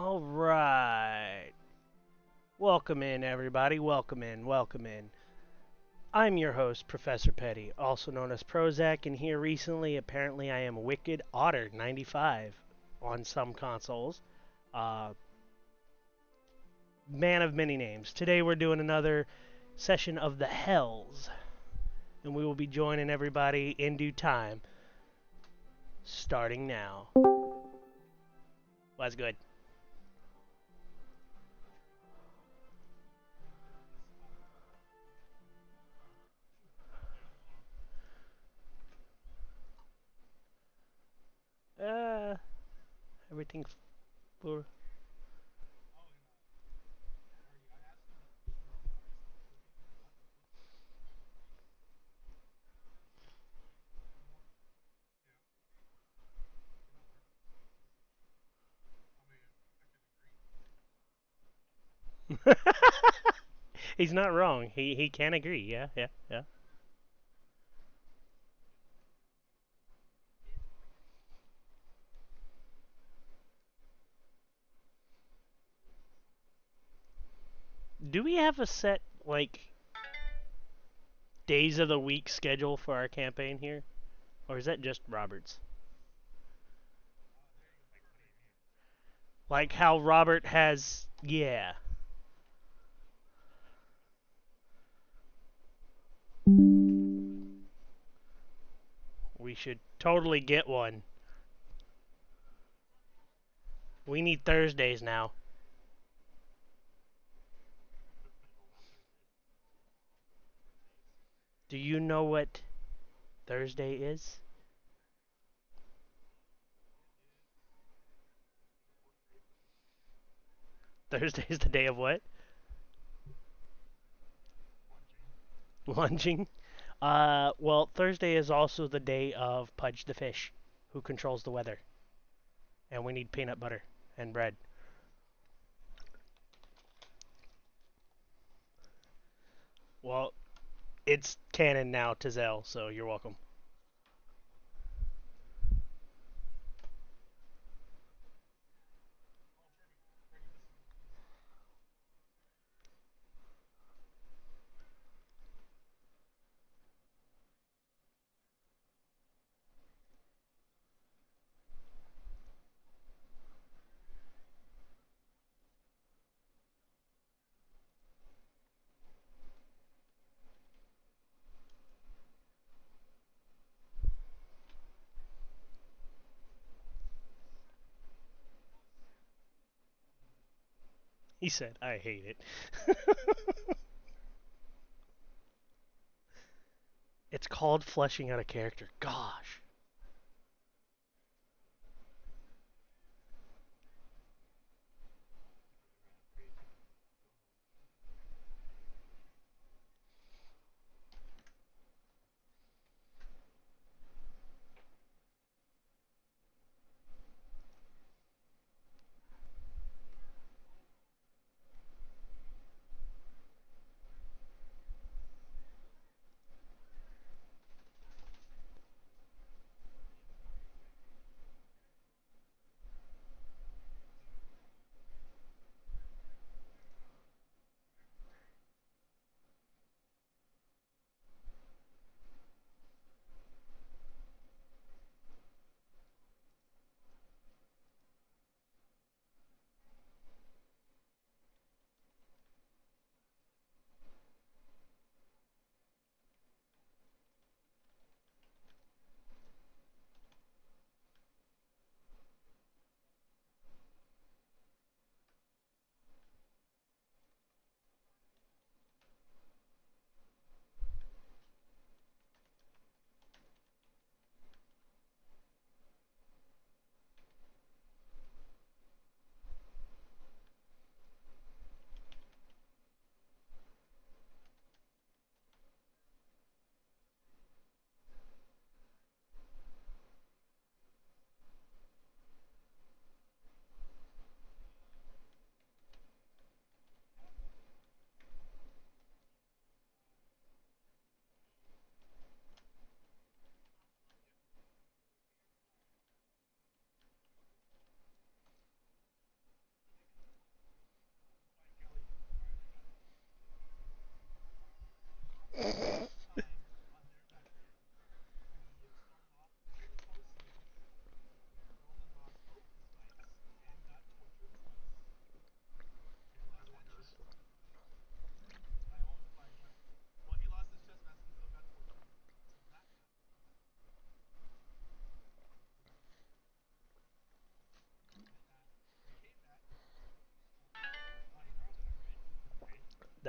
All right. Welcome in, everybody. Welcome in. Welcome in. I'm your host, Professor Petty, also known as Prozac, and here recently, apparently, I am Wicked Otter 95 on some consoles. Uh, Man of many names. Today, we're doing another session of the Hells, and we will be joining everybody in due time, starting now. Was good. Uh, Everything for. He's not wrong. He can agree. Yeah, yeah, yeah. Do we have a set days of the week schedule for our campaign here, or is that just Robert's? Like how Robert has, yeah. We should totally get one. We need Thursdays now. Do you know what Thursday is? Thursday is the day of what? Lunging. Well, Thursday is also the day of Pudge the Fish, who controls the weather. And we need peanut butter and bread. Well, it's canon now to Zell, so you're welcome. He said, I hate it. It's called fleshing out a character. Gosh.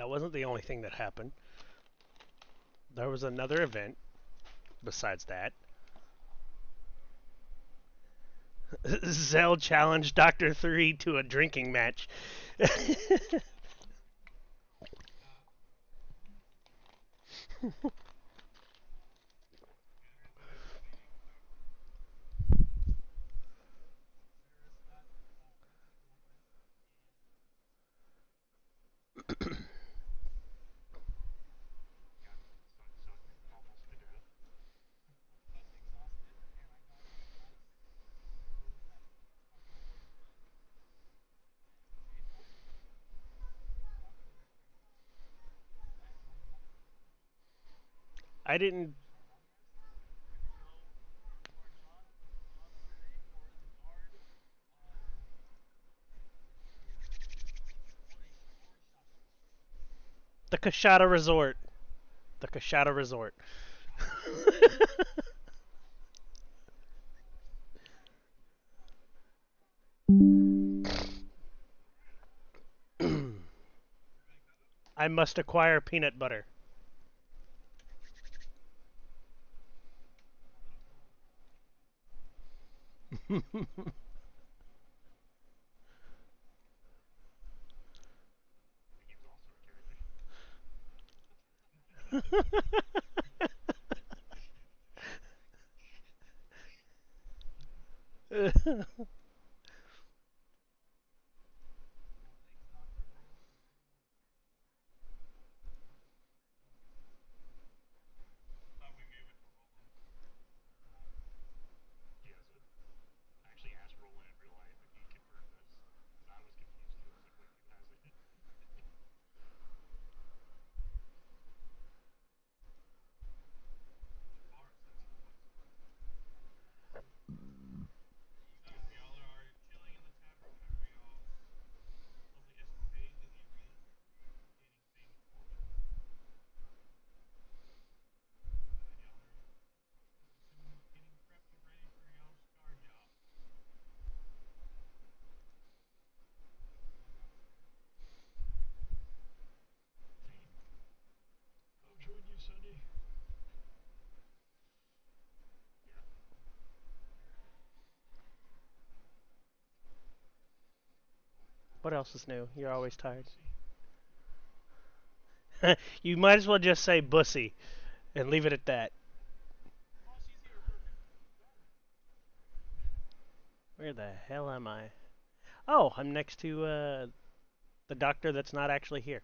That wasn't the only thing that happened. There was another event besides that. Zell challenged Doctor 3 to a drinking match. I didn't. The Kashada Resort. The Kashada Resort. I must acquire peanut butter. What else is new? You're always tired. You might as well just say bussy and leave it at that. Where the hell am I? Oh, I'm next to the doctor that's not actually here.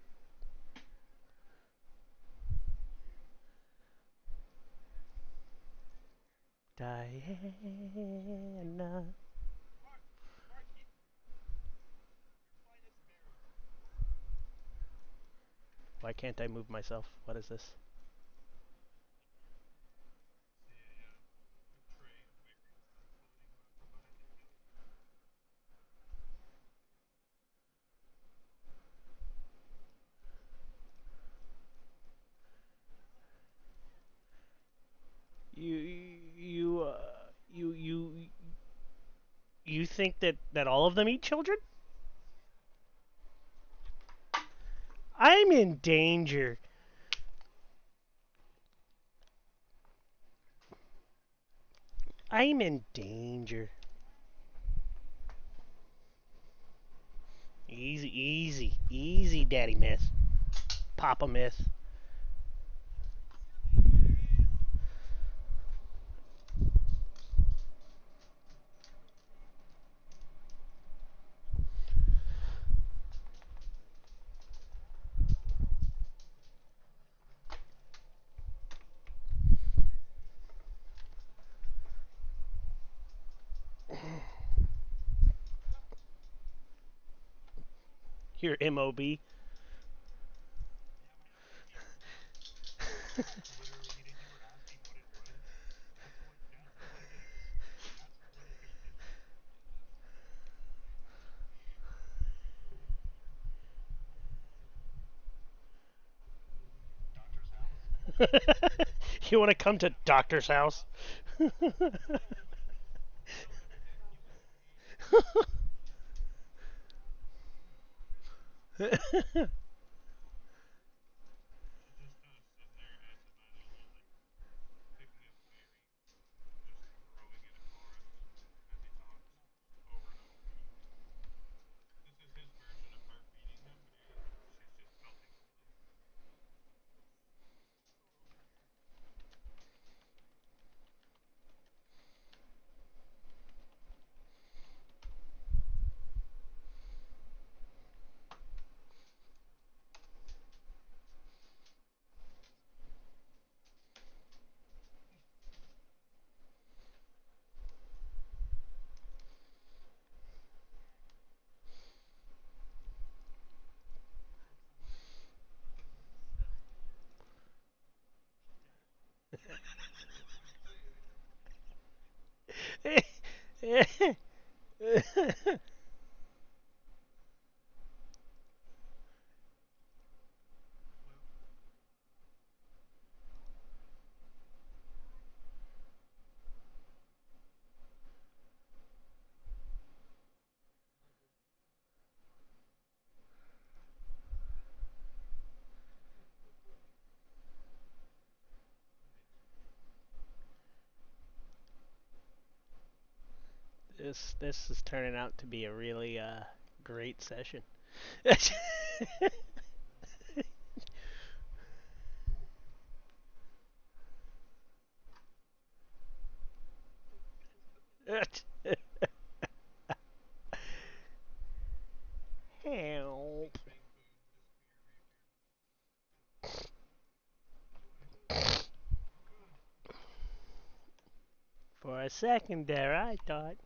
Diana. Why can't I move myself? What is this? You you you you think that all of them eat children? I'm in danger. I'm in danger. Easy, easy, easy, Daddy Myth. Papa Myth. Here, MOB. You want to come to doctor's house? this is turning out to be a really great session. Help. For a second there, I thought.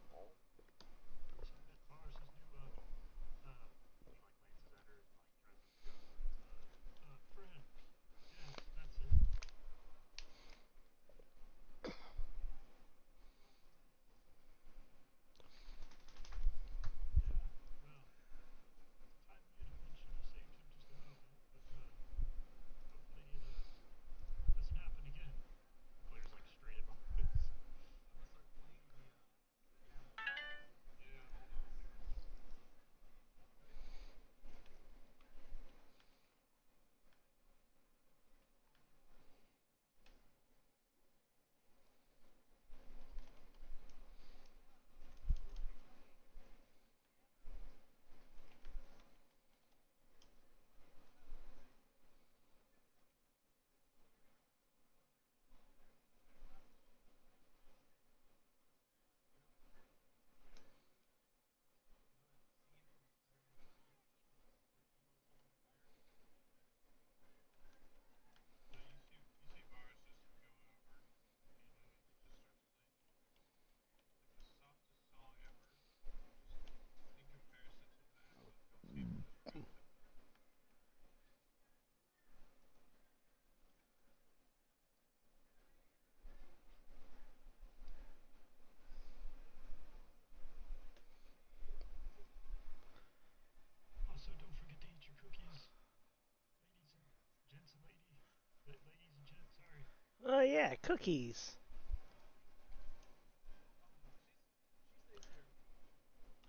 Oh yeah, cookies.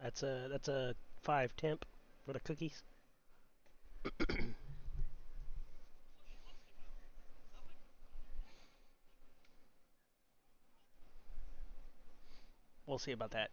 That's a 5 temp for the cookies. We'll see about that.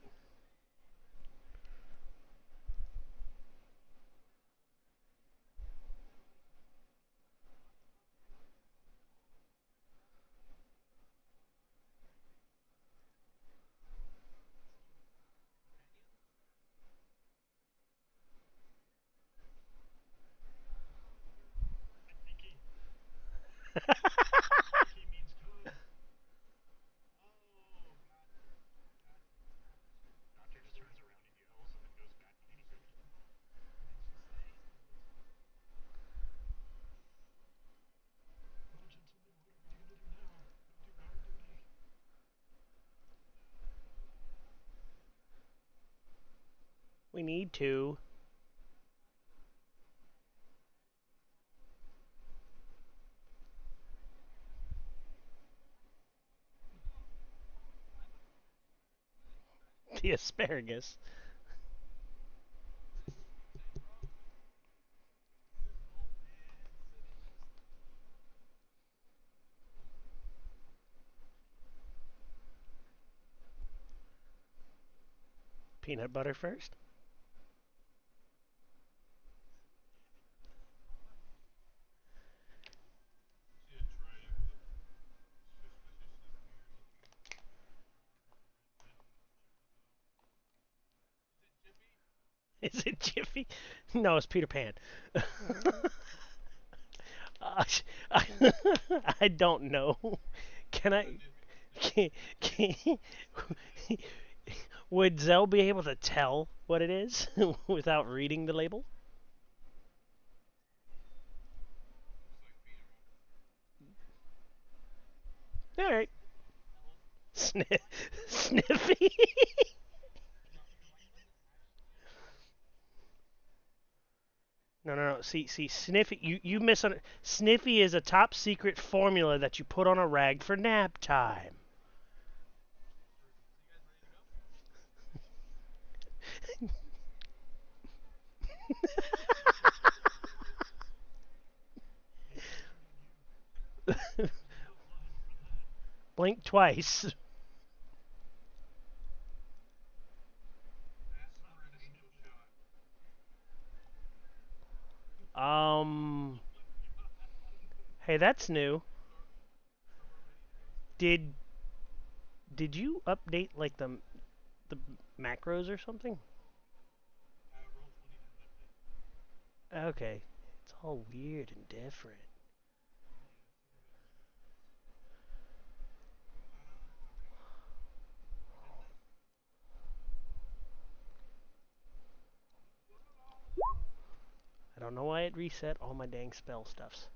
We need to. The asparagus. Peanut butter first. Is it Jiffy? No, it's Peter Pan. Uh, I, I don't know. Can I? Can, would Zell be able to tell what it is without reading the label? All right. Sniffy. no. See, Sniffy. You Sniffy is a top secret formula that you put on a rag for nap time. Blink twice. Um. Hey, that's new. Did did you update like the macros or something? Okay. It's all weird and different. I don't know why it reset all my dang spell stuffs.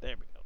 There we go.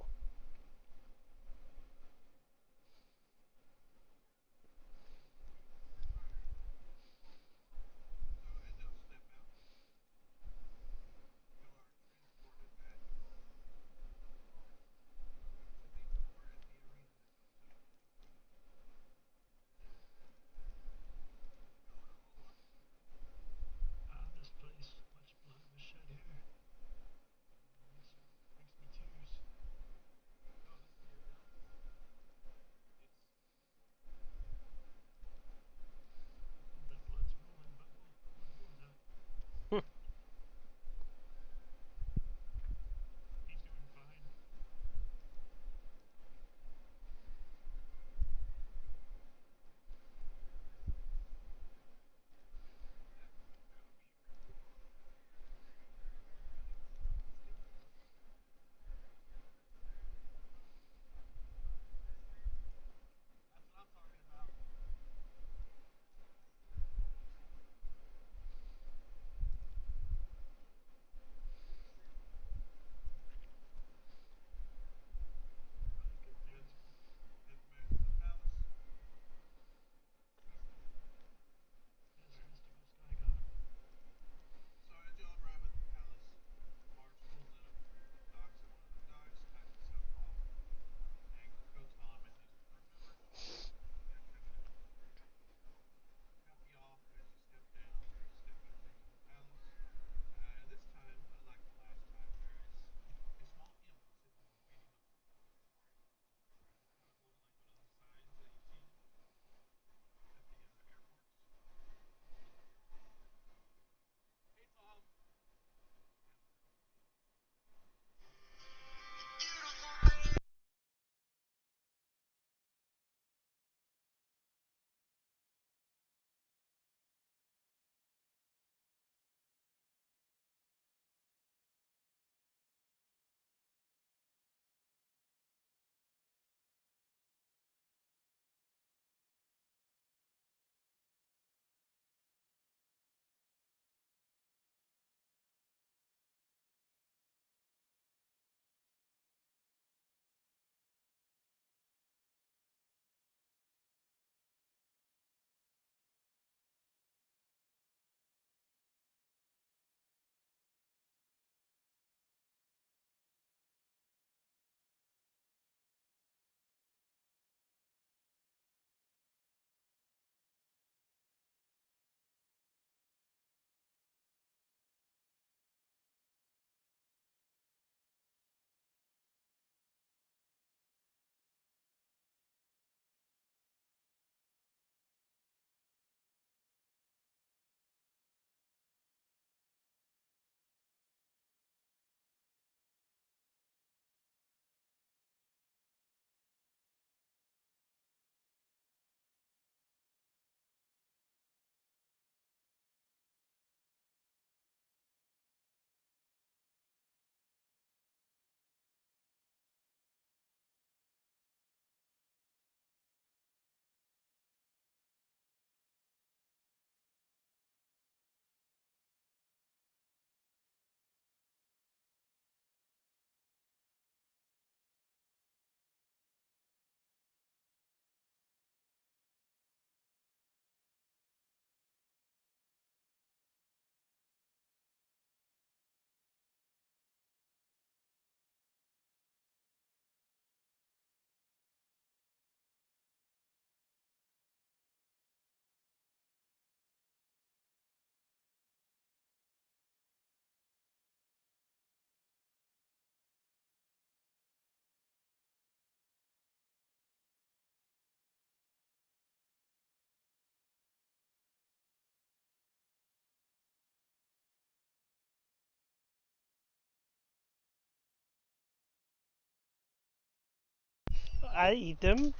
I eat them.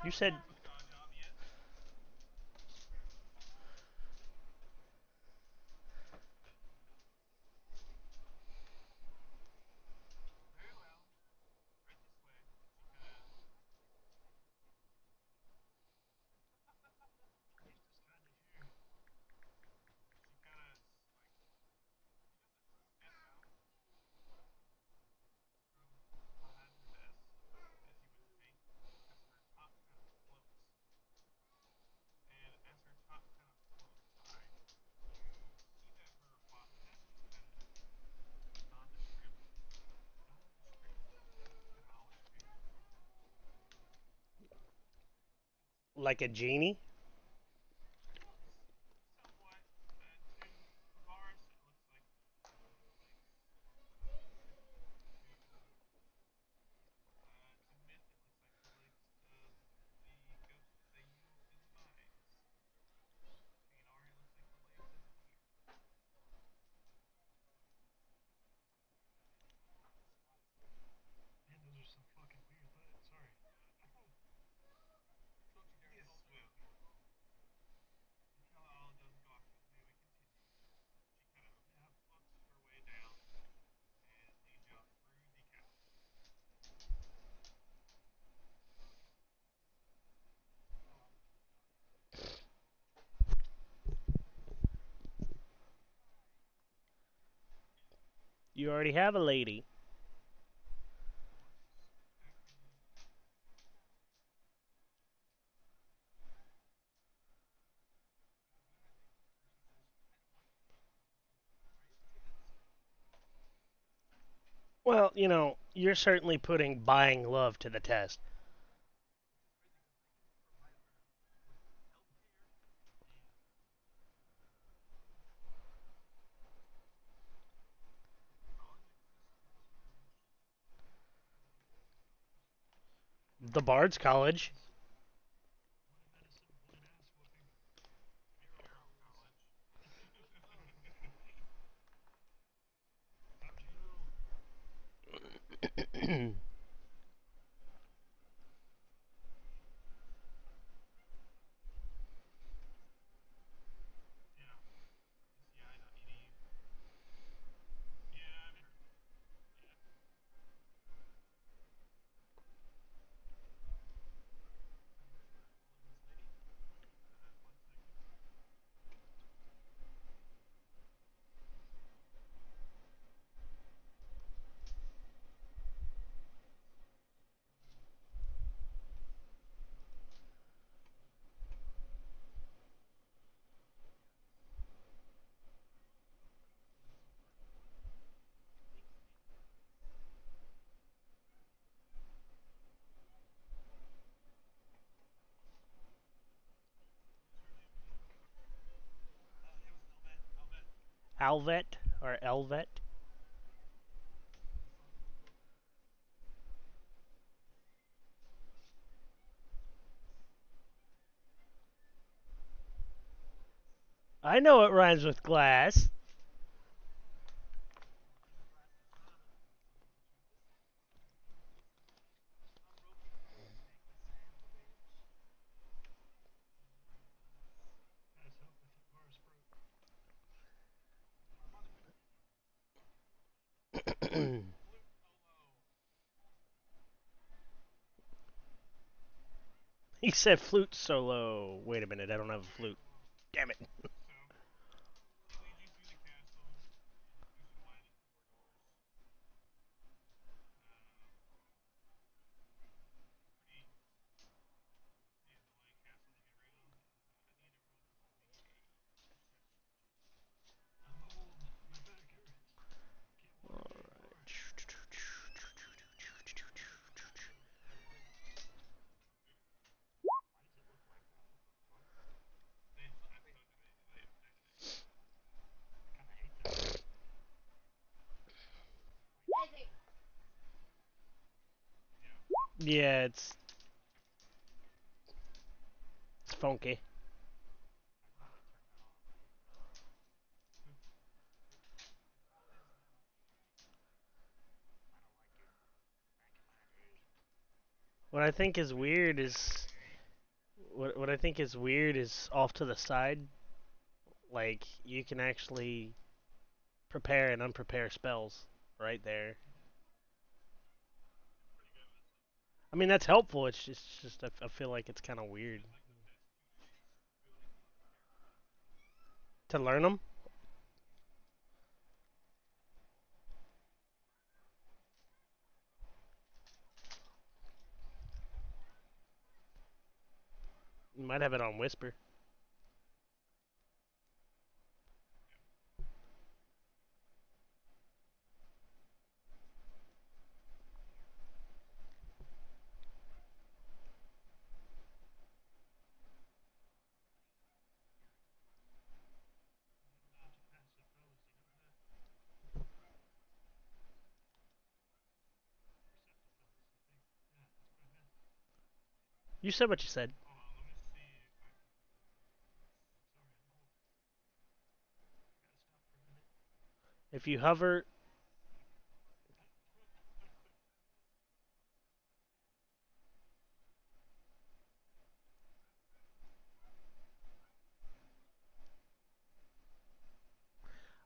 You said like a genie. You already have a lady. Well, you're certainly putting buying love to the test. The Bard's College. Alvet or Elvet. I know it rhymes with glass. He said flute solo. Wait a minute, I don't have a flute. Damn it. Yeah, it's funky. What I think is weird is what I think is weird is off to the side. Like you can actually prepare and unprepare spells right there. I mean that's helpful. It's just I feel like it's kind of weird to learn them. You might have it on whisper. You said what you said. If you hover,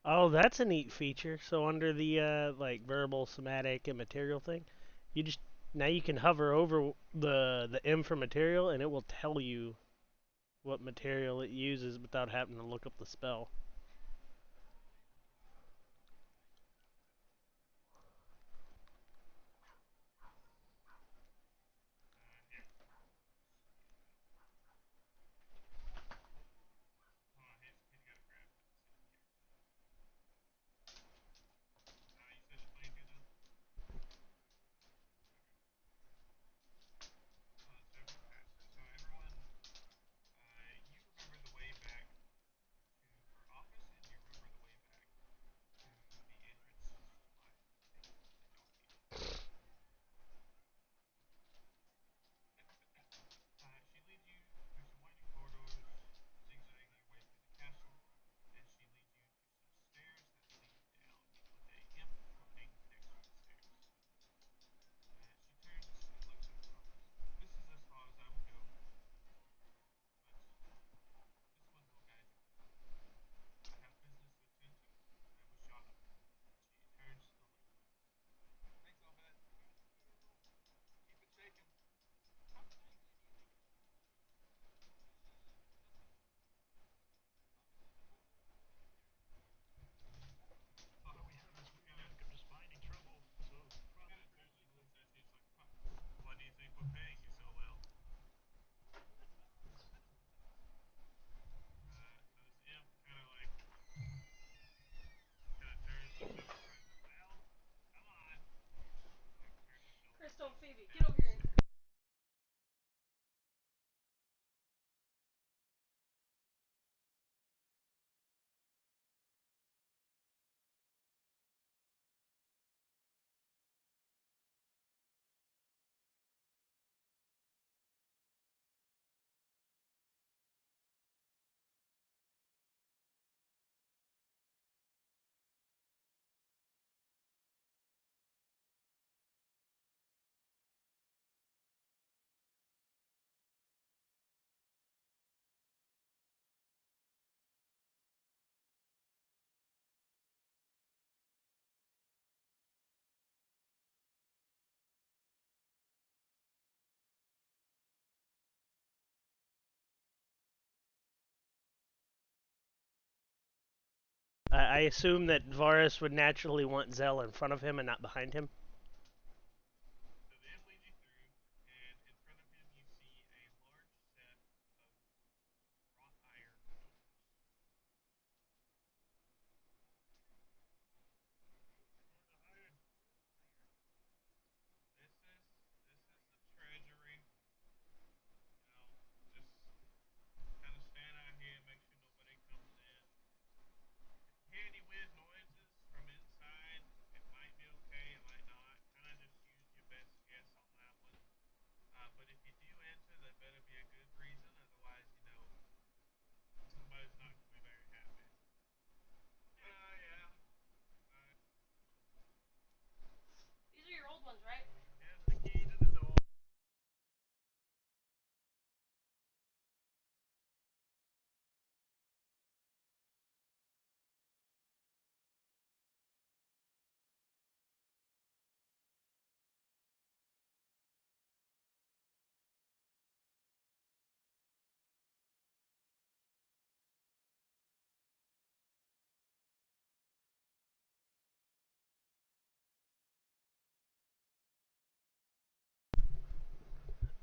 oh, that's a neat feature. So under the like verbal, somatic, and material thing, you just now you can hover over the M for material, and it will tell you what material it uses without having to look up the spell. I assume that Varis would naturally want Zell in front of him and not behind him.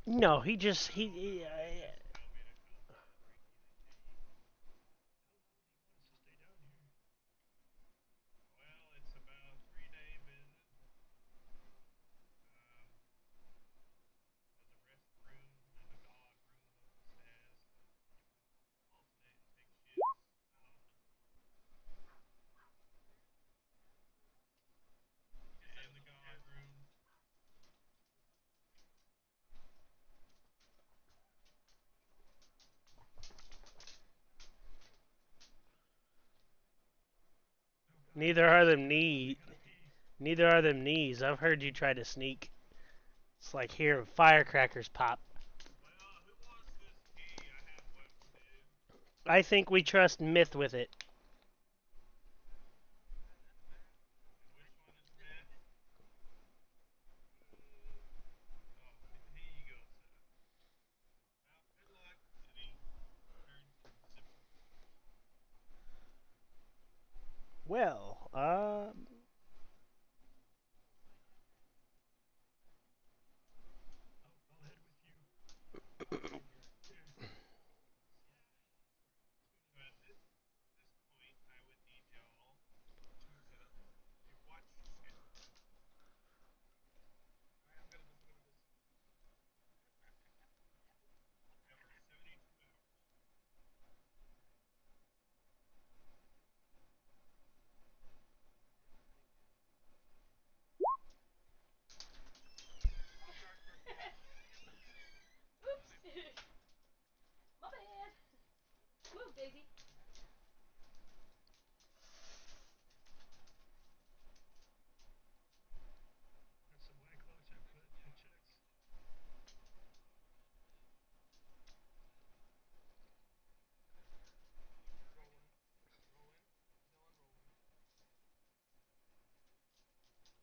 No, he just he neither are them knee neither are them knees. I've heard you try to sneak. It's like hearing firecrackers pop. I think we trust Myth with it. Well,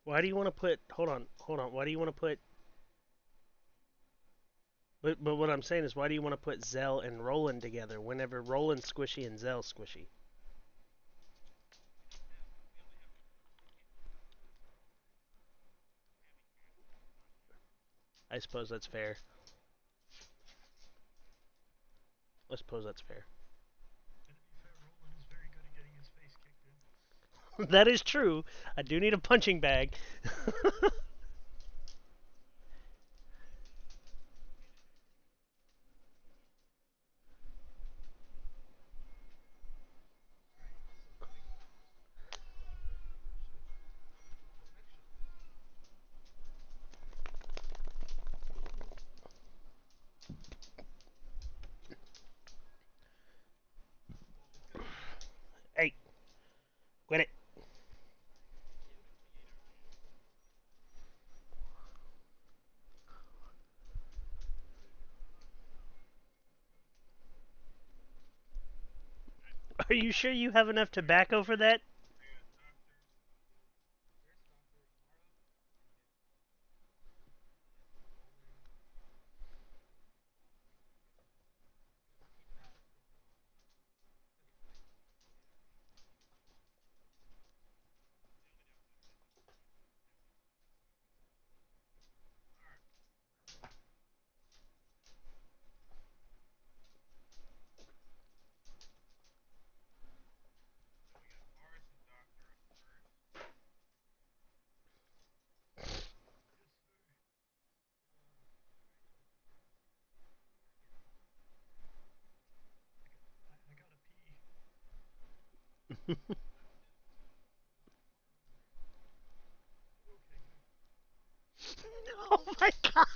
why do you want to put? Hold on. Why do you want to put? But what I'm saying is, why do you want to put Zell and Roland together whenever Roland's squishy and Zell's squishy? I suppose that's fair. I suppose that's fair. That is true. I do need a punching bag. Hey, quit it. Are you sure you have enough tobacco for that? Oh my god.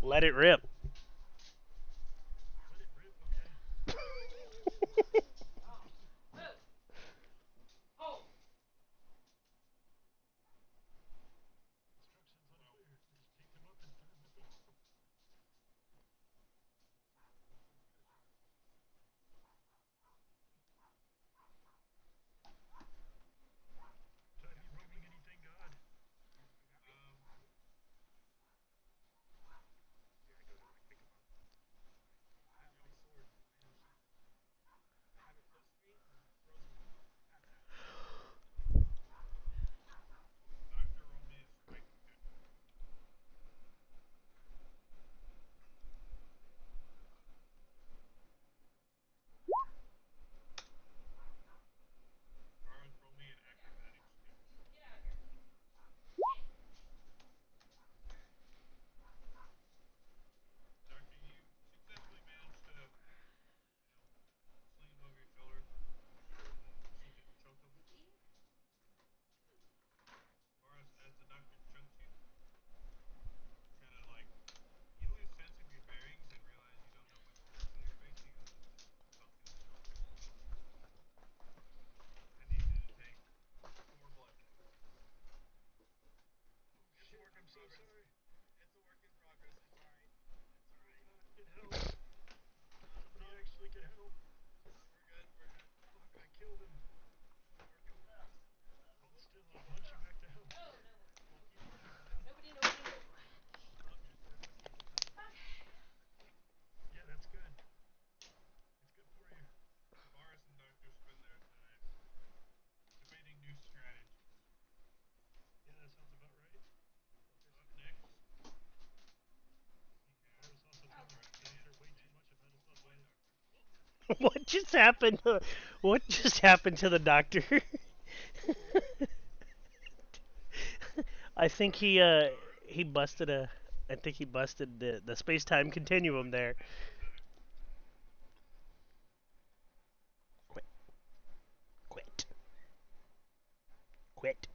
Let it rip. What just happened? What just happened to the doctor? I think he busted a. I think he busted the space time continuum there. Quit, quit, quit.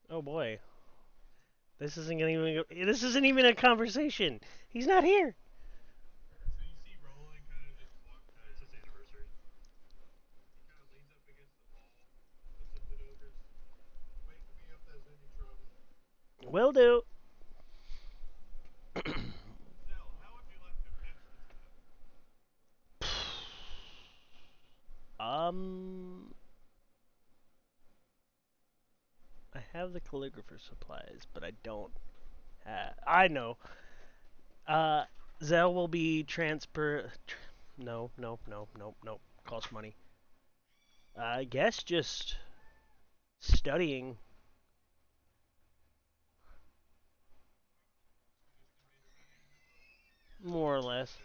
Oh boy, This isn't even a conversation. He's not here. Will do. um, I have the calligrapher supplies, but I don't have. I know. Uh, Zell will be transfer. No, no, no, no, no. Costs money. I guess just studying, more or less.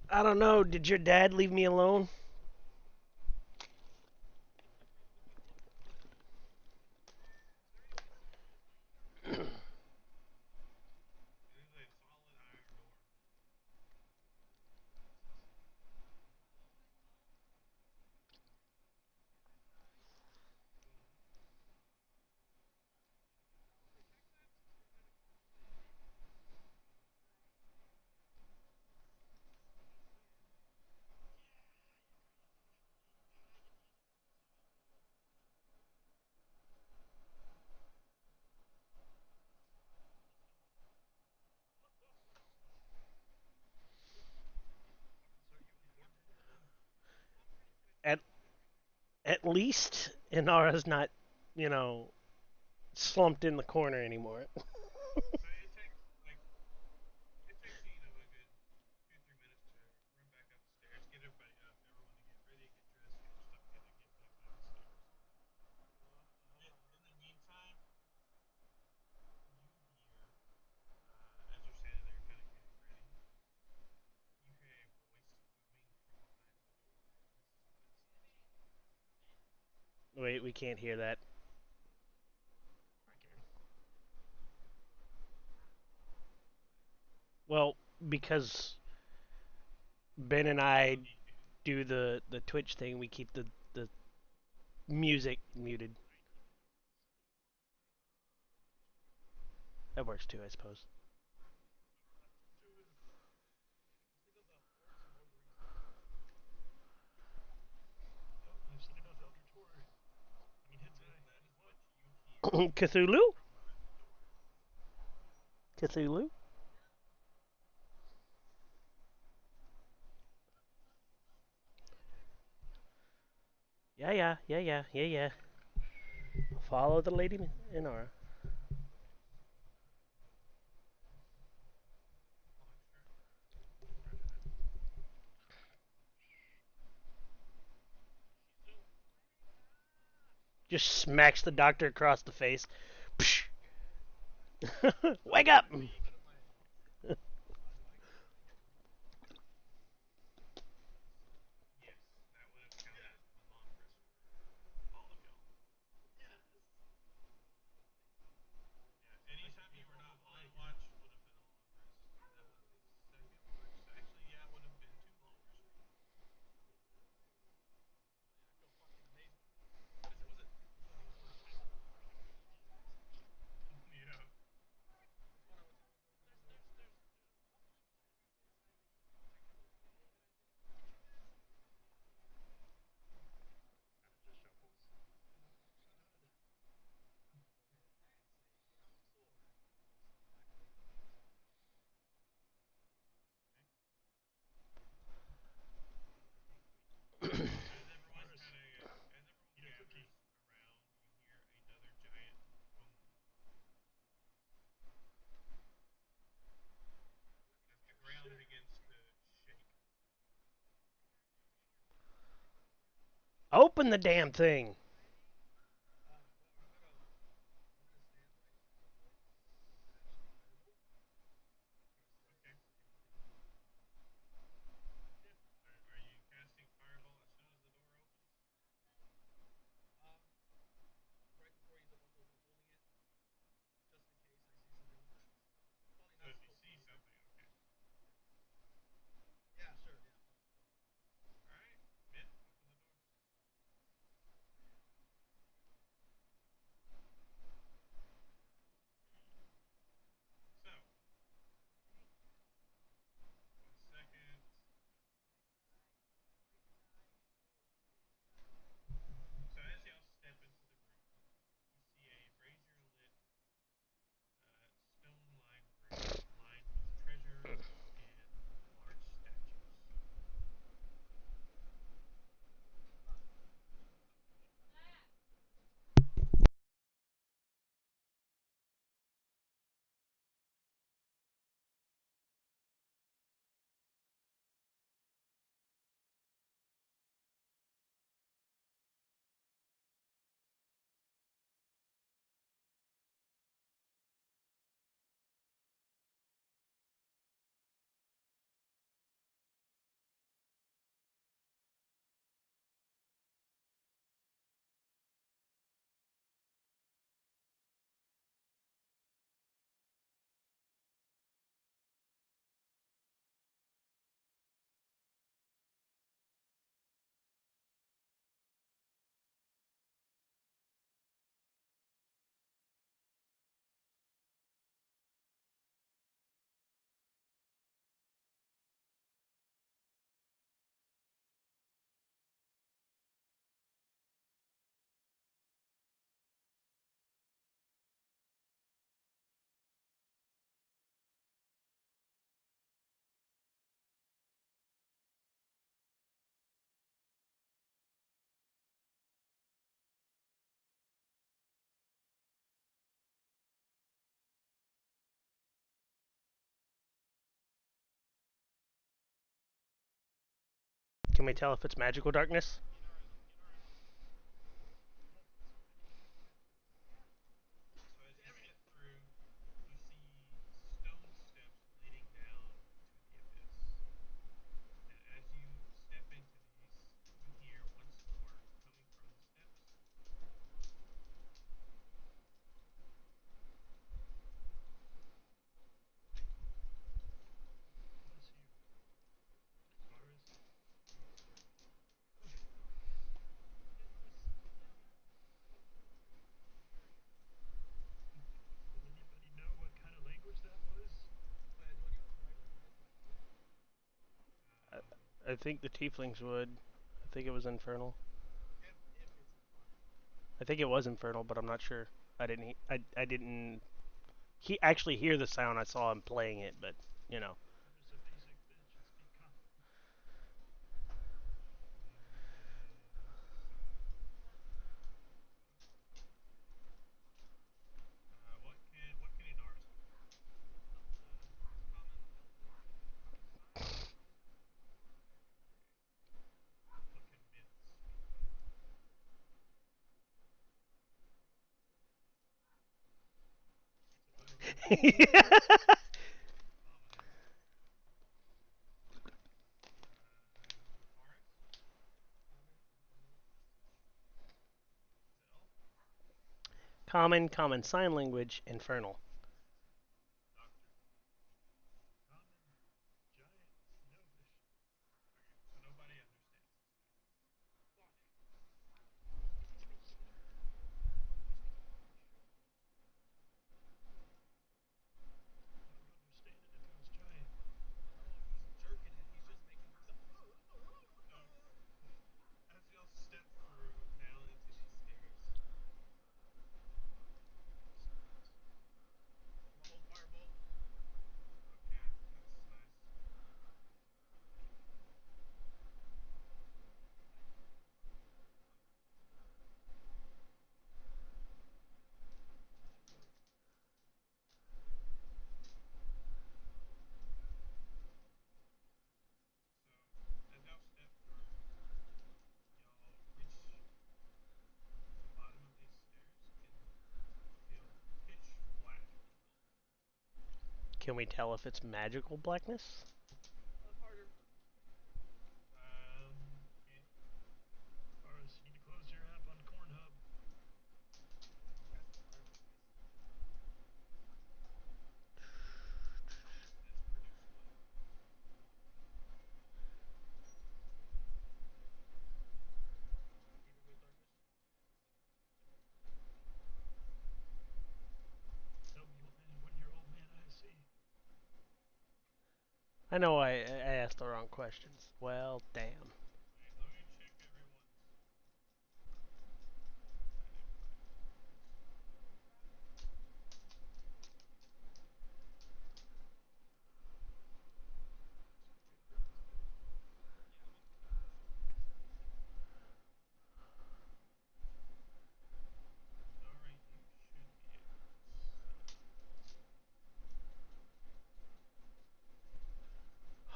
I don't know. Did your dad leave me alone? At at least Inara's not, you know, slumped in the corner anymore. Wait, we can't hear that. Well, because Ben and I do the Twitch thing, we keep the music muted. That works too, I suppose. Cthulhu? Cthulhu? Yeah, yeah, yeah, yeah, yeah, yeah. Follow the lady Inara. Just smacks the doctor across the face. Psh! Wake up! Open the damn thing. Can we tell if it's magical darkness? I think the tieflings would. I think it was infernal. I think it was infernal, but I'm not sure. I didn't. He actually hear the sound. I saw him playing it, but you know. Common sign language, infernal. Can we tell if it's magical blackness? I know I asked the wrong questions. Well, damn.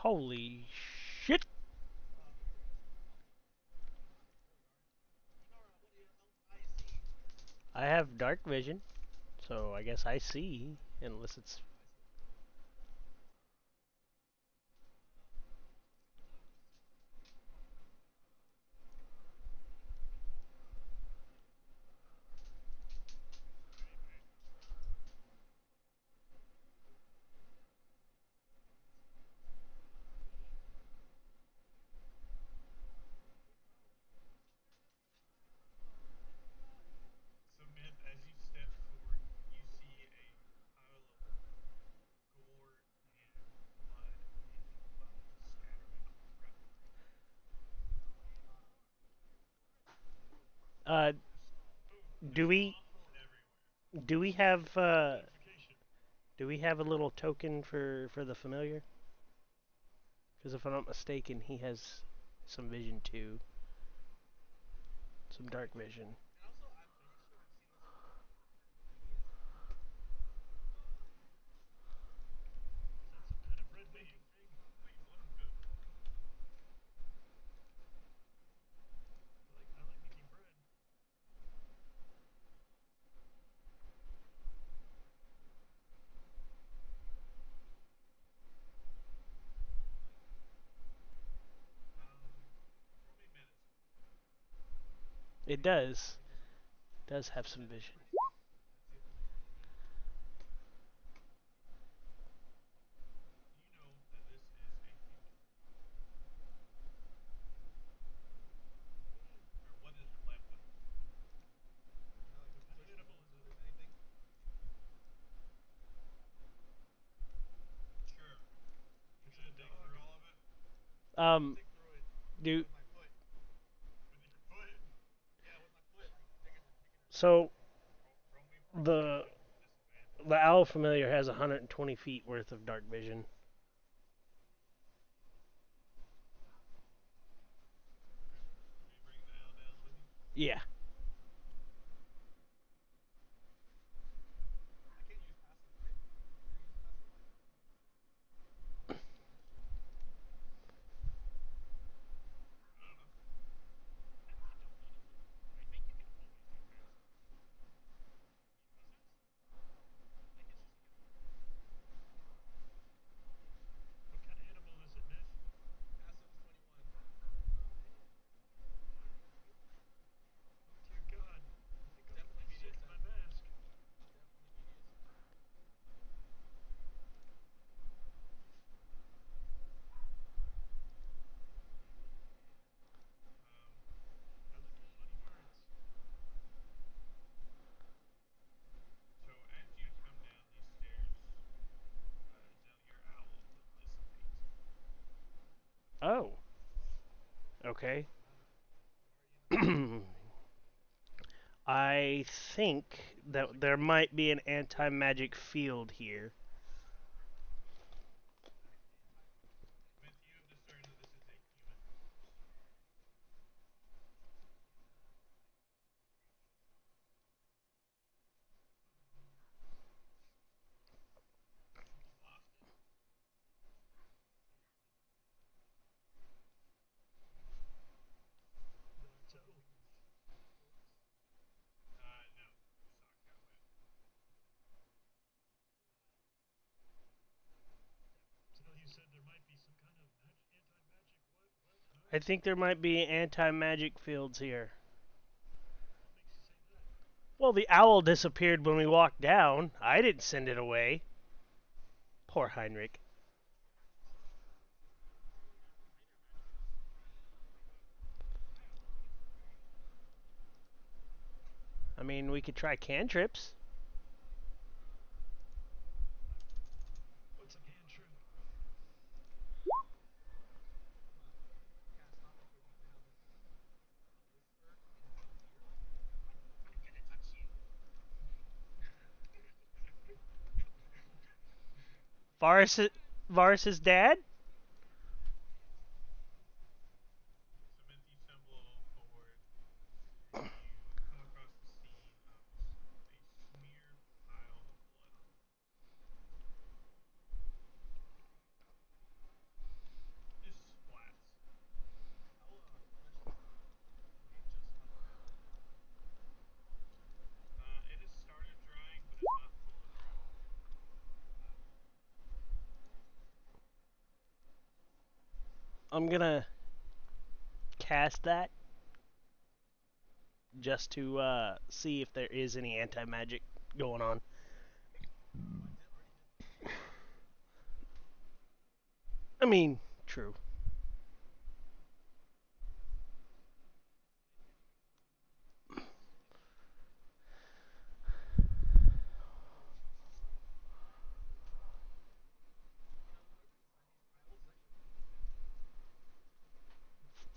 Holy shit! I have dark vision, so I guess I see, unless it's. Uh, do we do we have do we have a little token for the familiar? Because if I'm not mistaken, he has some vision too, some dark vision. It does. Does have some vision. Um, do so the the owl familiar has 120 feet worth of dark vision. Yeah. Oh. Okay. I think that there might be an anti-magic field here. I think there might be anti-magic fields here. Well, the owl disappeared when we walked down. I didn't send it away. Poor Heinrich. I mean, we could try cantrips. Varis, Varis's dad? I'm gonna cast that just to see if there is any anti-magic going on. I mean, true.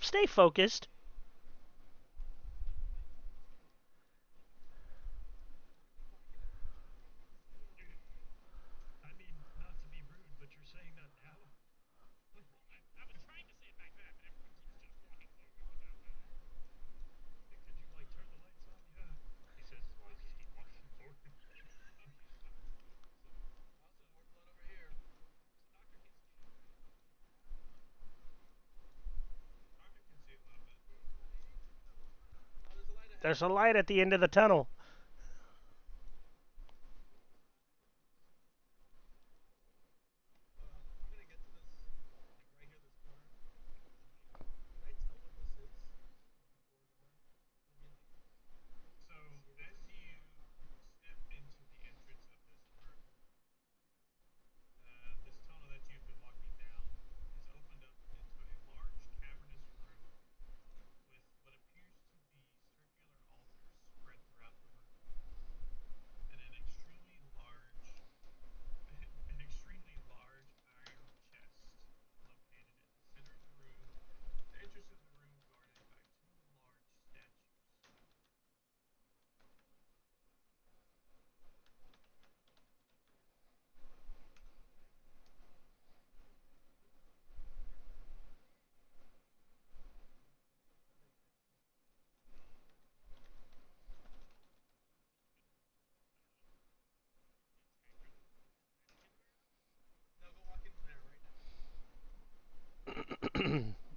Stay focused. There's a light at the end of the tunnel.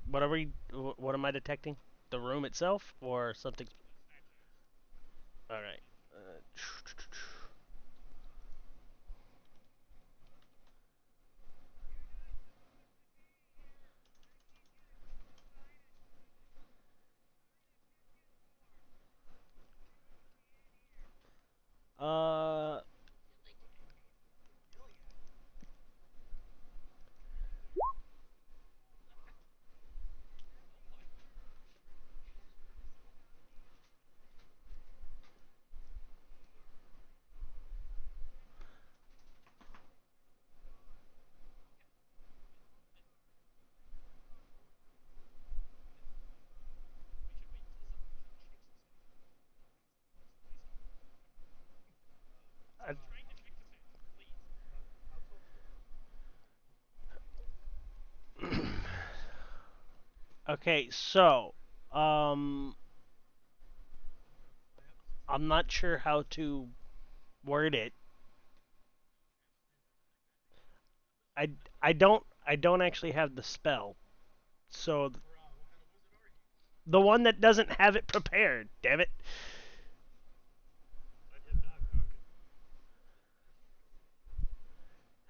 What are we? What am I detecting? The room itself or something? All right. Uh. I- okay, so um, I'm not sure how to word it. I I don't actually have the spell. So the one that doesn't have it prepared. Damn it!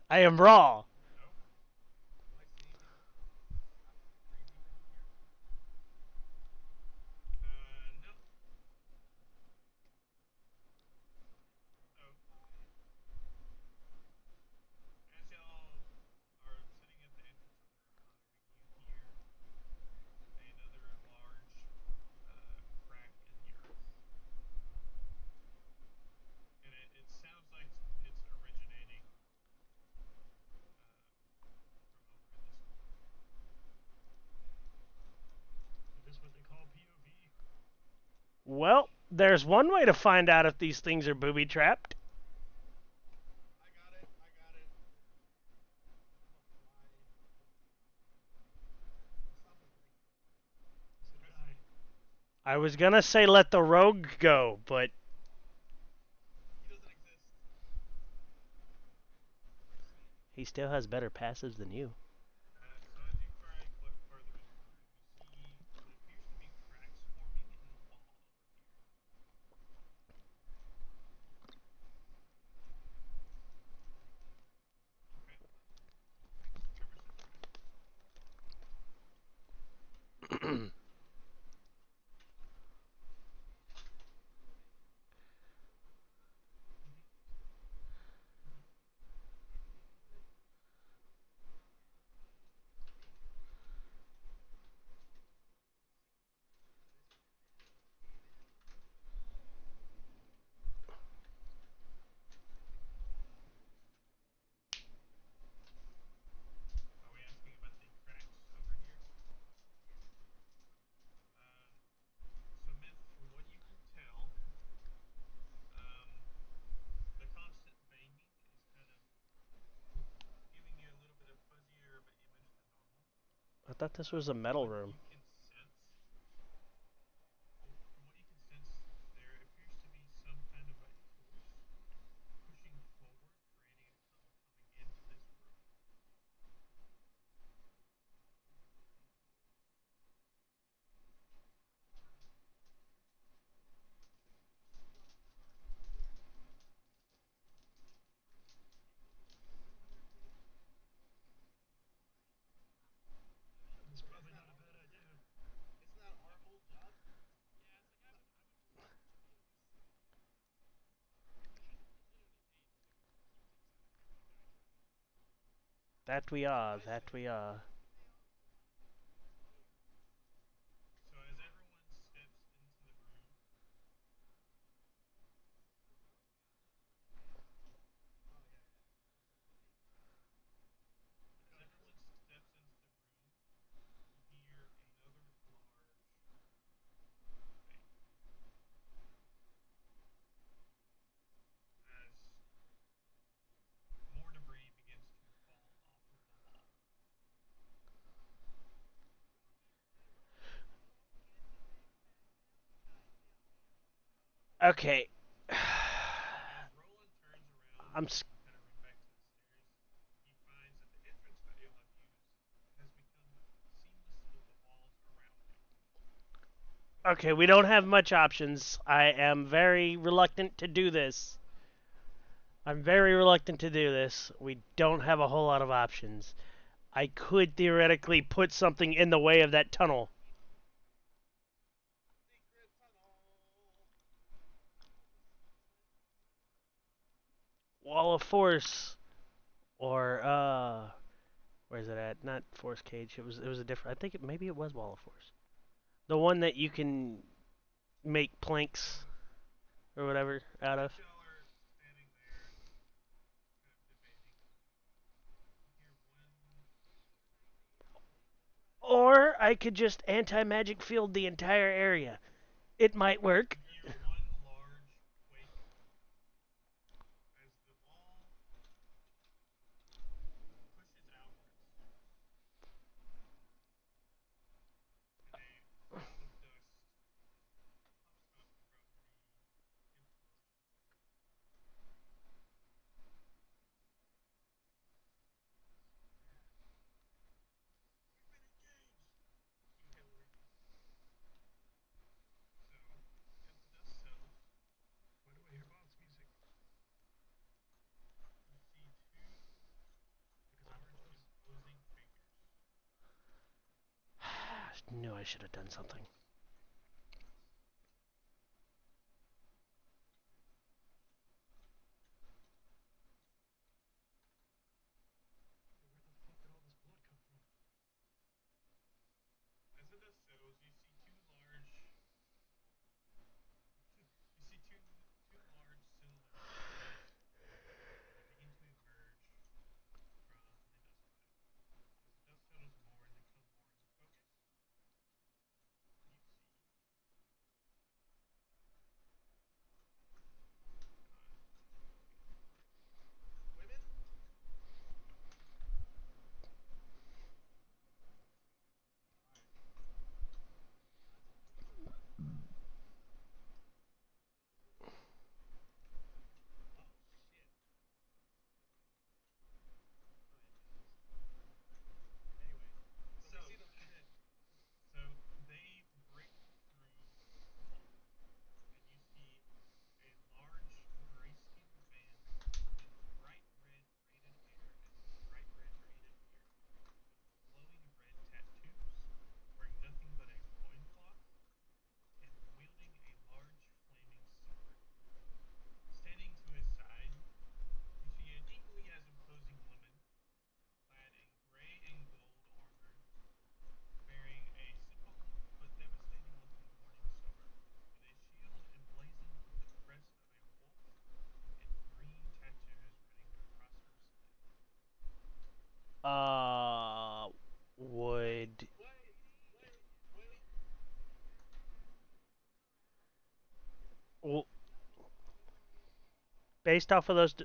I am raw. Well, there's one way to find out if these things are booby trapped. I was gonna say let the rogue go, but he still has better passives than you. I thought this was a metal room. That we are. That we are. Okay. I'm. Okay, we don't have much options. I am very reluctant to do this. I'm very reluctant to do this. We don't have a whole lot of options. I could theoretically put something in the way of that tunnel. Wall of Force or where's it at? Not Force Cage. It was a different. I think maybe it was Wall of Force. The one that you can make planks or whatever out of. Or I could just anti-magic field the entire area. It might work. I knew I should have done something. Uh, would w- based off of those,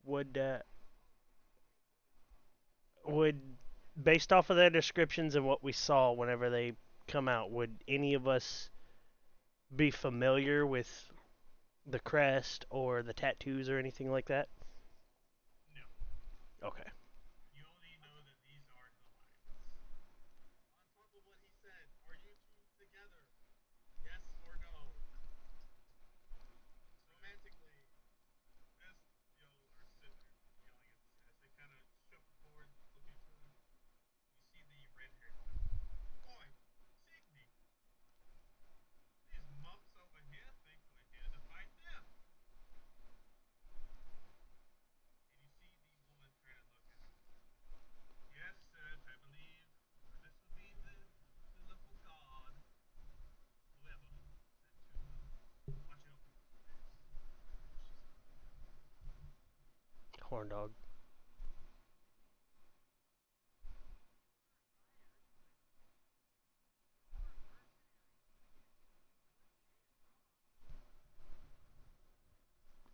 would would based off of their descriptions and what we saw whenever they come out, would any of us be familiar with the crest or the tattoos or anything like that? Okay. Horn dog.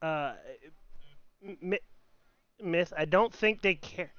Uh, m- myth. I don't think they care.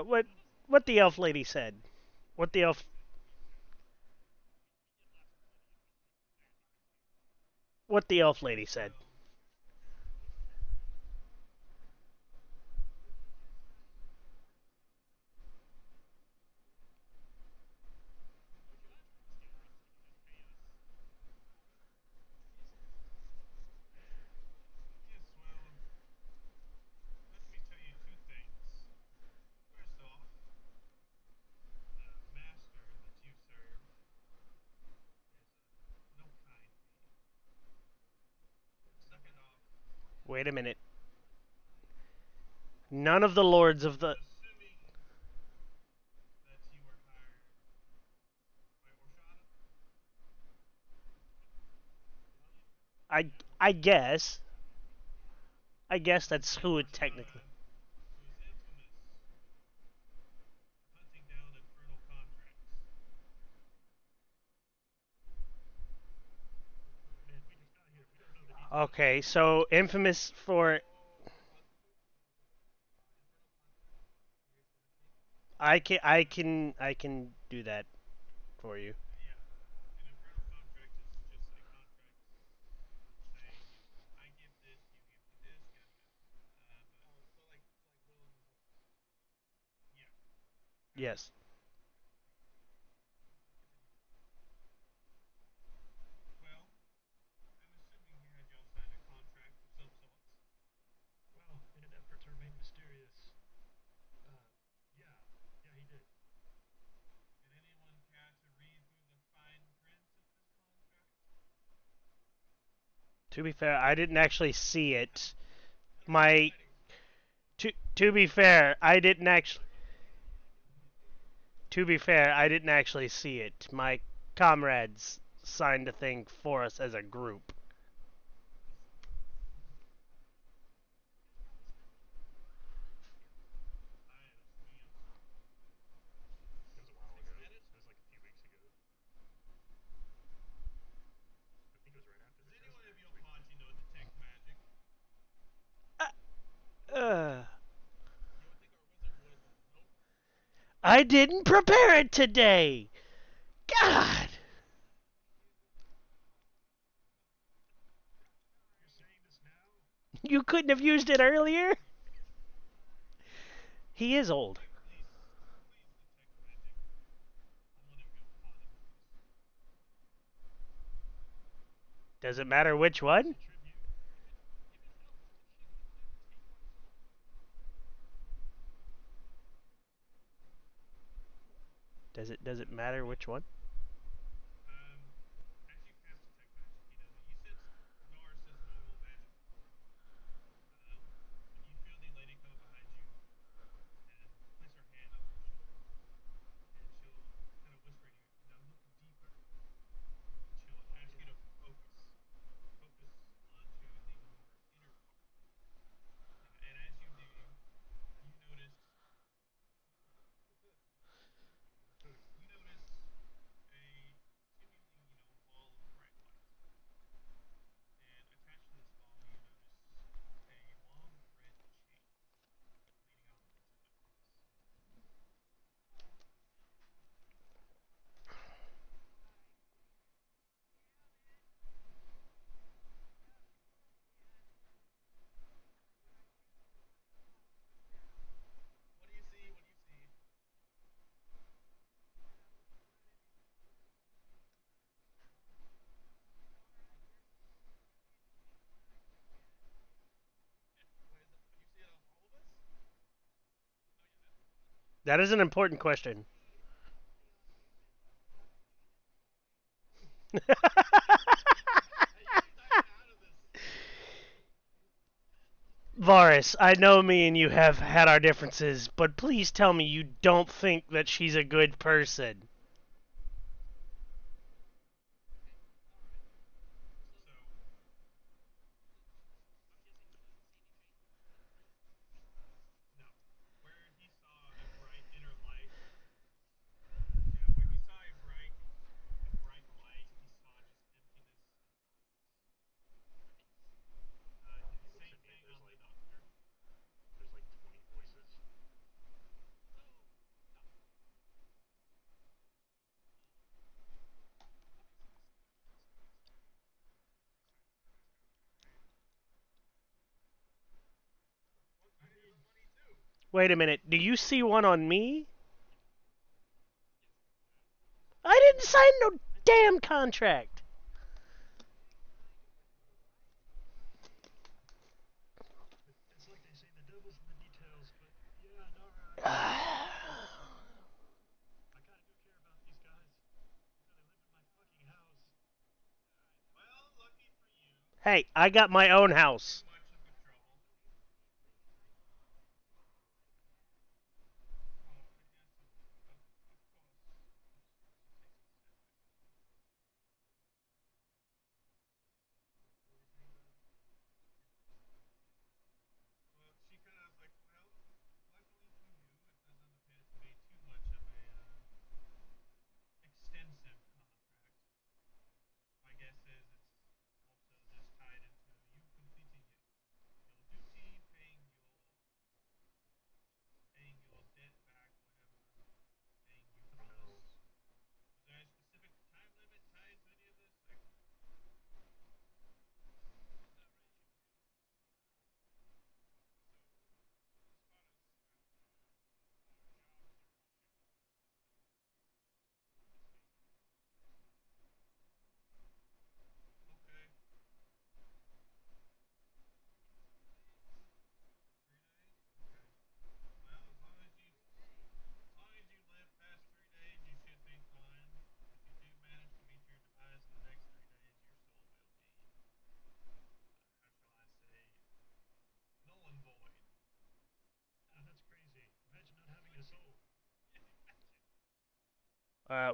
what what the elf lady said? What the elf what the elf lady said? Wait a minute. None of the lords of the I I guess I guess that's who it technically. Okay, so infamous for I can do that for you. Yes. To be fair, I didn't actually see it. My to be fair, I didn't actually I didn't actually see it. My comrades signed a thing for us as a group. Uh, I didn't prepare it today. God, you couldn't have used it earlier. He is old. Does it matter which one? Does it matter which one? That is an important question. Varis, I know me and you have had our differences, but please tell me you don't think that she's a good person. Wait a minute. Do you see one on me? I didn't sign no damn contract. Hey, I got my own house.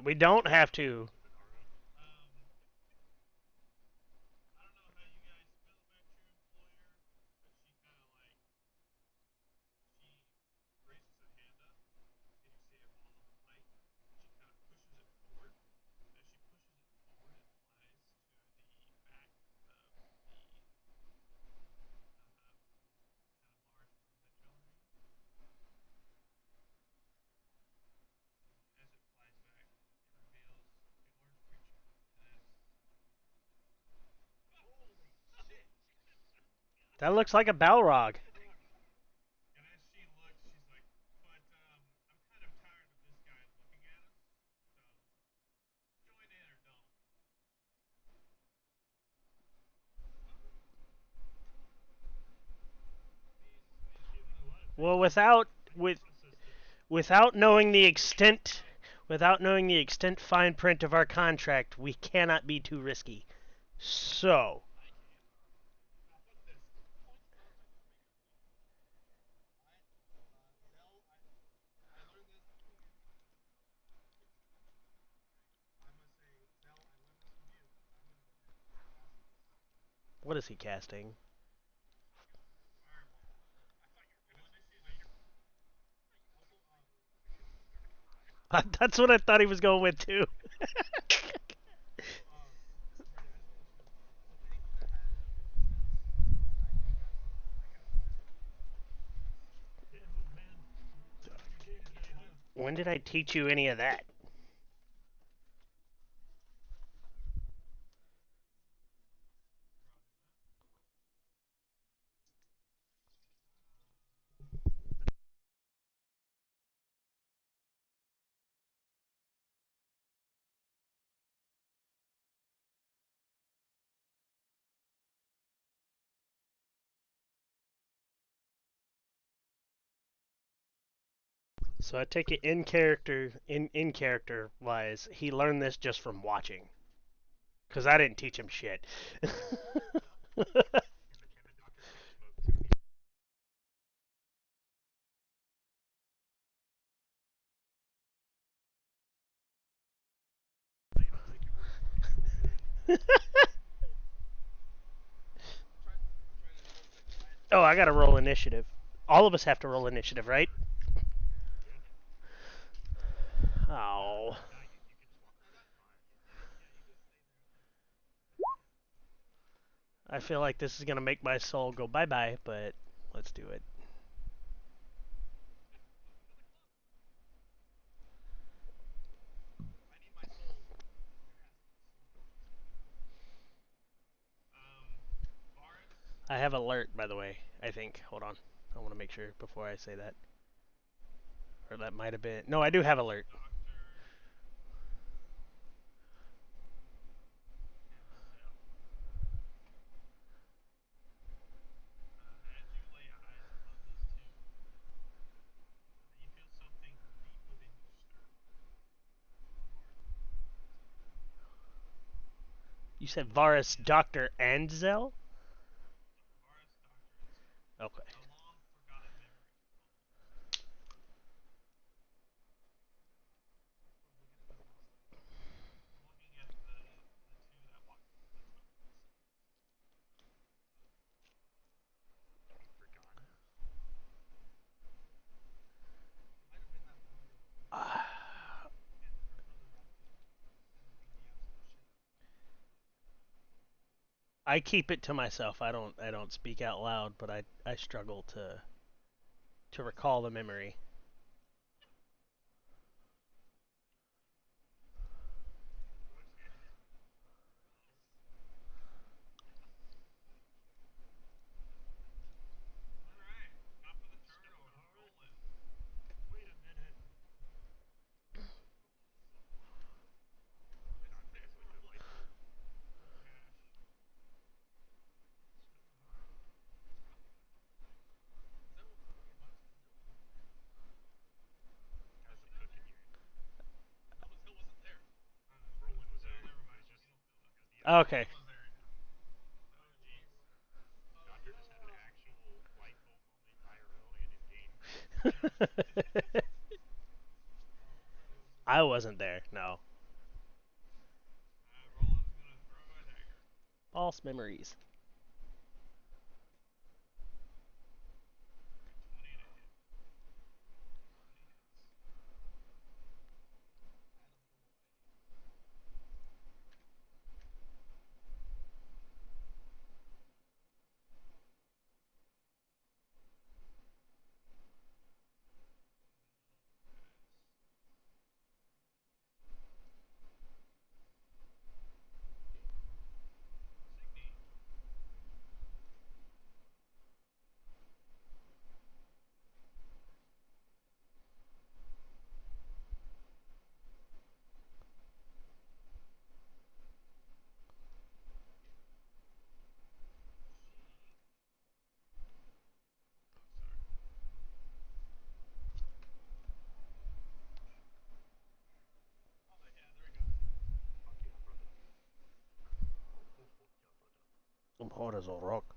We don't have to. That looks like a Balrog. Well, without knowing the extent, without knowing the extent fine print of our contract, we cannot be too risky. So, what is he casting? That's what I thought he was going with too. When did I teach you any of that? So I take it in character wise, he learned this just from watching, because I didn't teach him shit. Oh, I gotta roll initiative. All of us have to roll initiative, right? Oh. I feel like this is gonna make my soul go bye bye, but let's do it. I have alert, by the way. I think. Hold on. I want to make sure before I say that. Or that might have been. No, I do have alert. You said Varis, Doctor, and Zell? Okay. I keep it to myself. I don't speak out loud, but I struggle to recall the memory. Okay. I wasn't there. No. False memories. I'm hard as a rock.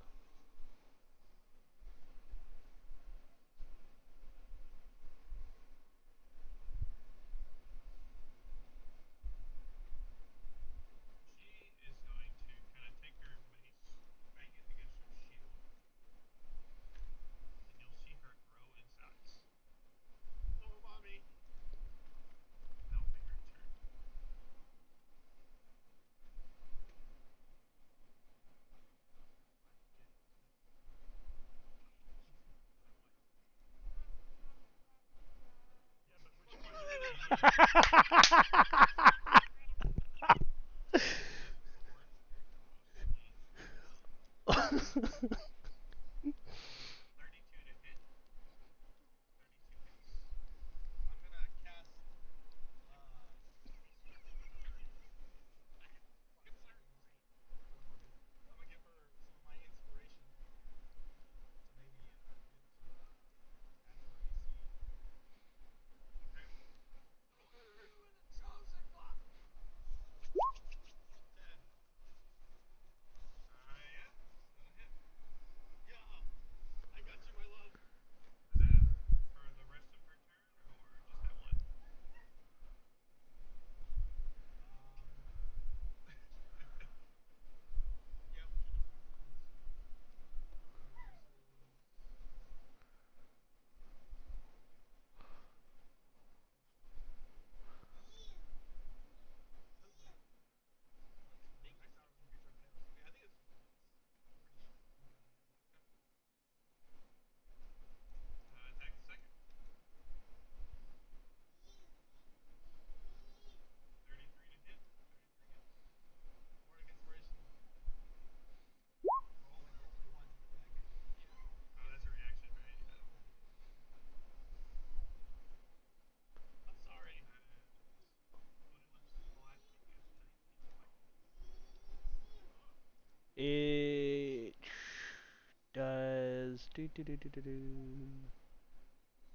Do, do, do, do, do, do.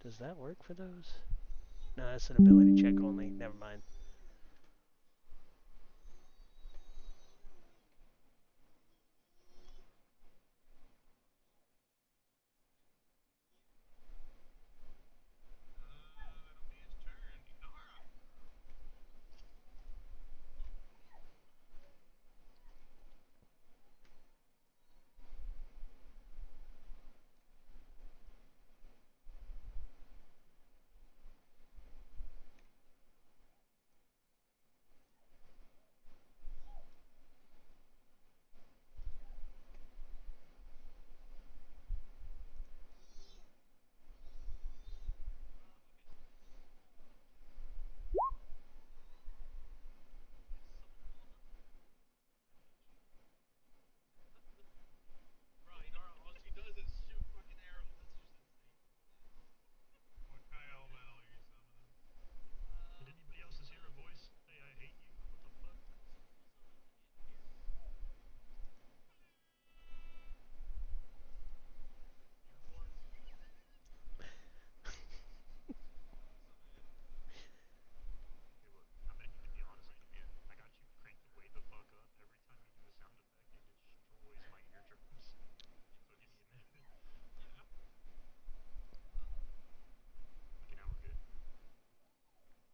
Does that work for those? No, that's an ability check only. Never mind.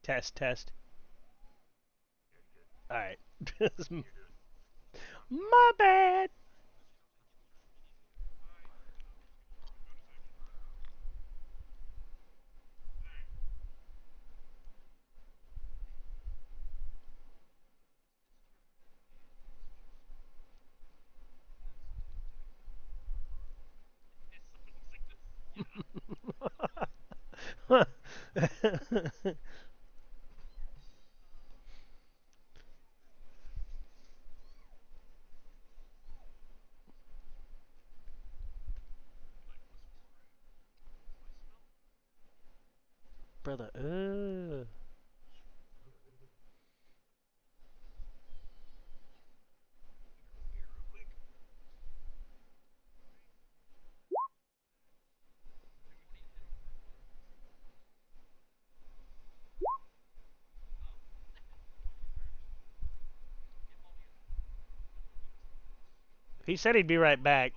Test, test. Alright. My bad. Brother, He said he'd be right back.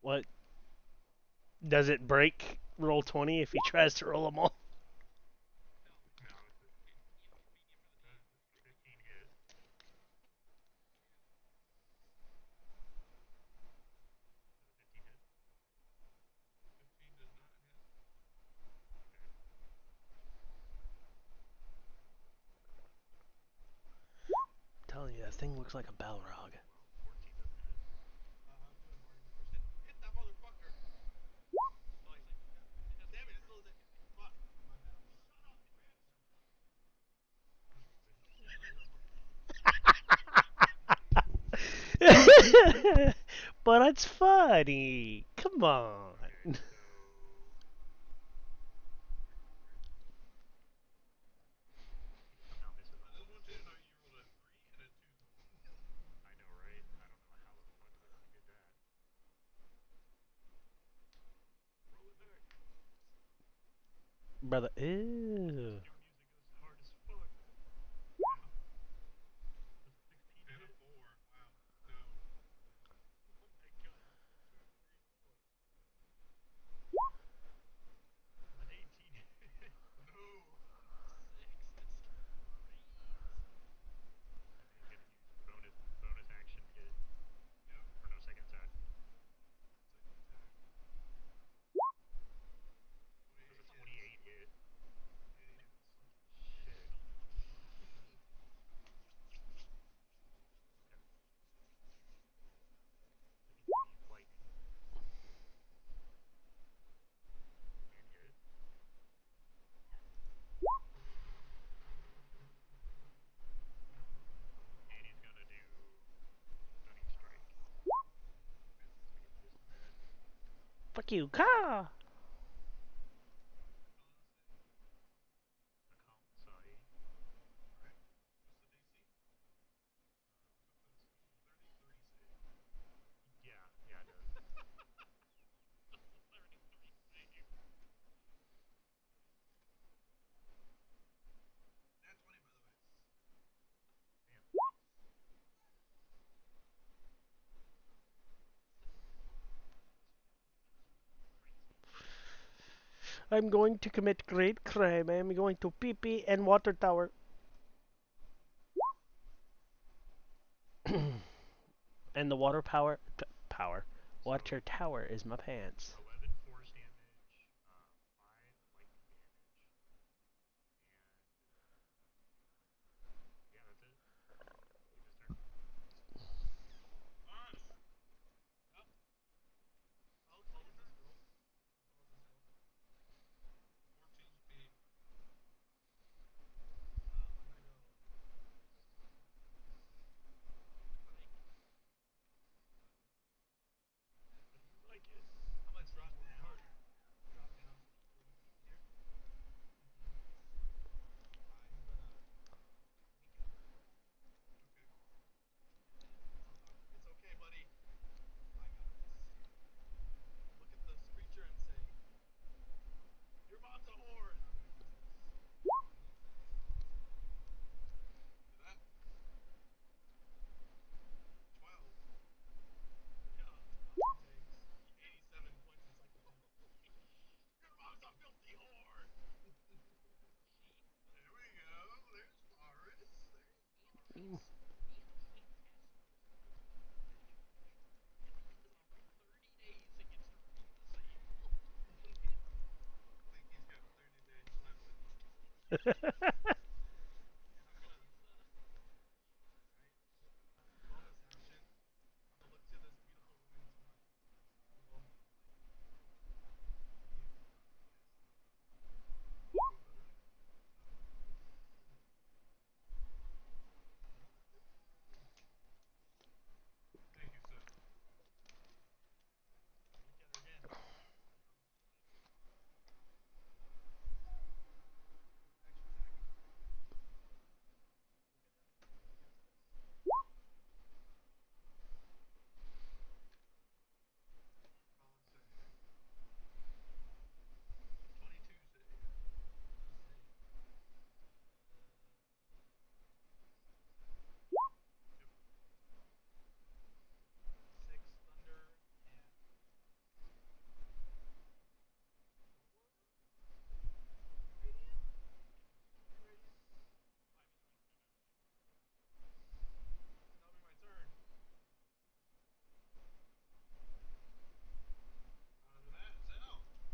What? Does it break roll 20 if he tries to roll them all? thing looks like a Balrog. But it's funny. Come on. Brother. Ew. Fuck you, car. I'm going to commit great crime. I am going to pee pee and water tower. And the water power. Water tower is my pants.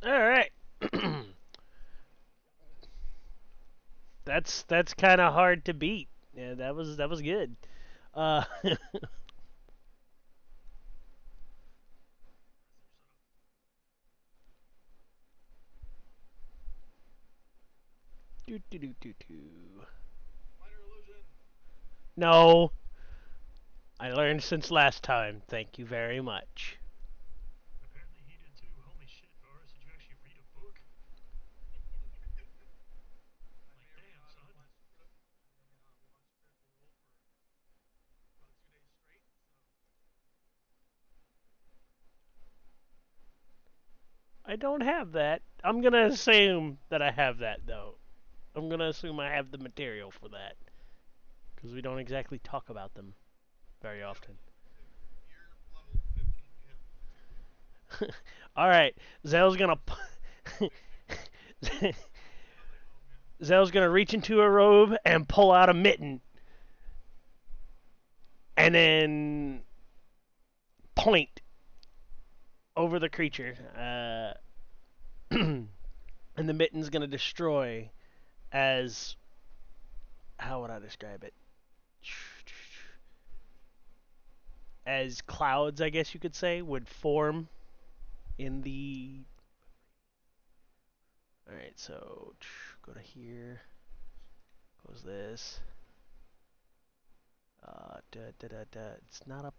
All right. That's kind of hard to beat. Yeah, that was good. Uh, do do do do do. No, I learned since last time. Thank you very much. I don't have that. I'm gonna assume that I have that though. I'm gonna assume I have the material for that because we don't exactly talk about them very often. All right, Zell's gonna Zell's gonna reach into a robe and pull out a mitten, and then point over the creature. And the mitten's gonna destroy as how would I describe it? As clouds, I guess you could say, would form in the. All right, so go to here. Close this. Da, da, da, da. It's not a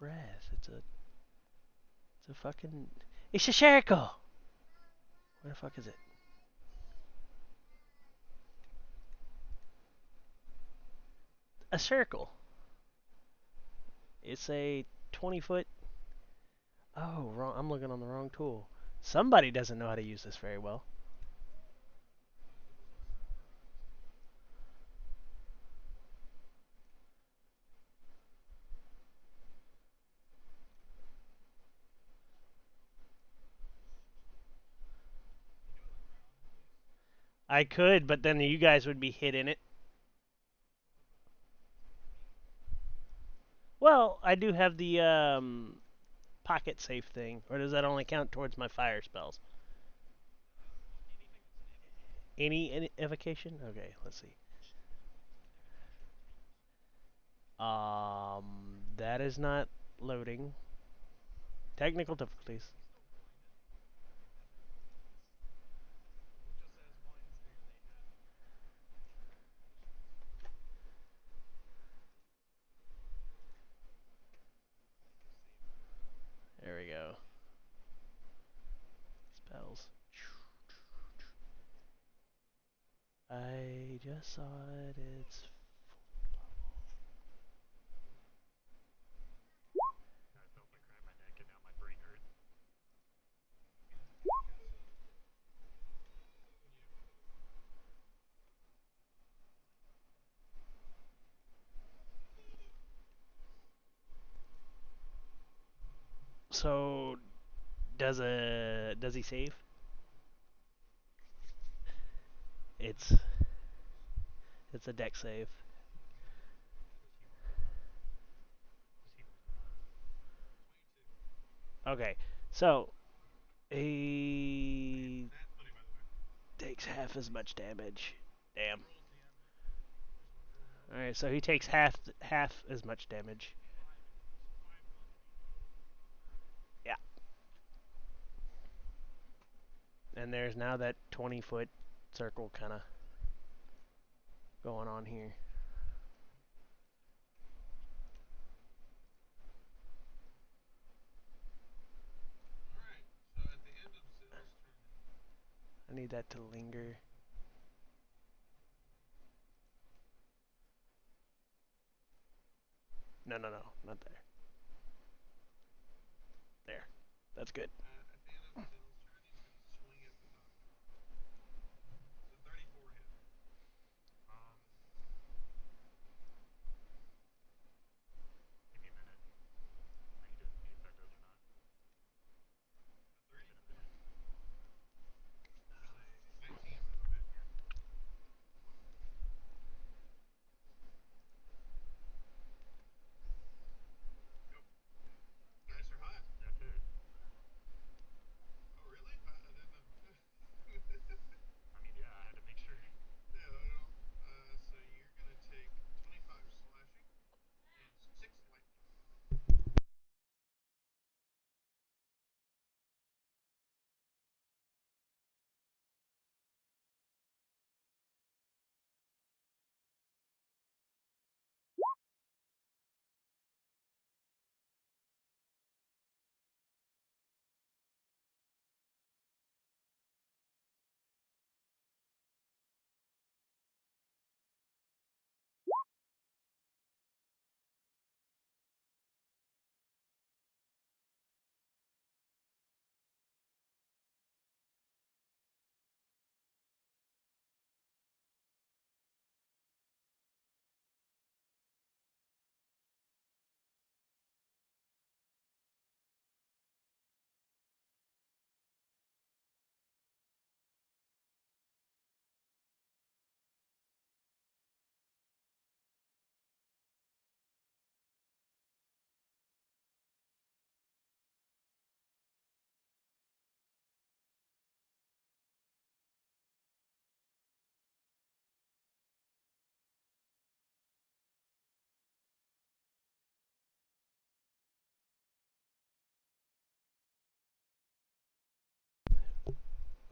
breath. It's a fucking. It's a circle. Where the fuck is it? A circle. It's a 20-foot. Oh, wrong. I'm looking on the wrong tool. Somebody doesn't know how to use this very well. I could, but then you guys would be hitting it. Well, I do have the pocket safe thing, or does that only count towards my fire spells? Any evocation? Okay, let's see. That is not loading. Technical difficulties. There we go. Spells. I just saw it. It's so. Does he save? It's it's a deck save. Okay, so he takes half as much damage. Damn. All right, so he takes half as much damage. Yeah, and there's now that 20-foot circle kind of going on here. I need that to linger. No, no, no, not there. There. That's good.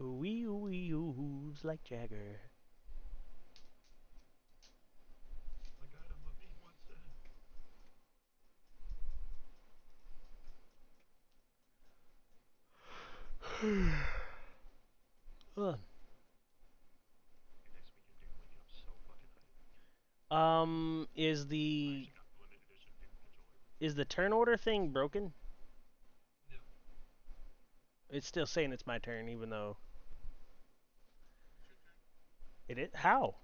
Ooh ooh oohs like Jagger. Ugh. Is the turn order thing broken? It's still saying it's my turn, even though it is. How?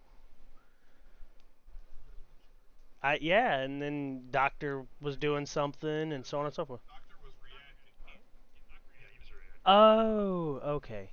Yeah, and then Doctor was doing something, and so on and so forth. Oh, okay.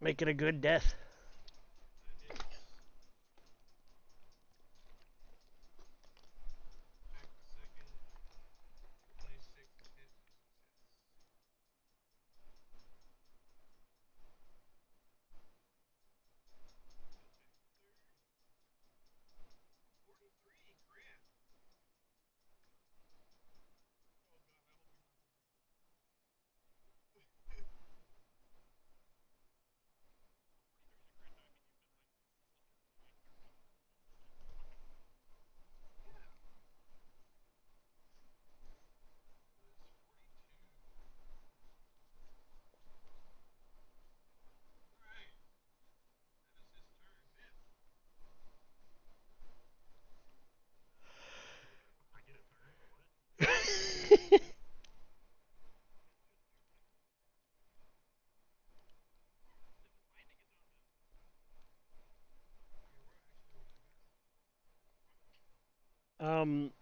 Make it a good death.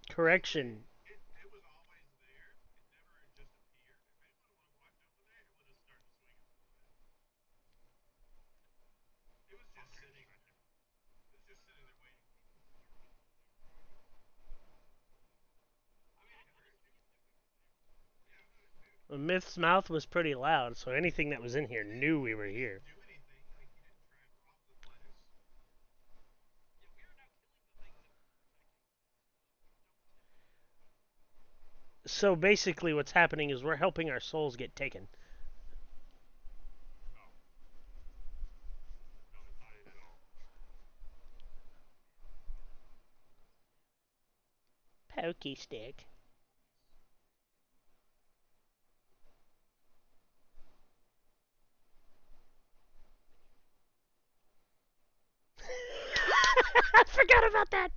Correction. Myth's mouth was pretty loud, so anything that was in here knew we were here. So basically, what's happening is we're helping our souls get taken. Pokey stick. I forgot about that.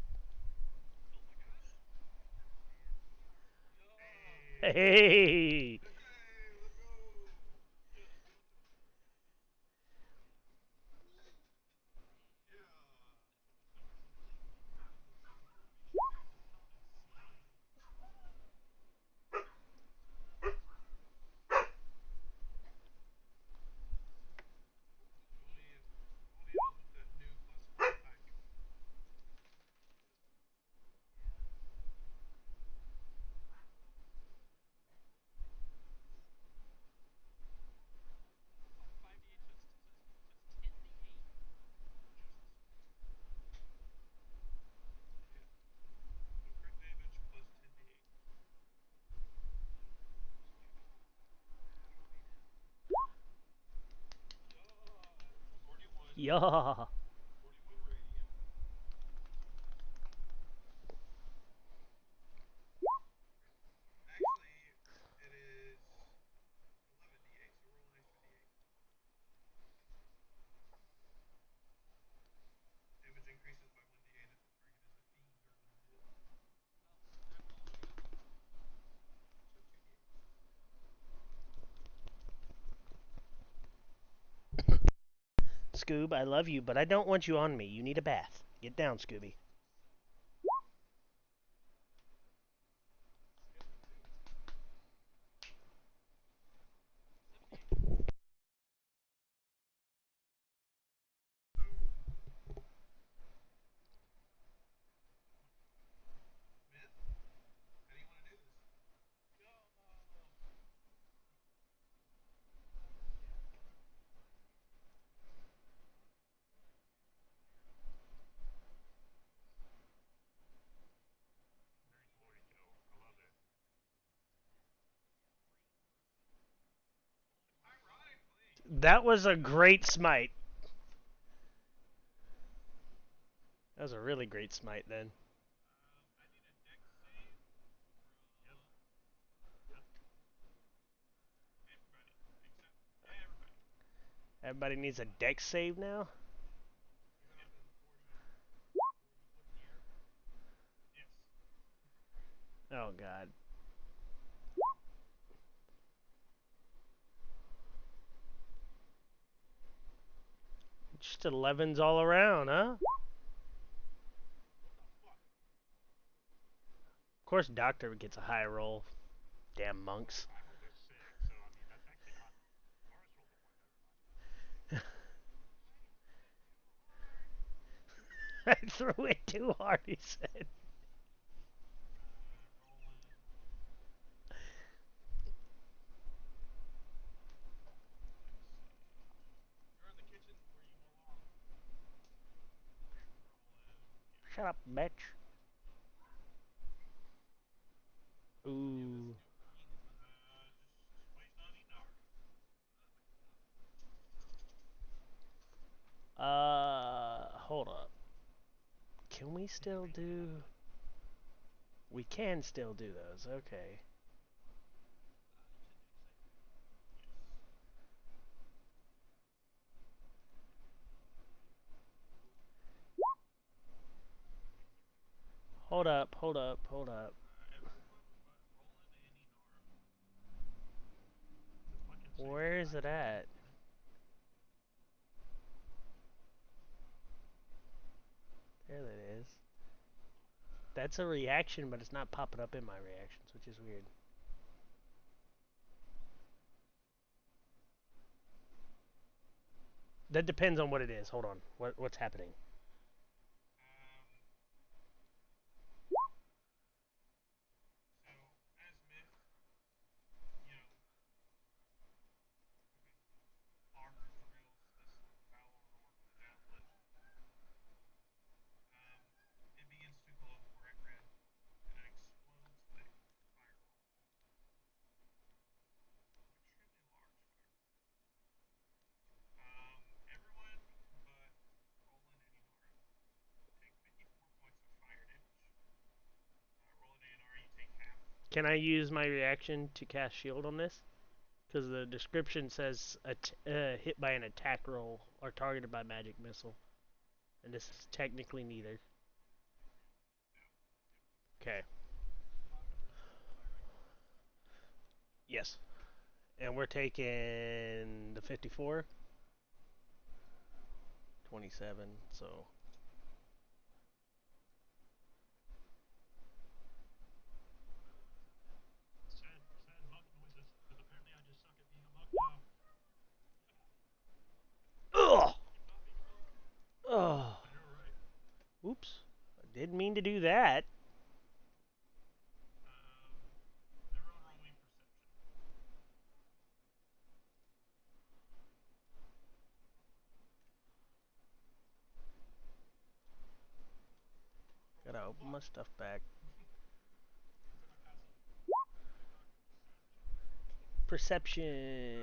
Hey. Yeah. Scoob, I love you, but I don't want you on me. You need a bath. Get down, Scooby. That was a great smite. That was a really great smite then. Everybody needs a deck save now? Oh, God. Just 11s all around, huh? Of course, Doctor gets a high roll. Damn monks. I threw it too hard, he said. Shut up, bitch. Ooh. Hold up. Can we still do... We can still do those, okay. Hold up, hold up, hold up. Where is it at? There it is. That's a reaction, but it's not popping up in my reactions, which is weird. That depends on what it is. Hold on. What's happening? Can I use my reaction to cast shield on this? Because the description says hit by an attack roll or targeted by magic missile. And this is technically neither. Okay. Yes. And we're taking the 54. 27, so... Ugh! Ugh. Oops. I didn't mean to do that. Gotta open my stuff back. Perception.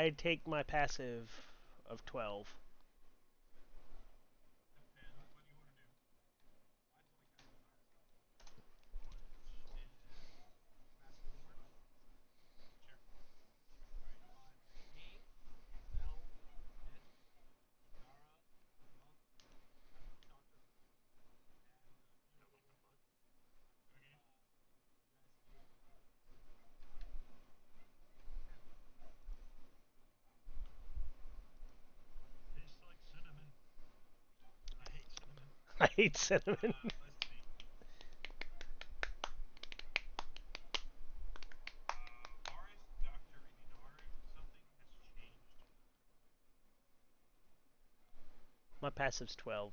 I take my passive of 12. I hate cinnamon. My passive's 12.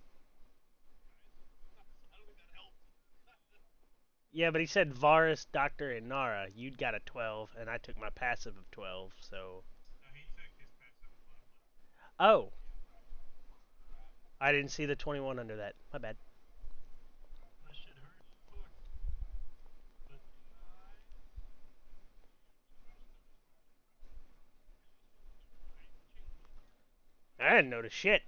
Yeah, but he said Varis, Doctor, and Nara. You'd got a 12, and I took my passive of 12, so. Oh, I didn't see the 21 under that. My bad. I didn't notice shit.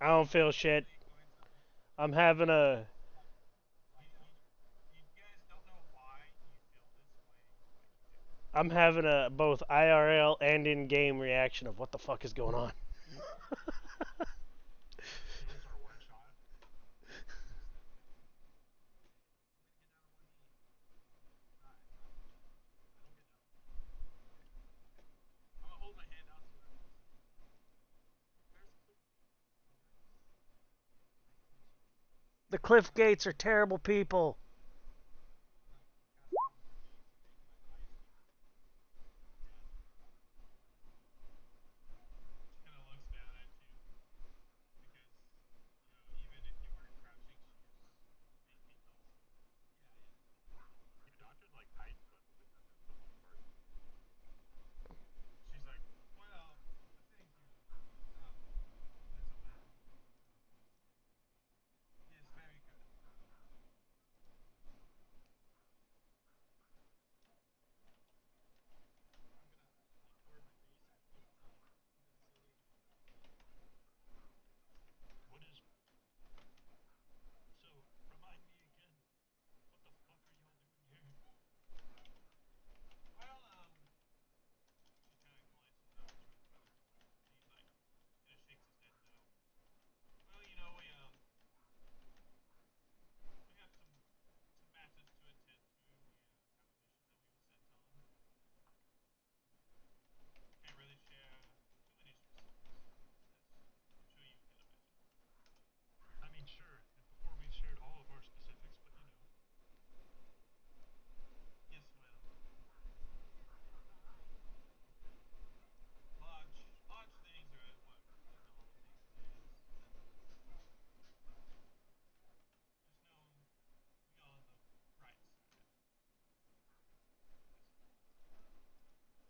I don't feel shit. I'm having a. I'm having a both IRL and in-game reaction of what the fuck is going on. The Cliff Gates are terrible people.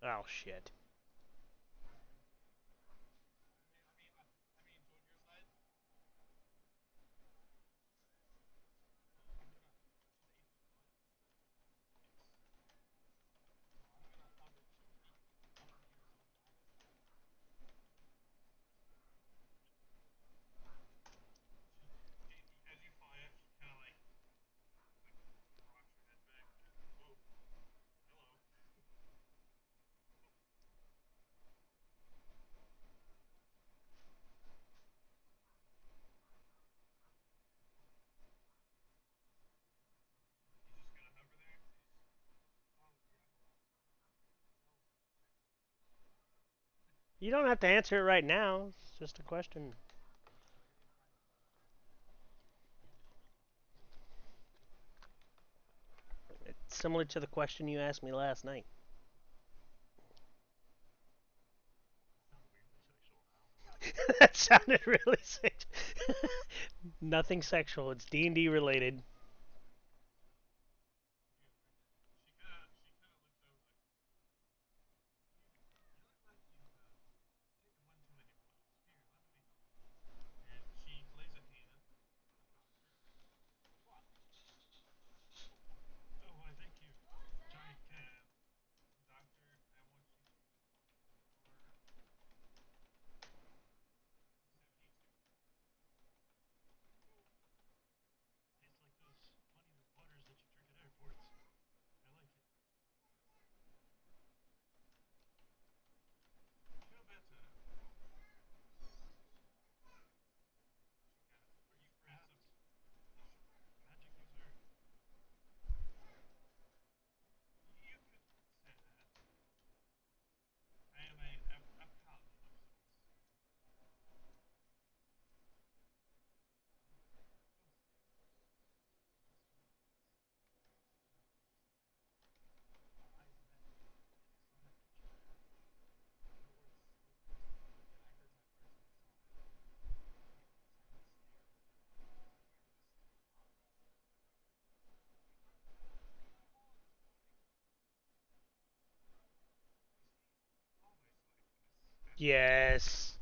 Oh shit. You don't have to answer it right now. It's just a question. It's similar to the question you asked me last night. That sounded really sexual. Nothing sexual. It's D&D related. Yes.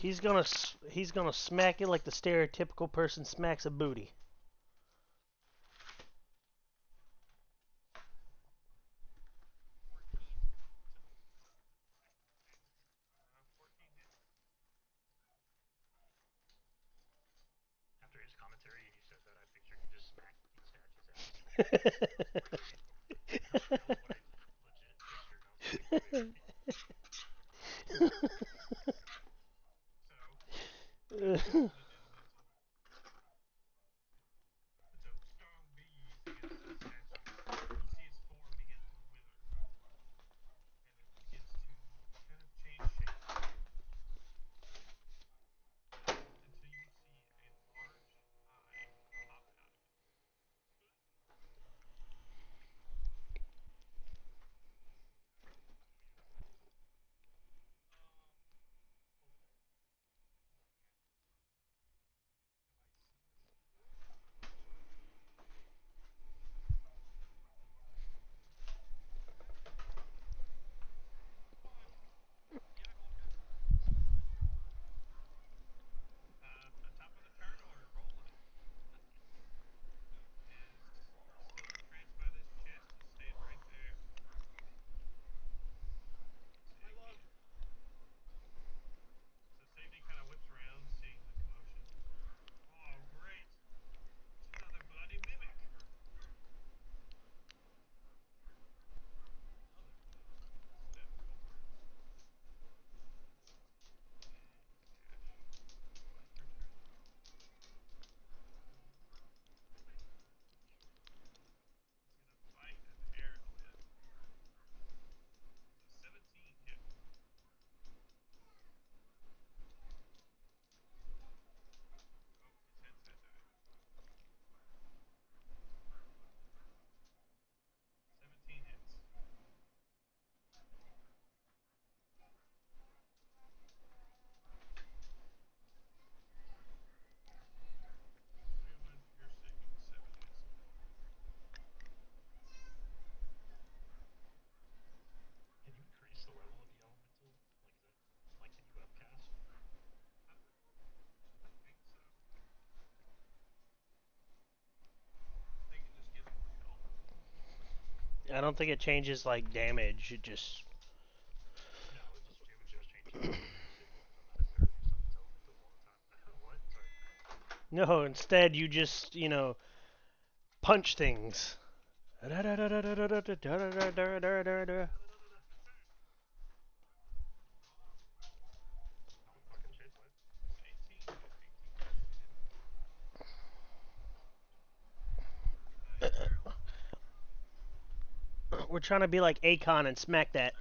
He's gonna smack it like the stereotypical person smacks a booty. I don't think it changes like damage. It just no. Instead, you just punch things. We're trying to be like Akon and smack that.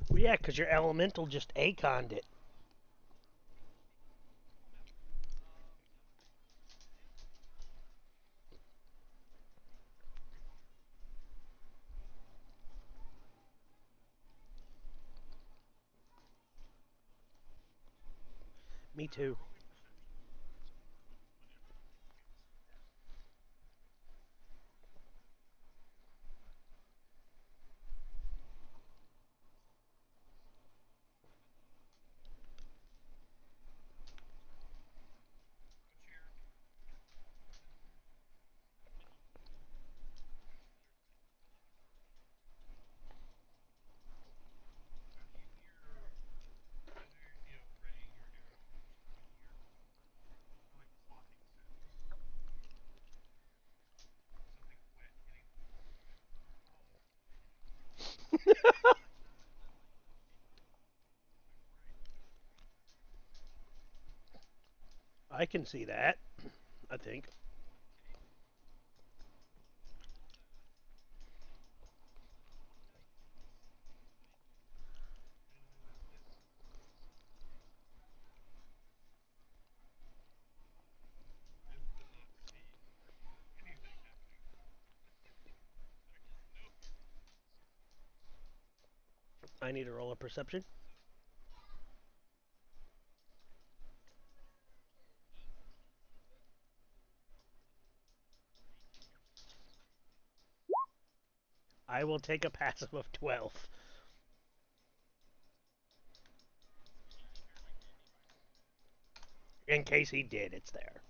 Well, yeah, because your elemental just Akoned it. Me too. I can see that. I think I need to roll a perception. I will take a passive of 12. In case he did, it's there.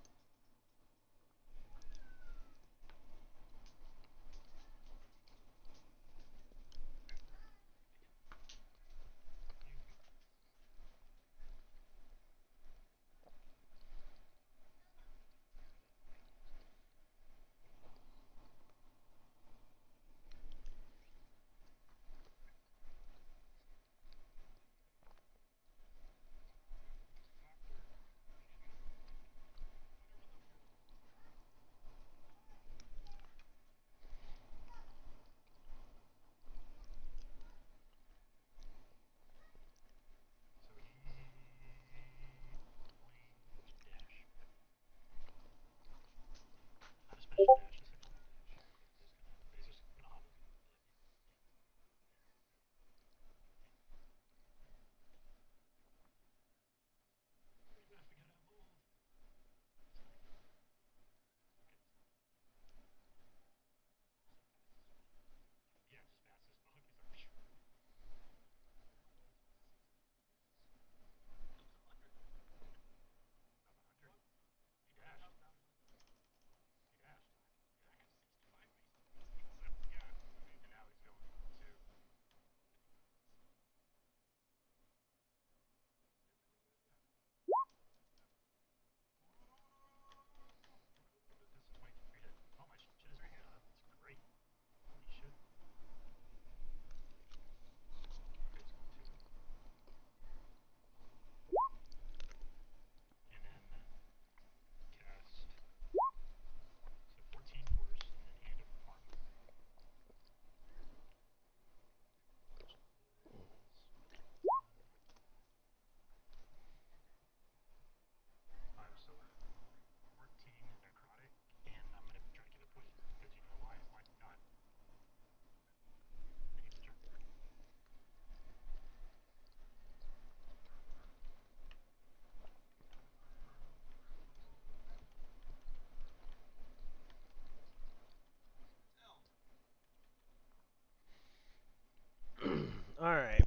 All right.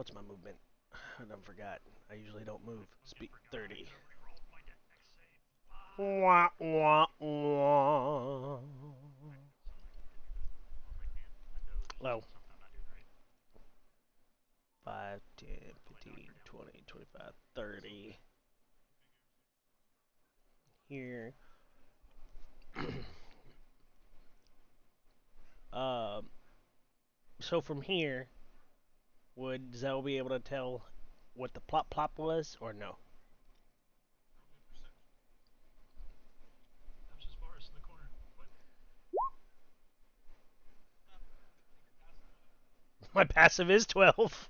What's my movement? I done forgot. I usually don't move. Speed 30. Wah, wah, wah. Low. 5, 10, 15, 20, 25, 30. Here. um, so from here, would Zell be able to tell what the plop plop was, or no? My passive is 12.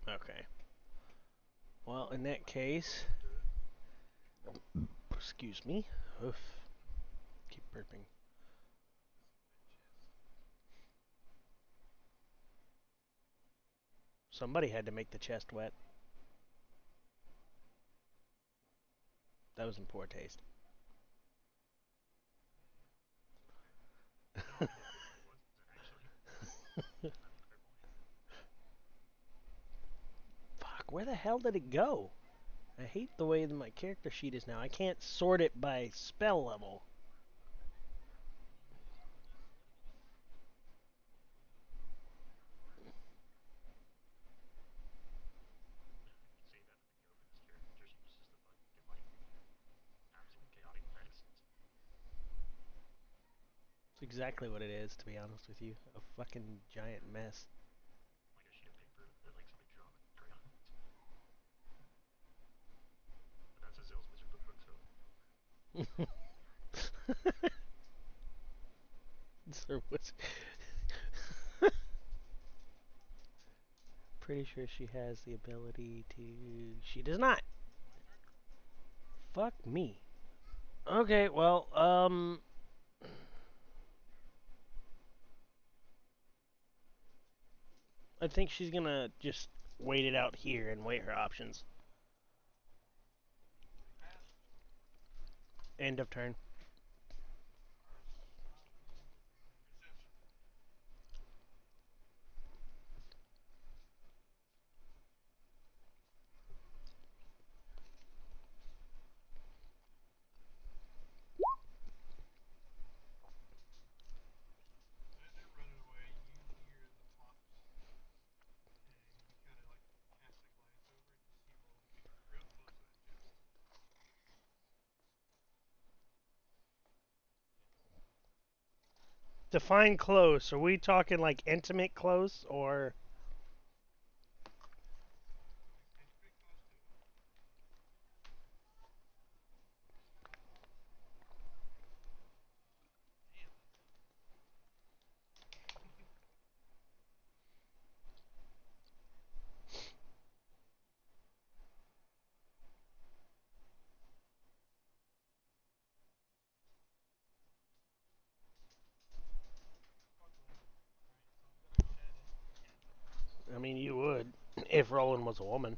Okay. Well, in that case, excuse me. Oof. Keep burping. Somebody had to make the chest wet. That was in poor taste. Fuck, where the hell did it go? I hate the way that my character sheet is now. I can't sort it by spell level. exactly what it is, to be honest with you. A fucking giant mess. So what's pretty sure she has the ability to. She does not. Fuck me. Okay, well, I think she's gonna just wait it out here and wait her options. End of turn. Define close. Are we talking like intimate close or? I mean, you would if Roland was a woman.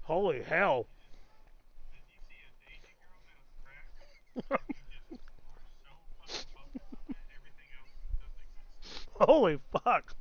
Holy hell. Holy fuck.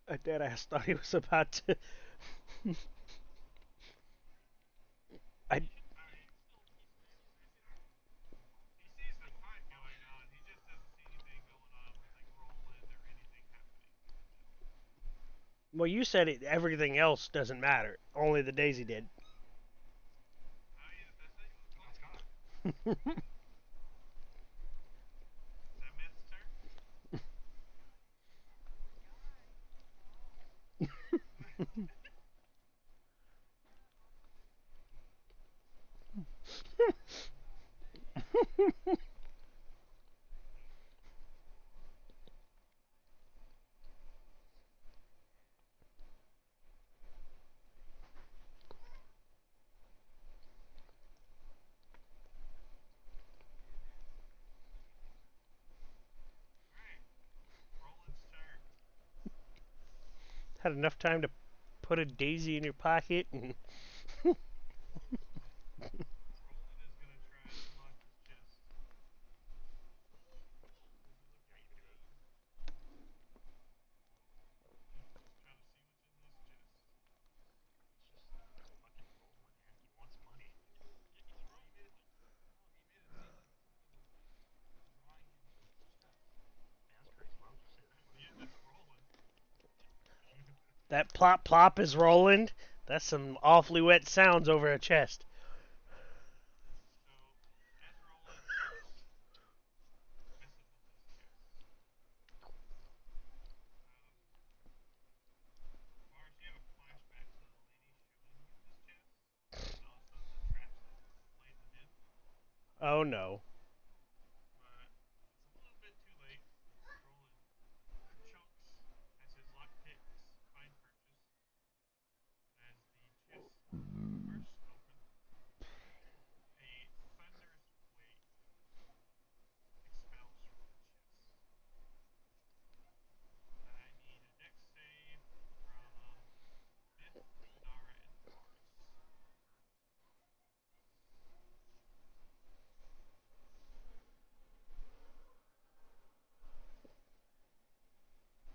A dead ass thought he was about to. I. Well, you said it. Everything else doesn't matter. Only the daisy did. Had enough time to put a daisy in your pocket and. That plop plop is Roland. That's some awfully wet sounds over a chest. Oh no.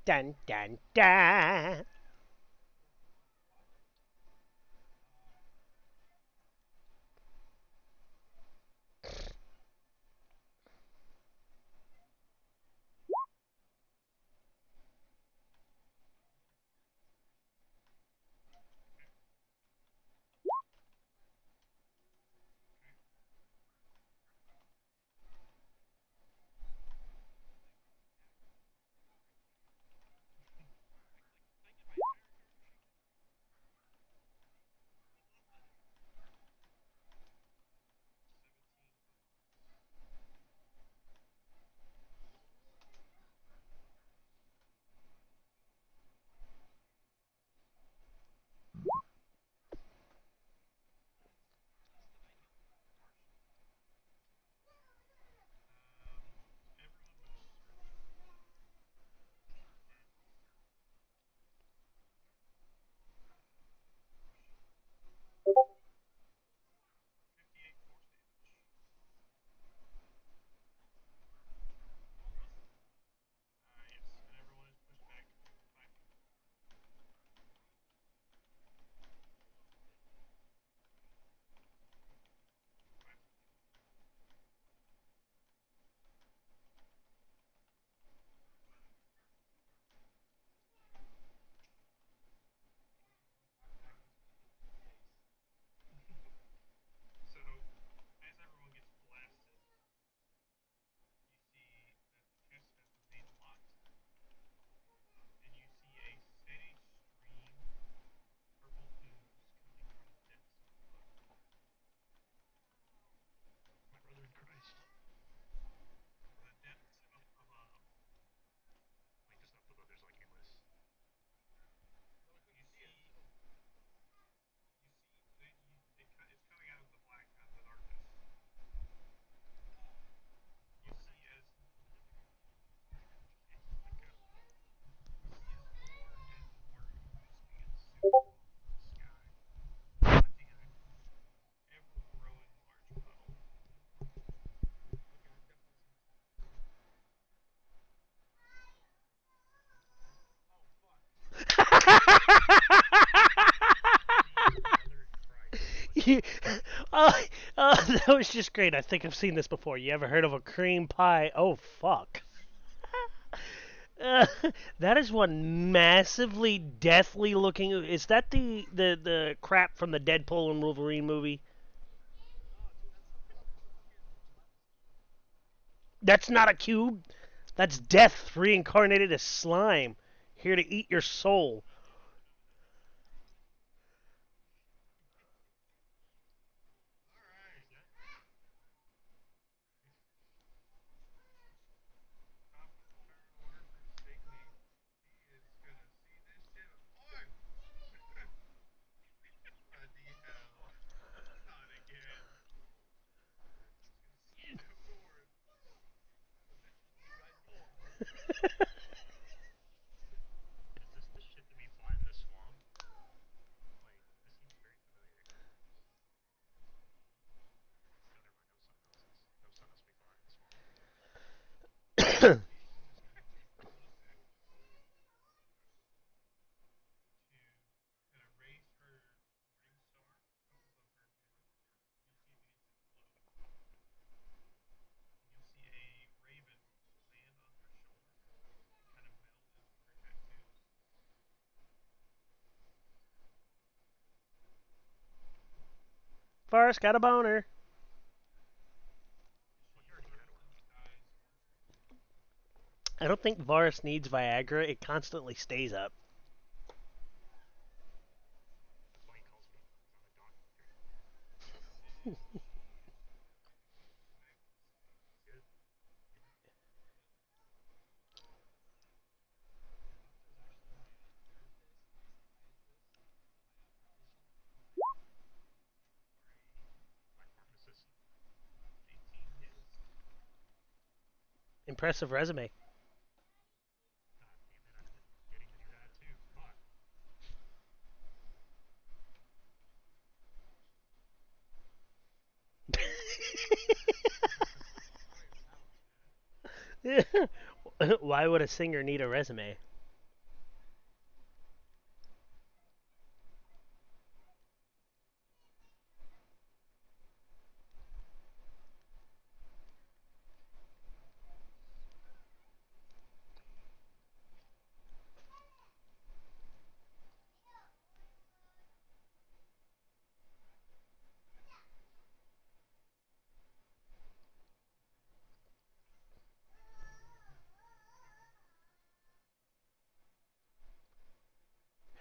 Dun dun dun. oh, that was just great. I think I've seen this before. You ever heard of a cream pie? Oh, fuck. Uh, that is one massively deathly looking. Is that the crap from the Deadpool and Wolverine movie? That's not a cube. That's death reincarnated as slime, here to eat your soul. Forrest got a boner. I don't think Varis needs Viagra. It constantly stays up. Impressive resume. Why would a singer need a resume?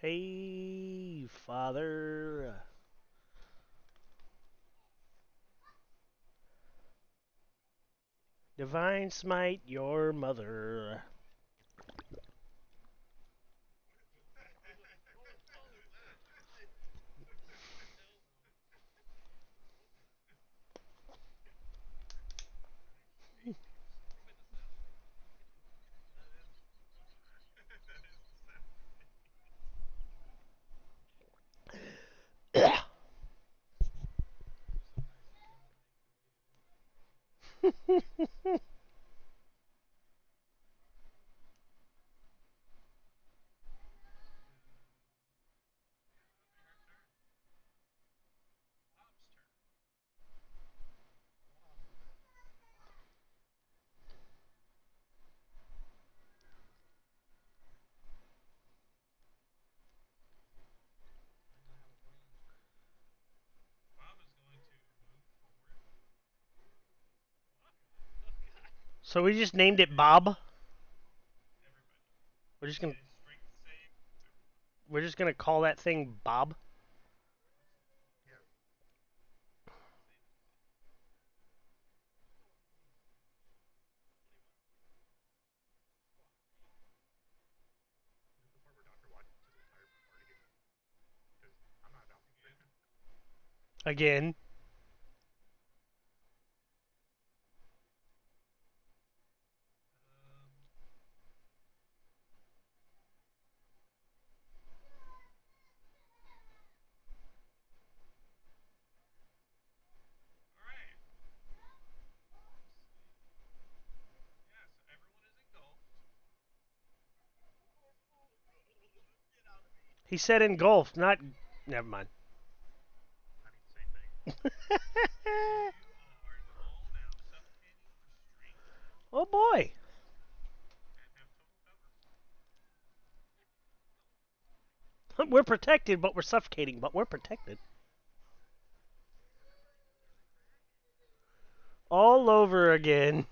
Hey, father. Divine smite your mother. So we just named it Bob. We're just gonna we're just gonna call that thing Bob again. He said engulfed, not. Never mind. Oh boy. We're protected, but we're suffocating, but we're protected. All over again.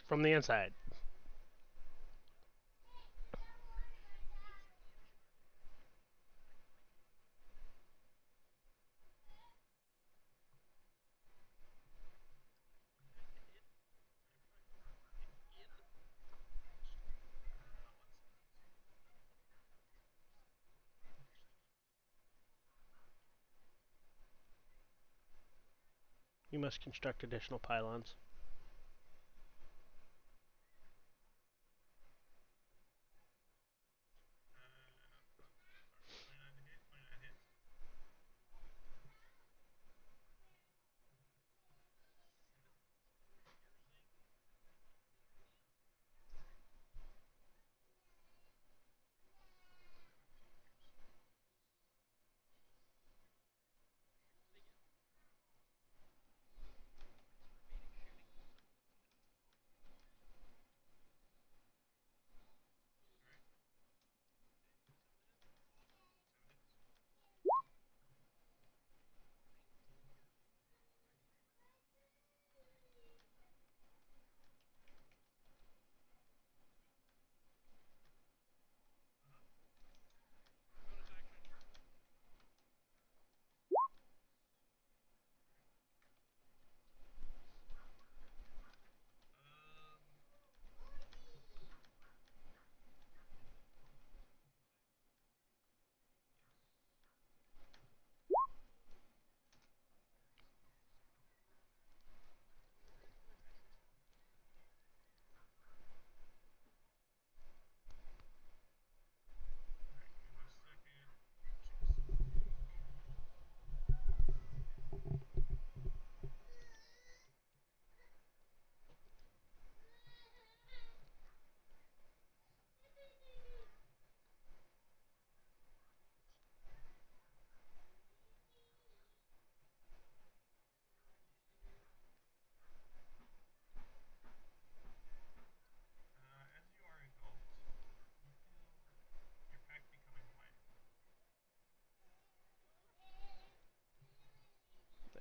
From the inside. You must construct additional pylons.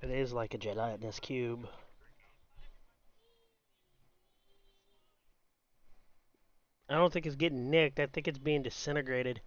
It is like a gelatinous cube. I don't think it's getting nicked. I think it's being disintegrated.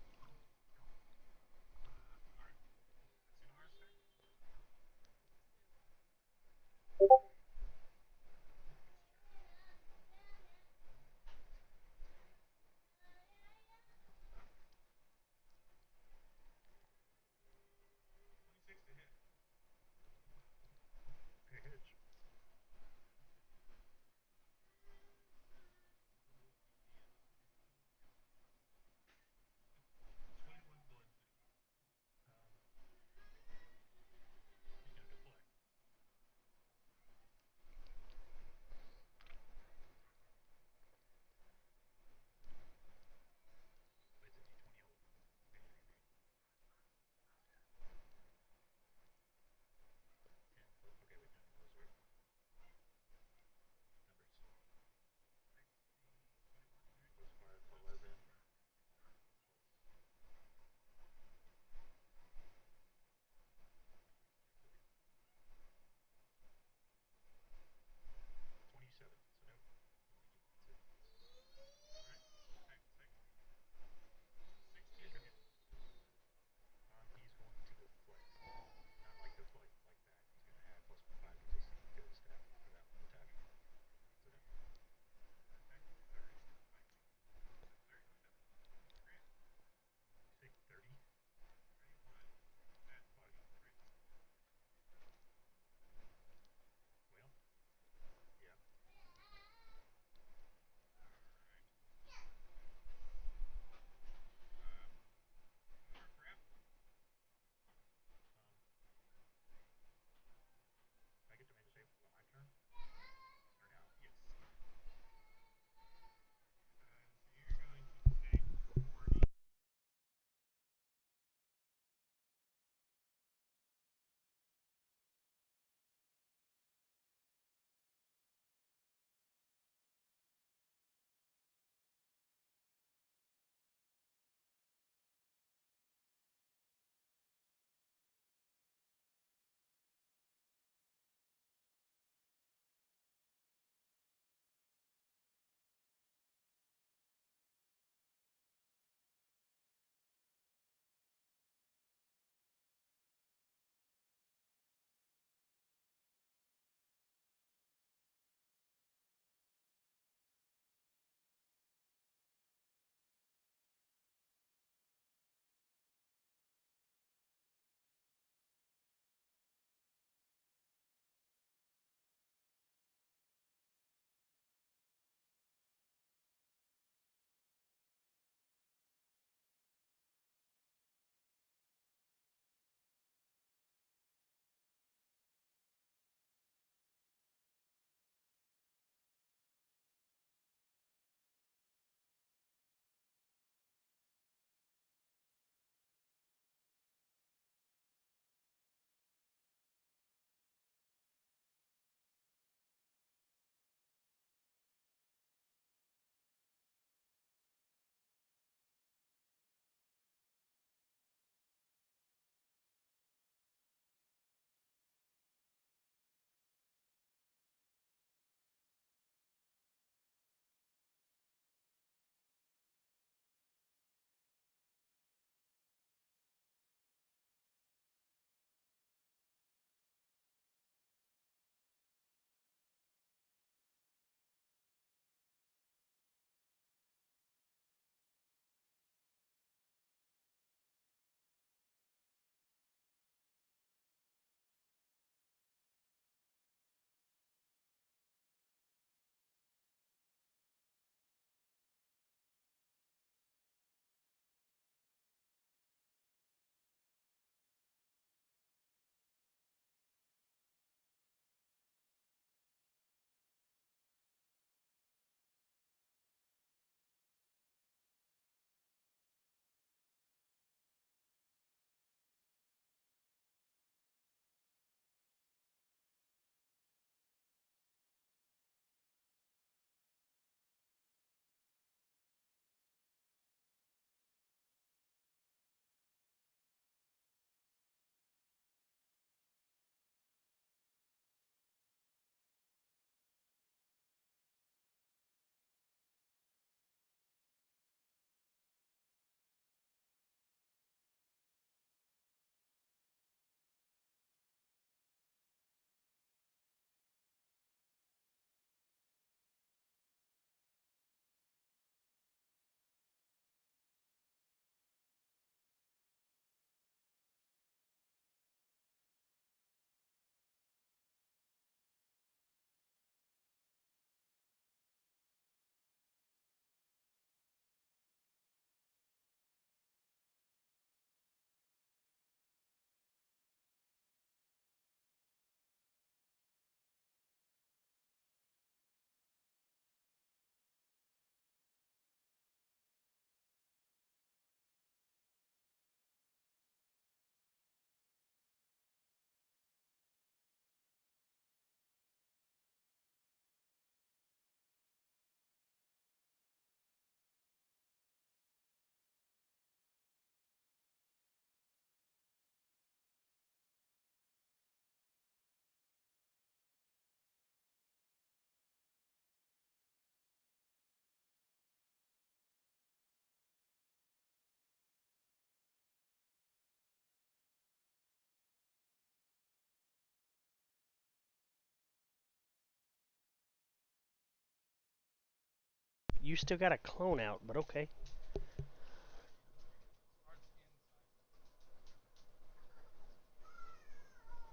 You still got a clone out, but okay.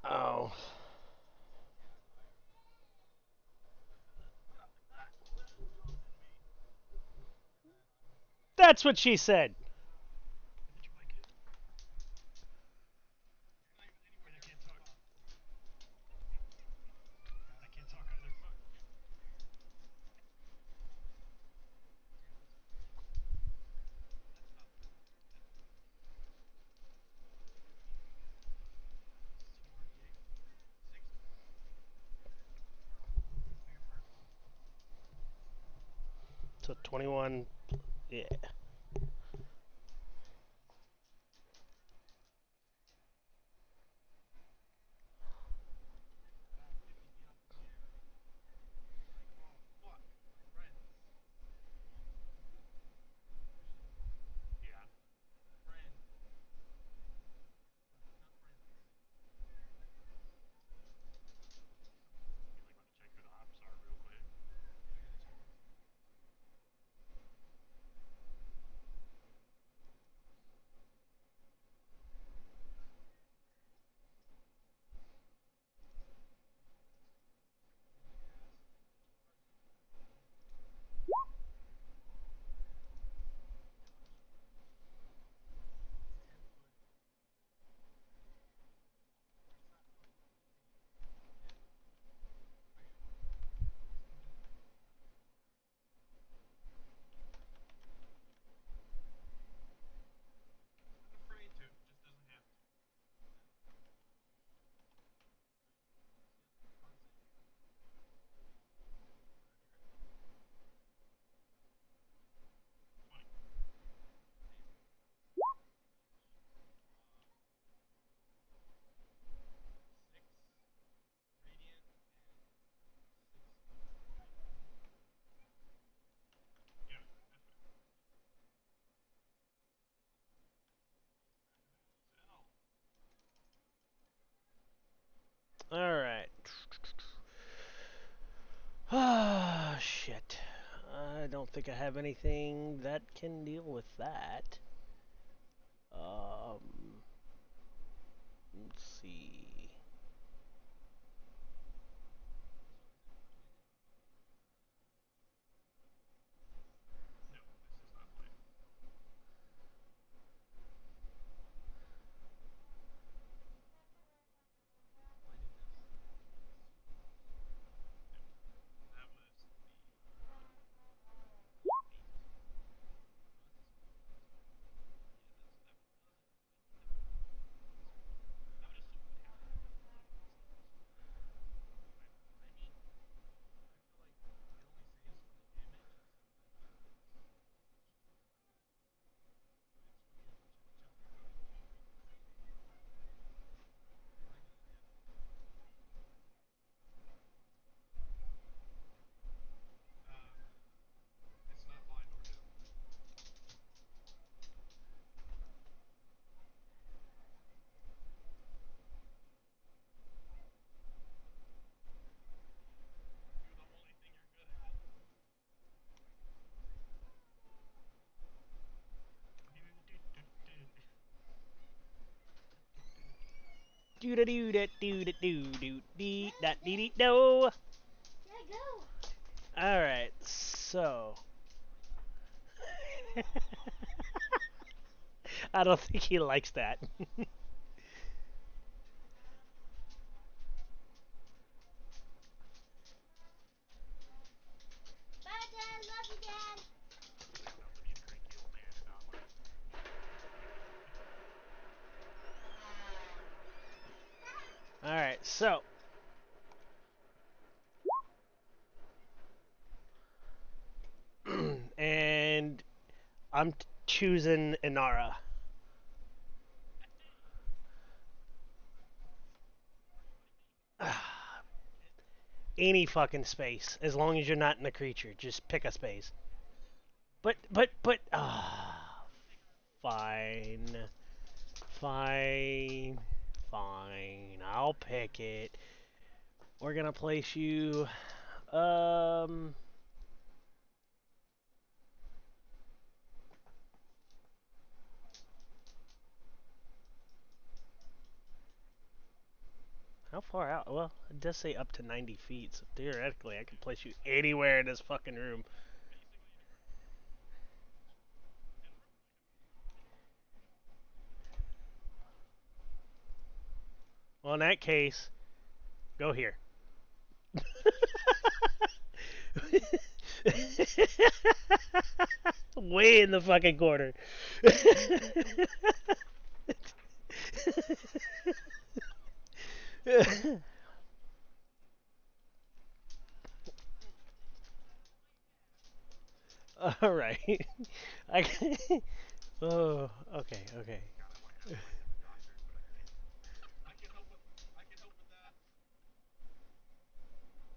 Oh. That's what she said. So 21. Yeah. All right. Ah, shit. I don't think I have anything that can deal with that. Let's see. Do da do da do da do do dee da dee dee do. All right. So I don't think he likes that. All right. So and I'm choosing Inara. Any fucking space, as long as you're not in a creature. Just pick a space. But, fine, fine, fine. I'll pick it. We're gonna place you. Um, How far out? Well, it does say up to 90 feet, so theoretically I could place you anywhere in this fucking room. Well, in that case, go here. Way in the fucking corner. All right. I, oh, okay, okay.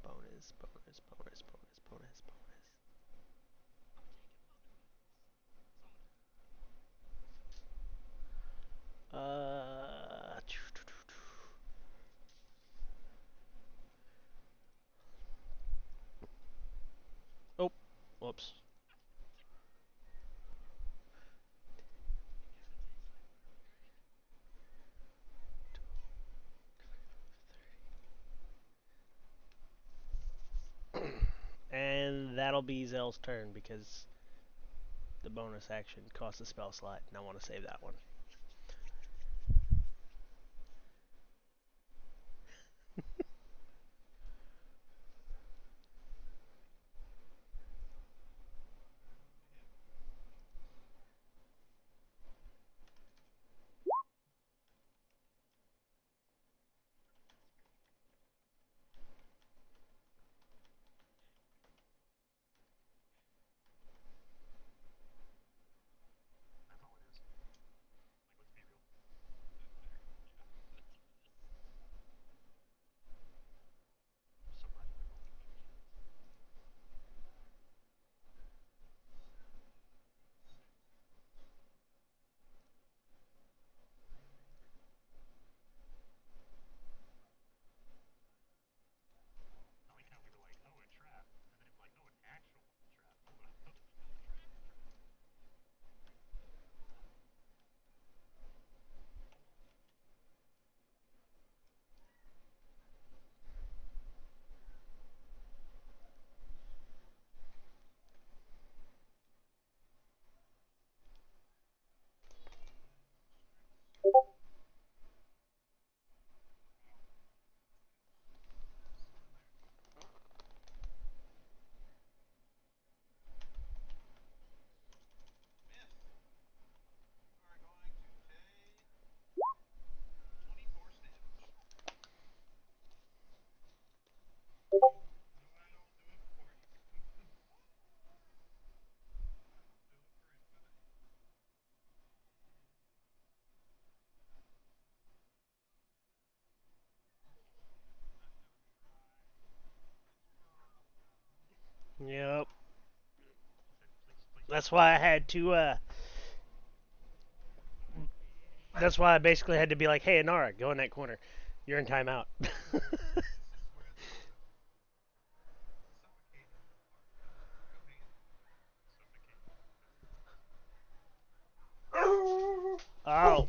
Bonus, bonus, bonus, bonus, bonus, bonus. Uh, oh, whoops. And that'll be Zell's turn because the bonus action costs a spell slot, and I want to save that one. Yep. That's why I had to. That's why I basically had to be like, "Hey, Inara, go in that corner. You're in timeout." Oh.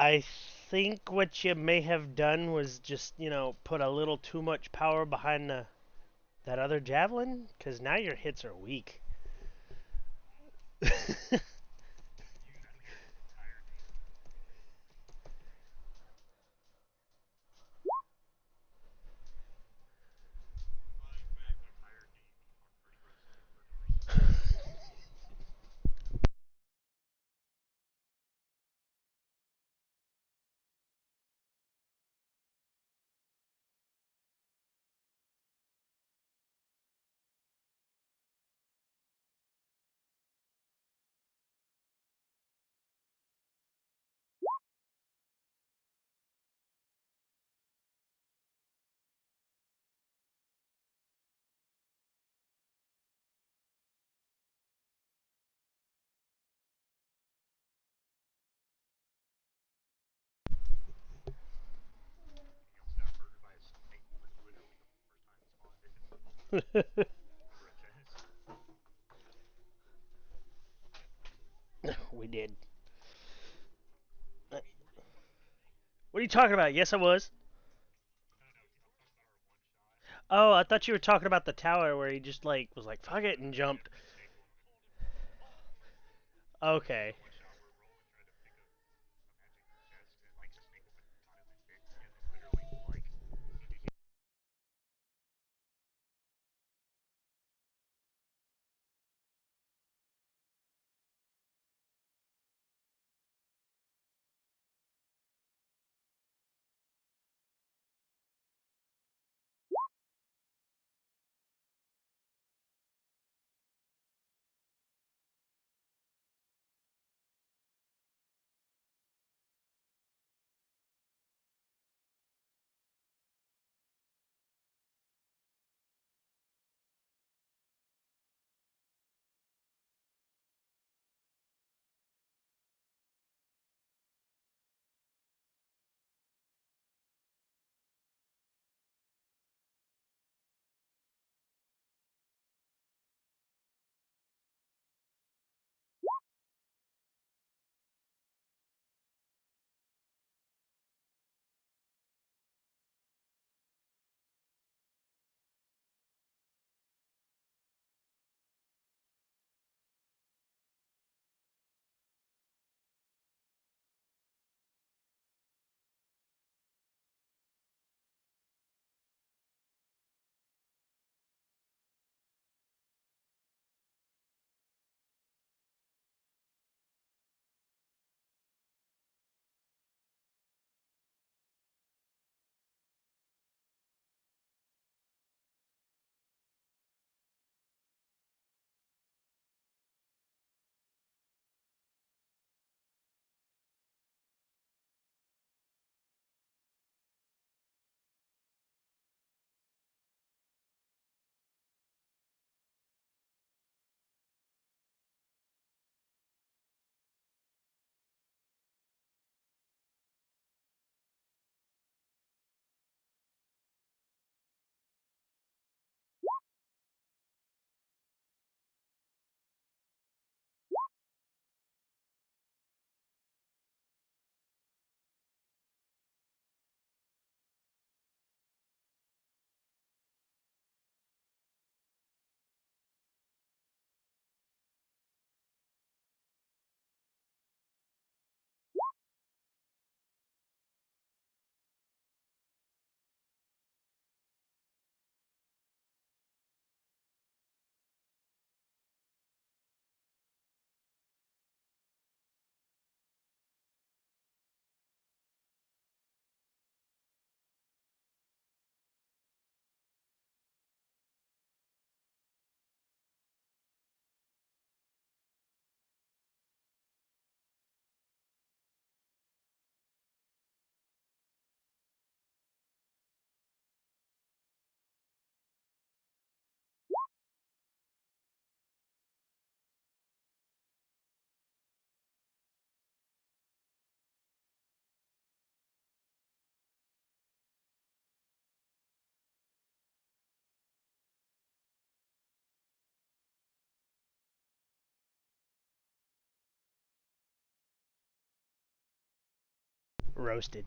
I think what you may have done was just, put a little too much power behind that other javelin, because now your hits are weak. We did. What are you talking about? Yes, I was. Oh, I thought you were talking about the tower where he just like was like fuck it and jumped. Okay. Roasted.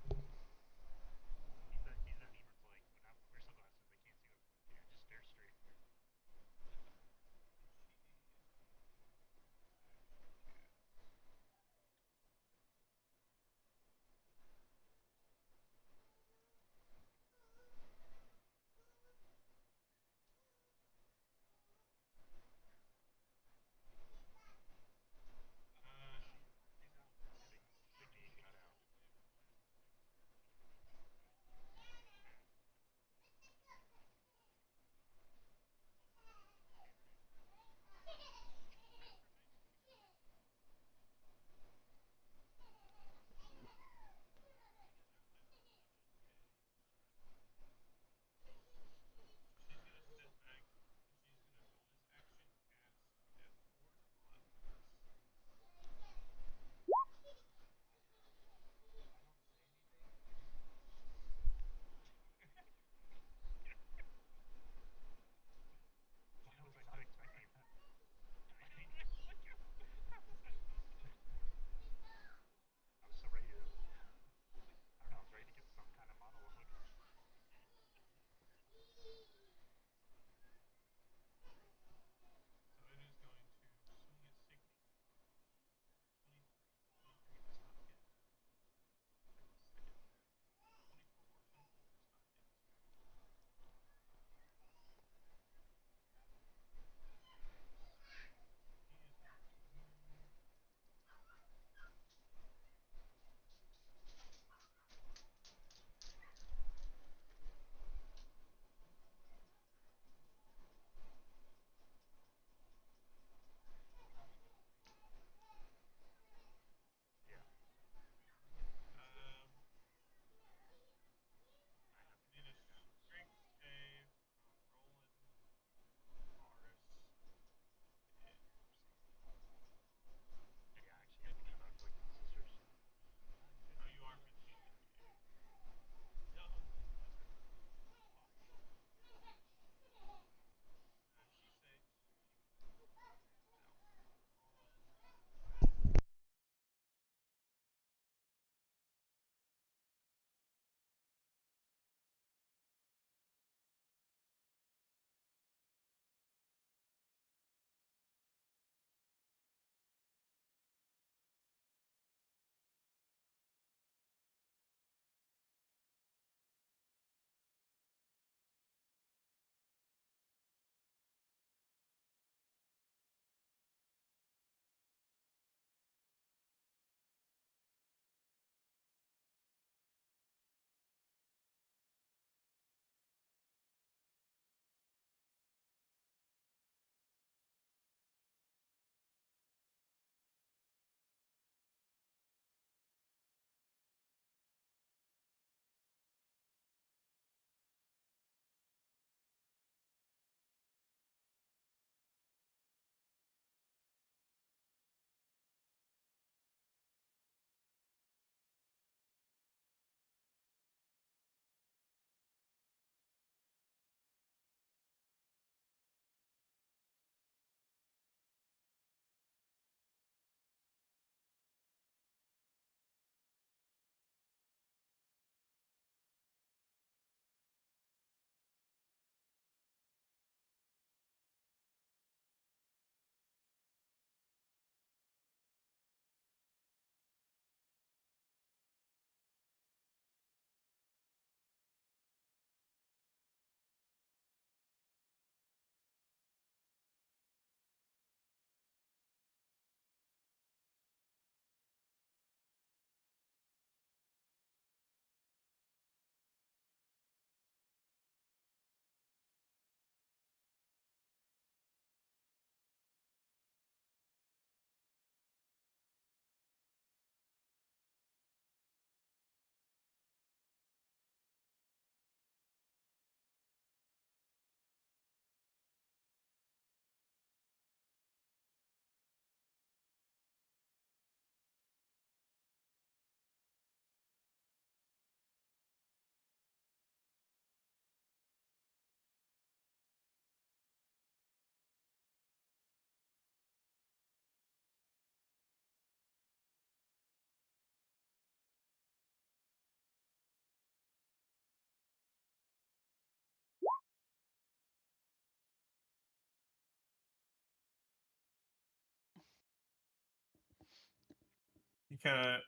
kind of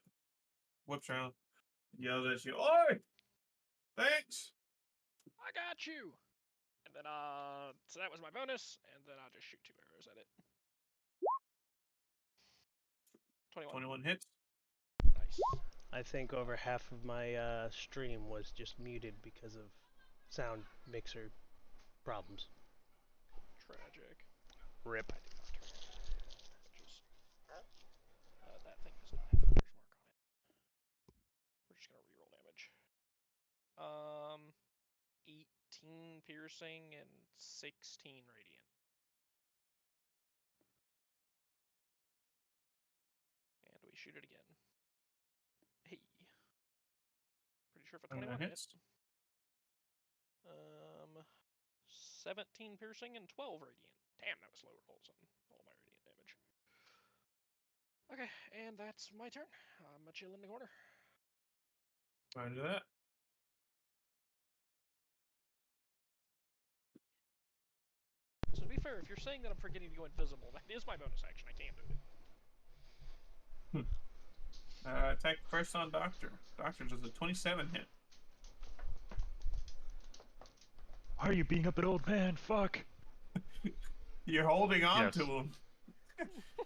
whips around, yells at you, "Oi! Thanks!" I got you! And then, so that was my bonus, and then I'll just shoot 2 arrows at it. 21 hits. Nice. I think over half of my stream was just muted because of sound mixer problems. Tragic. Rip. That thing does not have Hunter's Mark on it. We're just gonna reroll damage. 18 piercing and 16 radiant. And we shoot it again. Hey. Pretty sure if a 21 hits. 17 piercing and 12 radiant. Damn, that was low rolls on all my radiant damage. Okay, and that's my turn. I'm a chill in the corner. Roger that. So to be fair, if you're saying that I'm forgetting to go invisible, that is my bonus action. I can do it. Attack first on Doctor. Doctor does a 27 hit. Why are you beating up an old man? Fuck. You're holding on to him.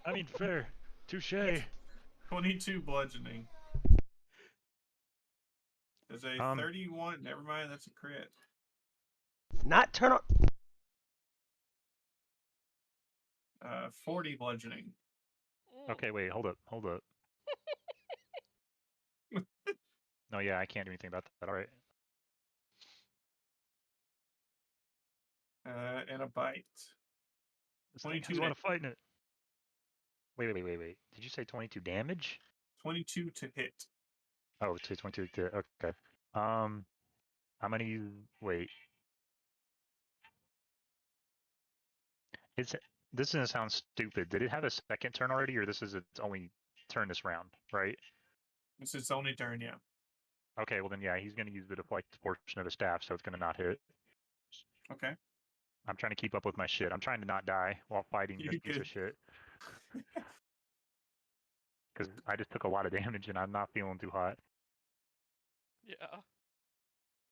I mean, fair. Touche. 22 bludgeoning. There's a 31. Never mind, that's a crit. Not turn on. 40 bludgeoning. Okay, wait, hold up. No, yeah, I can't do anything about that. All right. And a bite. 22 You want to fight in it? Wait. Did you say 22 damage? 22 to hit. Oh, to 22 to okay. I'm gonna use. Wait. This is gonna sound stupid. Did it have a second turn already, or this is its only turn this round, right? It's its only turn, yeah. Okay, well then, yeah, he's gonna use the deflect portion of the staff, so it's gonna not hit. Okay. I'm trying to keep up with my shit. I'm trying to not die while fighting this piece of shit. Because I just took a lot of damage and I'm not feeling too hot. Yeah.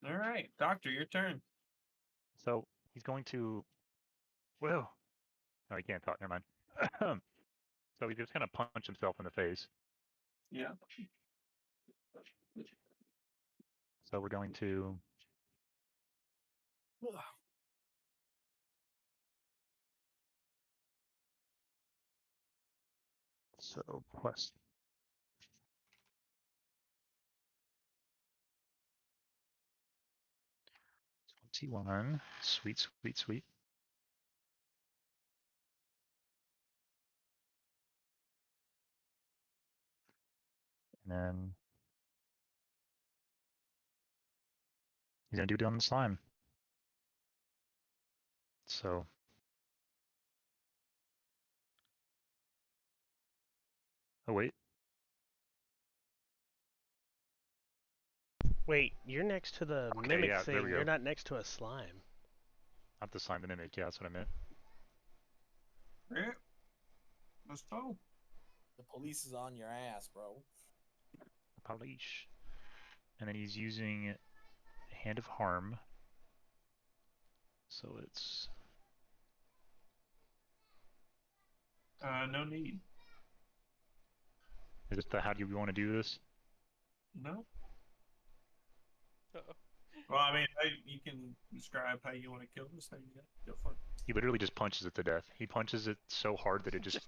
All right, Doctor, your turn. So he's going to. Well. No, he can't talk. Never mind. So he's just gonna punch himself in the face. Yeah. So we're going to. So quest. 21. Sweet. And then he's gonna do it on the slime. So. Oh wait. Wait, you're next to the Okay, mimic yeah, there thing. we go. You're not next to a slime. Not the slime, the mimic. Yeah, that's what I meant. Yeah. Let's go. The police is on your ass, bro. Polish. And then he's using Hand of Harm. So it's. No need. Is it the how do you want to do this? No. Uh-oh. Well, I mean, you can describe how you want to kill this thing. Go for it. He literally just punches it to death. He punches it so hard that it just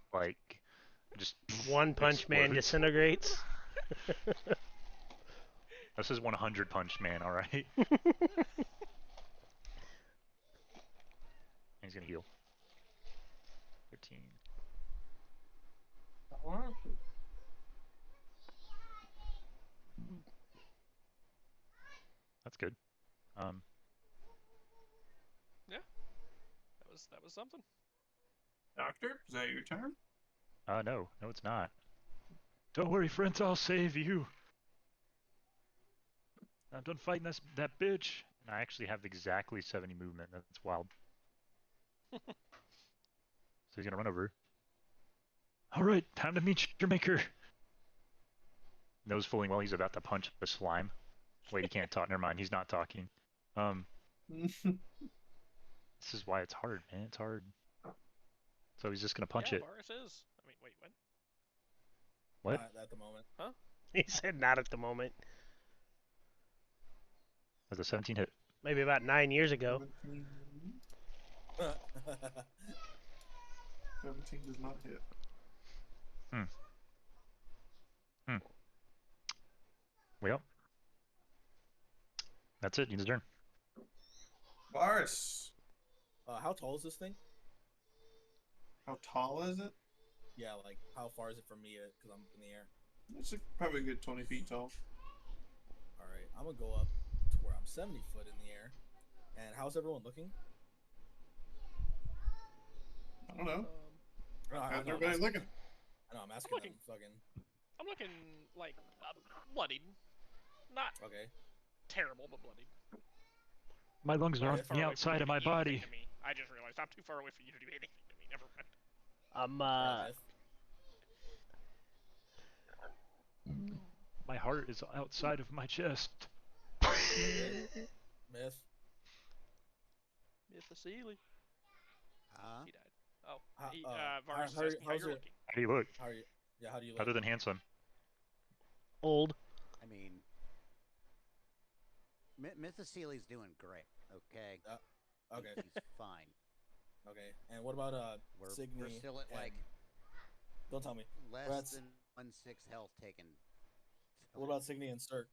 just One Punch Man explodes. disintegrates. This is 100 Punch Man, all right. He's gonna heal. 13. That's good. Yeah. That was something. Doctor, is that your turn? No, it's not. Don't worry, friends, I'll save you. I'm done fighting that bitch. And I actually have exactly 70 movement. That's wild. So he's gonna run over. All right, time to meet your maker. knows fully well he's about to punch the slime. Wait, he can't talk. Never mind, he's not talking. This is why it's hard, man. It's hard. So he's just gonna punch Yeah, it. Varis is. I mean, wait, what? What? Not at the moment. He said not at the moment. As a 17 hit. Maybe about 9 years ago. 17 does not hit. Well, that's it. Use his turn. Varis. How tall is this thing? How tall is it? Yeah, like how far is it from me? Because I'm up in the air. It's probably a good 20 feet tall. All right, I'm gonna go up to where I'm 70 foot in the air. And how's everyone looking? I don't know. No, How's I'm everybody asking- looking? I know I'm asking Looking. them. Fucking I'm looking like bloodied. Not okay. terrible, but bloodied. My lungs are Alright, on Too far the away for outside you of to my do anything body. to me. I just realized I'm too far away for you to do anything to me. Never mind. I'm Alright, My heart is outside of my chest. Myth. Mythocele. Huh? He died. Oh, How- he, how- Varis is how- asking how how's you're your- looking. How do you look? How are you? Yeah, how do you look? Other than handsome. old. I mean, Mythocele's doing great. Okay. Okay. He's fine. Okay. And what about We're Signy? still at and- like Don't tell me. less that's- than 1/6 health taken. What about Signy and Cirque?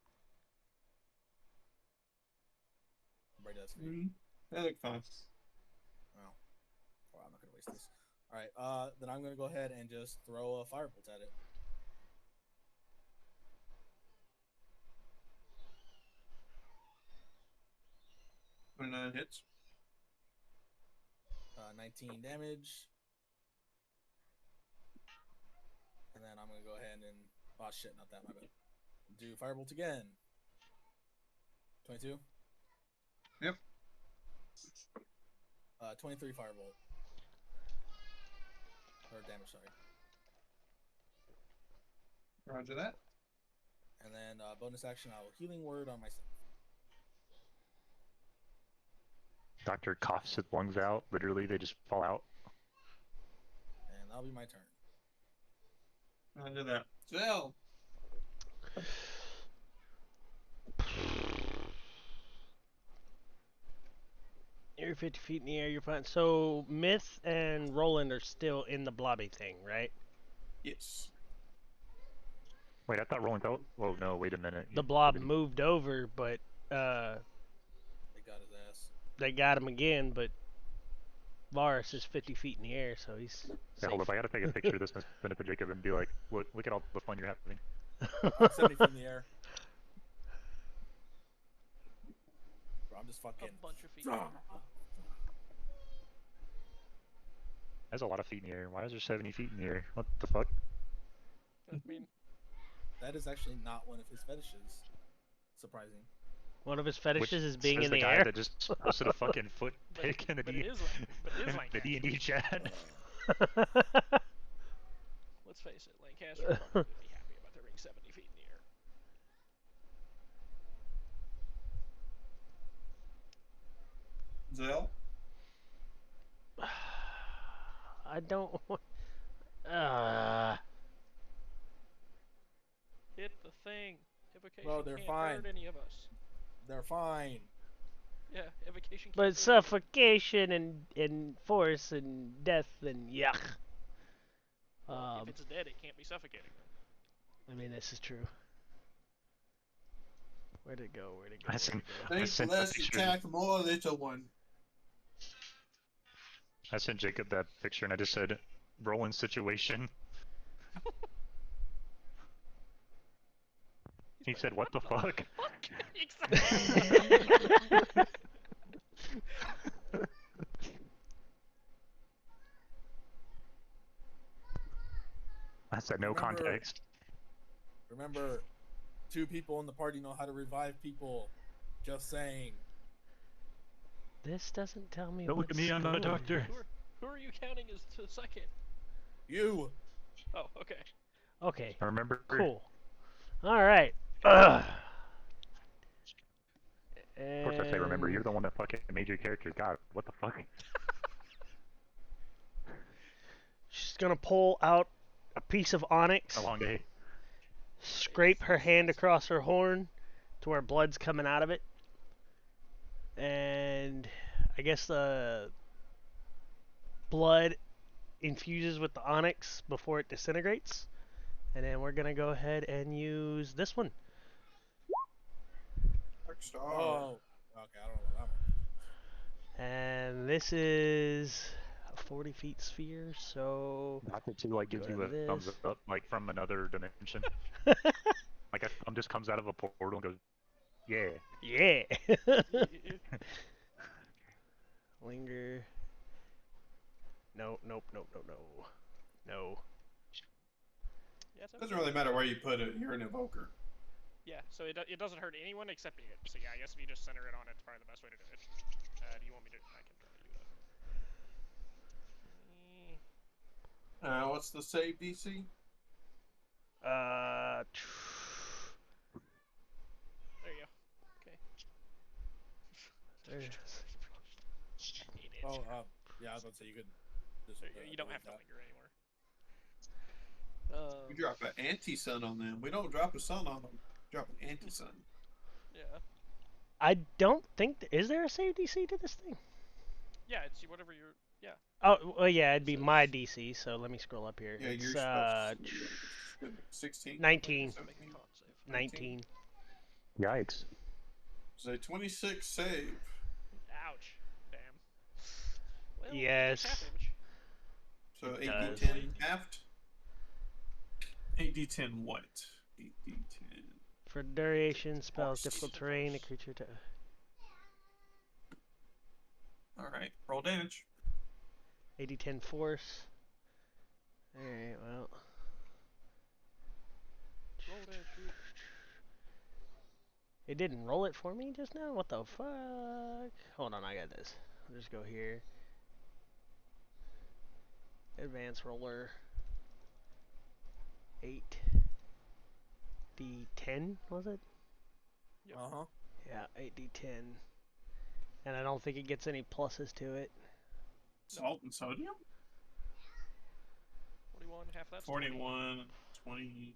Brady, that's for you. They look fine. Oh. Well, I'm not gonna waste this. All right. Then I'm gonna go ahead and just throw a firebolt at it. When hits. 19 damage. And then I'm gonna go ahead and oh shit, not that, my bad. Do firebolt again. 22. Yep. 23 firebolt. Or damage, sorry. Roger that. And then bonus action, I will healing word on myself. Doctor coughs his lungs out. Literally, they just fall out. And that'll be my turn. Roger that. Zell. You're 50 feet in the air, you're fine. So, Myth and Roland are still in the blobby thing, right? Yes. Wait, I thought Roland fell. Oh no, wait a minute. The blob moved over, but They got his ass. they got him again, but Varis is 50 feet in the air, so he's Yeah, hold safe. up, I gotta take a picture of this and send it to Jacob and be like, look at all the fun you're having. 70 feet in the air. Bro, I'm just A fucking. bunch of feet. That's a lot of feet in the air. Why is there 70 feet in the air? What the fuck? I mean, That is actually not one of his fetishes. Surprising. One of his fetishes is being says in the the guy air. that just posted a fucking foot but, pic in the but D it is but it is the Lancaster. D&D chat. Let's face it, Lancaster would probably be happy about there being 70 feet in the air. Zell. I don't want. Hit the thing. Evocation Bro, they're can't fine. hurt any of us. They're fine. Yeah, evocation can't But hurt any- suffocation and force and death and yuck. Well, if it's dead, it can't be suffocating. I mean, this is true. Where'd it go? Where'd it go? I Where'd sent, it go? I Thanks sent a less picture. attack, more little one. I sent Jacob that picture and I just said, Roland situation. He said, what the fuck? Fuck! Exactly. I said no Remember- context. Remember, 2 people in the party know how to revive people. Just saying. This doesn't tell me. Don't look at what me, I'm not a score. doctor. Who are you counting as the second? You. Oh, okay. Okay, I remember cool. All right. Ugh. Of course, I say, remember, you're And the one that fucking made your character. God, what the fuck? she's gonna pull out a piece of onyx, A long day. scrape her hand across her horn to where blood's coming out of it, and I guess the blood infuses with the onyx before it disintegrates. And then we're gonna go ahead and use this one. Dark Star. Oh, okay. I don't know about that one. And this is a 40 feet sphere, so Not that she like gives Go you to a thumbs this. up, like from another dimension. Like a thumb just comes out of a portal and goes, yeah. yeah. Yeah. Linger. No, nope, nope, nope, no. No. Yeah, it's Doesn't okay. really matter where you put it. You're an evoker. Yeah, so it doesn't hurt anyone except it. So yeah, I guess if you just center it on it, it's probably the best way to do it. Do you want me to? I can try to do that. What's the save DC? Uh. There you go. Okay. There it is. Oh, yeah. I was about to say you could. Just, There you go. You don't have delete to that. linger anymore. We drop an anti-sun on them. We don't drop a sun on them. Drop an anti-sun. Yeah. I don't think. Is there a save DC to this thing? Yeah, it's whatever you're. Yeah. Oh, well, yeah, it'd be So my it's- DC, so let me scroll up here. Yeah, It's you're supposed to 16. 19. So make a con save. 19. Yikes. So 26 save. Ouch. Damn. Well, Yes. it takes half damage. So It 8d10 halved. 8d10 what? 8d10. For duration, spells, Force. difficult terrain, a creature to. Alright, roll damage. 80-10 force. Alright, well. Roll that shit. It didn't roll it for me just now? What the fuck? Hold on, I got this. I'll just go here. Advanced roller. 8d10, was it? Yep. Uh-huh. Yeah, 8d10. And I don't think it gets any pluses to it. Salt and sodium? 41, half that's 20. 41, 20.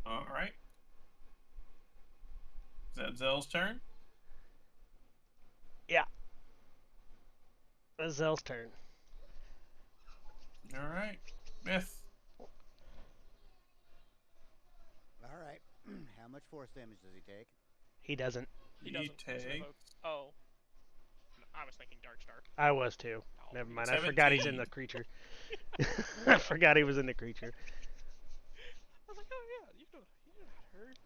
Alright. Is that Zell's turn? That's Zell's turn. Alright. Myth. All right. How much force damage does he take? He doesn't. He You doesn't. 'cause he take evokes- Oh. No, I was thinking Dark Star. I was too. Oh, Never you- mind. I forgot he's in 17. the creature. I forgot he was in the creature. I was like, oh yeah, you're not hurt.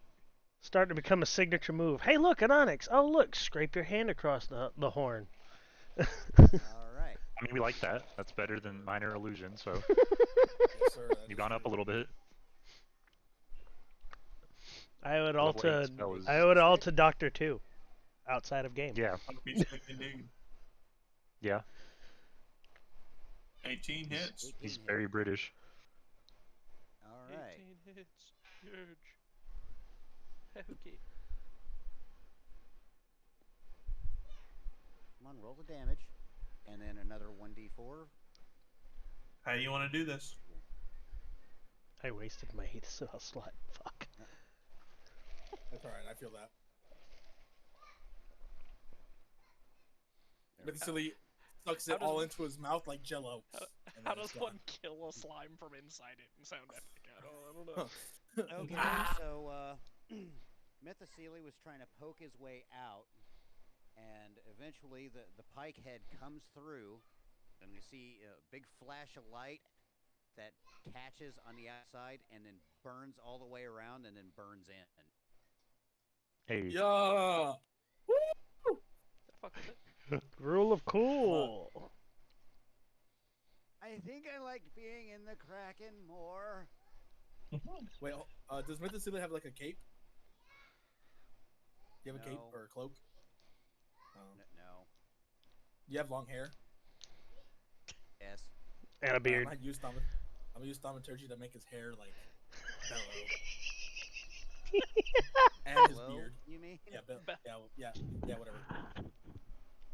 Starting to become a signature move. Hey, look, an onyx. Oh, look, scrape your hand across the horn. All right. I mean, we like that. That's better than minor illusion, so Yes, sir. that you've is gone up a true. little bit. I owe it all Level eight to spell is- I owe it all to Doctor 2, outside of game. Yeah, He's indeed. yeah. 18 hits. 18 He's hits. very British. All right. 18 hits. Huge. Okay. Come on, roll the damage, and then another 1d4. How you want to do this? I wasted my heat spell slot. Fuck. That's all right. I feel that. There we But go. silly sucks How it does all one- into his mouth like Jello. How, and how then does it's one gone. kill a slime from inside it and sound epic? I don't know. Okay, so Mythocele was trying to poke his way out, and eventually the pike head comes through, and you see a big flash of light that catches on the outside and then burns all the way around and then burns in. Hey, Yeah. The fuck was it? Rule of cool. I think I like being in the Kraken more. Wait, does Mythocele have like a cape? Do you have a cape No. or a cloak? No. You have long hair? Yes. And a beard. Not used on I'm gonna use thaumaturgy to make his hair like bellow and his Hello, beard. you mean? Yeah, yeah, whatever.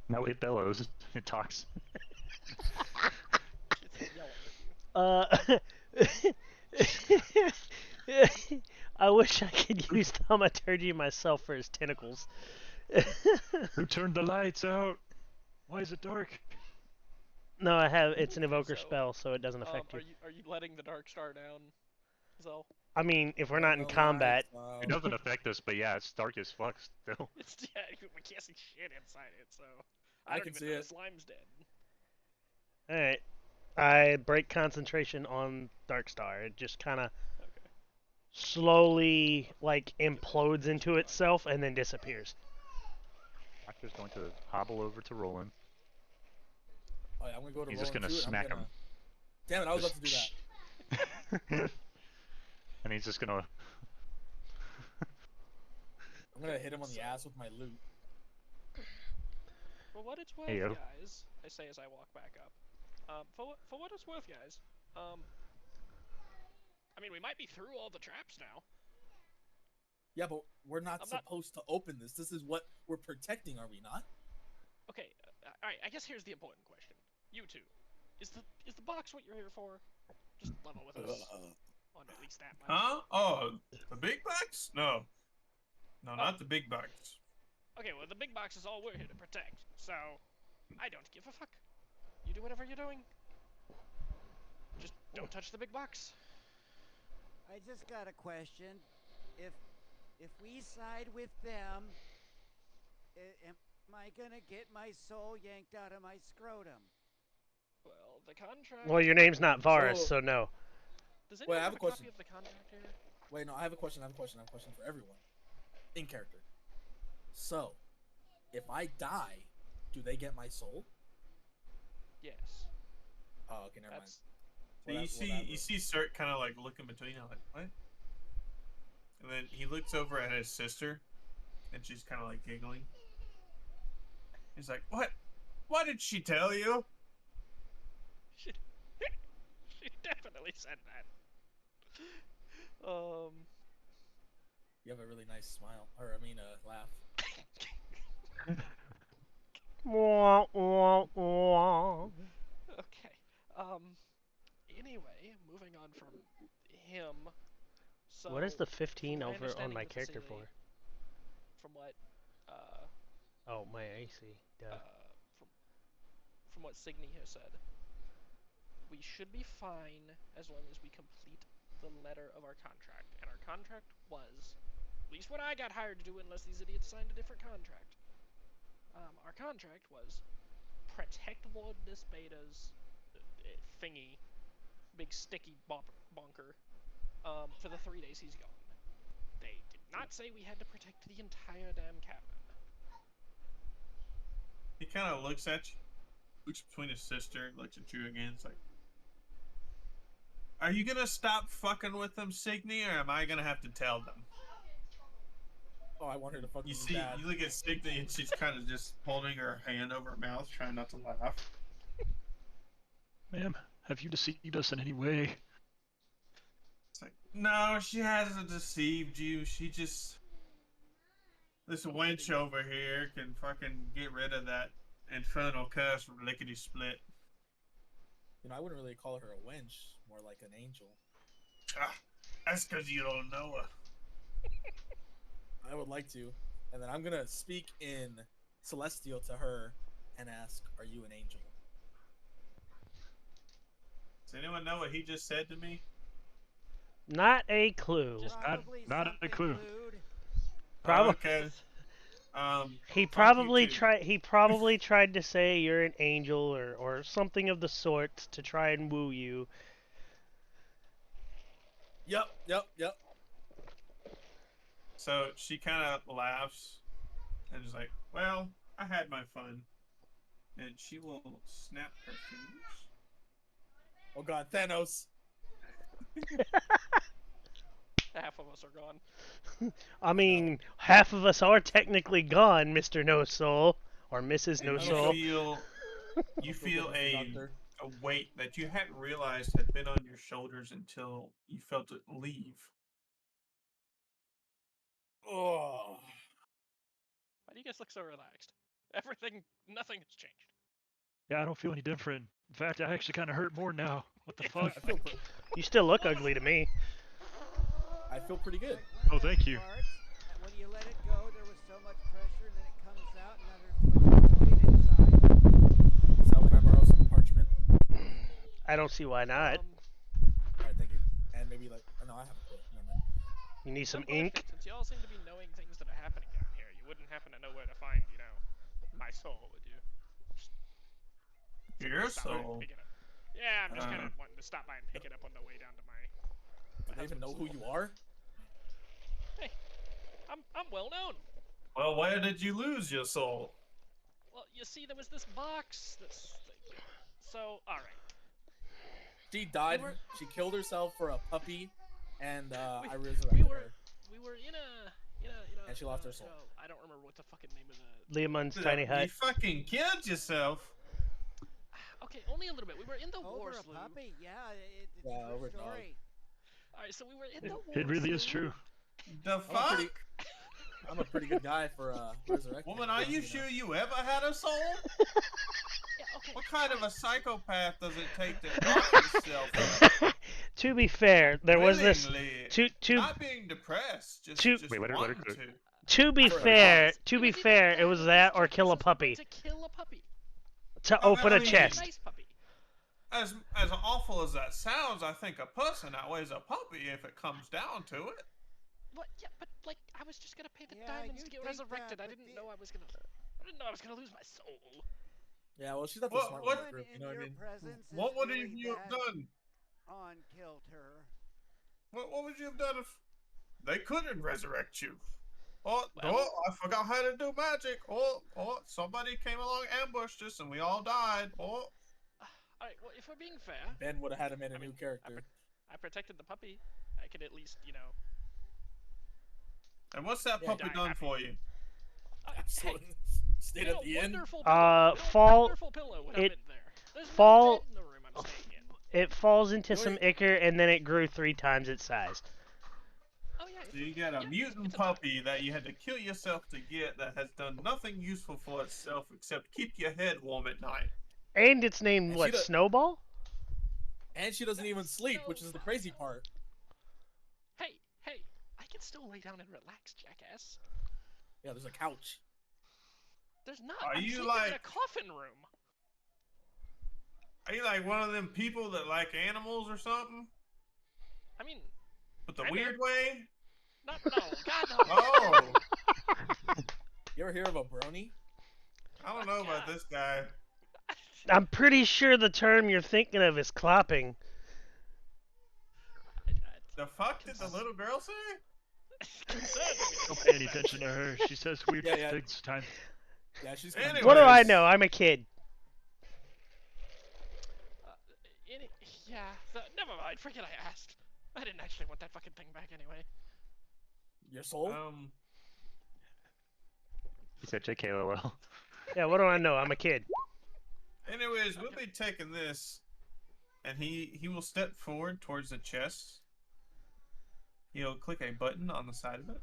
No, it bellows. It talks. It's yelling at you. I wish I could use thaumaturgy myself for his tentacles. Who turned the lights out? Why is it dark? No, I have. It's an evoker So, spell, so it doesn't affect you. Are you letting the Dark Star down, Zell? I mean, if we're not in Turn the combat, lights out. It doesn't affect us, but yeah, it's dark as fuck still. It's we can't see shit inside it, so I don't can even see know it. the slime's dead. all right. I break concentration on Darkstar. It just kind of Okay. slowly like implodes into itself and then disappears. Doctor's going to hobble over to Roland. Oh, yeah, I'm gonna go to He's just Roland gonna too, and smack I'm gonna... him. Damn it! I was about to do that. And he's just gonna. I'm gonna hit him on the ass with my loot. For what it's worth, Heyo. guys, I say as I walk back up. For what it's worth, guys. I mean, we might be through all the traps now. Yeah, but we're not I'm not- supposed to open this. This is what we're protecting, are we not? Okay. All right. I guess here's the important question. You two, is the box what you're here for? Just level with us on at least that much. Huh? Oh, the big box? No. No, not the big box. Okay, well, the big box is all we're here to protect, so I don't give a fuck. You do whatever you're doing. Just don't touch the big box. I just got a question. If we side with them, am I gonna get my soul yanked out of my scrotum? Well, the contract... Well, your name's not Varis, So- so no. Does anyone Wait, I have have a a copy question. of the contract here? Wait, no, I have a question. I have a question for everyone. In character. So, if I die, do they get my soul? Yes. Oh, okay, never mind. That's... So you see Cert kind of like looking between you, like, what? And then he looks over at his sister, and she's kind of like giggling. He's like, what? What did she tell you? She definitely said that. You have a really nice smile, or I mean, laugh. Wah, wah, wah. Okay. Anyway, moving on from him. So, What is the 15 from my over on understanding my with character Vasily, for? From what, Oh, my AC. Duh. from what Signy has said, we should be fine as long as we complete the letter of our contract. And our contract was, at least what I got hired to do, unless these idiots signed a different contract. Our contract was protect Lord Nisbeta's thingy, big sticky bonker, for the 3 days he's gone. They did not say we had to protect the entire damn cabin. He kind of looks at you, looks between his sister, looks at you again. It's like, are you gonna stop fucking with them, Signy, or am I gonna have to tell them? Oh, I want her to fuck You with see, dad. you look at Signy, and she's kind of just holding her hand over her mouth, trying not to laugh. Ma'am, have you deceived us in any way? It's like, no, she hasn't deceived you. She just... This wench over here can fucking get rid of that infernal curse lickety-split. You know, I wouldn't really call her a wench, more like an angel. Ah, that's because you don't know her. I would like to. And then I'm gonna speak in Celestial to her and ask, are you an angel? Does anyone know what he just said to me? Not a clue. Just- Probably not a something clue. lewd. Probably. Okay. He fuck probably you too. tried. He probably tried to say you're an angel or something of the sort to try and woo you. Yep. So she kind of laughs and is like, well, I had my fun. And she will snap her fingers. Oh god, Thanos. Half of us are gone. I mean, half of us are technically gone, Mr. No Soul or Mrs. No I don't Soul. You feel Don't feel a good, Doctor. a weight that you hadn't realized had been on your shoulders until you felt it leave. Oh. Why do you guys look so relaxed? Nothing has changed. Yeah, I don't feel any different. In fact, I actually kind of hurt more now. What the fuck? I feel, You still look ugly to me. I feel pretty good. Oh, thank you. That when you let it go, there was so much pressure, and then it comes out, and now there's like a void inside. So can I borrow some parchment? I don't see why not. All right, thank you. And maybe like, oh, no, I have a quill. Never mind. You need some question, ink. Since y'all seem to be knowing things that are happening down here, you wouldn't happen to know where to find, my soul, would you? Your Stop by and soul. pick it up. Yeah, I'm just kind of wanting to stop by and pick it up on the way down to my. Do they even know who you are? Hey, I'm well known. Well, where did you lose your soul? Well, you see, there was this box. So, all right. She died. We were- She killed herself for a puppy, and I We resurrected were her. we were in a And she lost her soul. I don't remember what the fucking name of the. Leomun's tiny You hut. fucking killed yourself. Okay, only a little bit. We were in the war Over a slough. puppy? Yeah, it's Yeah, a over true a dog. story. All right, so we were in the war. It really is slough. true. The fuck? I'm a pretty good guy for resurrecting. Woman, are you sure you ever had a soul? Yeah, okay. What kind of a psychopath does it take to drop yourself? To be fair, there was this. willingly? To Not being depressed, just Wait, let her wanting cook. to be Correct. fair, It to be was either fair, it or was this that or chick- kill a this was puppy. To kill a puppy. To Oh, open I a mean- chest. Nice puppy. As awful as that sounds, I think a person outweighs a puppy if it comes down to it. What? Yeah, but like I was just gonna pay the Yeah, diamonds you to get think resurrected. that, I but didn't know I was gonna lose my soul. Yeah, well, she's not the What- smart what- one in the group. You know what I your mean? presence What is would really you have that done? on kilter. What would you have done if they couldn't resurrect you? Well- I forgot how to do magic. Somebody came along, ambushed us, and we all died. All right. Well, if we're being fair, Ben would have had him in a I new mean, character. I protected the puppy. I could at least, And what's that Yeah, puppy die done happy. for you? Absolutely. Stayed In at a the inn. wonderful pillow. In a fall- wonderful pillow when I'm it- in there. There's fall- no bed in the room I'm staying in. It falls into Really? some ichor and then it grew 3 times its size. Oh yeah. So you got a mutant it's puppy that you had to kill yourself to get that has done nothing useful for itself except keep your head warm at night. And it's named And what? she do- Snowball? And she doesn't even sleep, which is the crazy part. Hey, I can still lay down and relax, jackass. Yeah, there's a couch. There's not. Are I'm you sleeping in like- a coffin room. Are you like one of them people that like animals or something? I mean, But the Kinda. weird way? no, God no. Oh, You ever hear of a brony? I don't know about this guy. I'm pretty sure the term you're thinking of is clopping. The fuck did the little girl say? Don't pay any attention to her. She says weird Yeah. things sometimes. Yeah, she's. Anyway. What do I Anyways. know? I'm a kid. Never mind. Forget I asked. I didn't actually want that fucking thing back anyway. Your soul? He said JK LOL. Yeah, what do I know? I'm a kid. Anyways, we'll be taking this, and he will step forward towards the chest. He'll click a button on the side of it,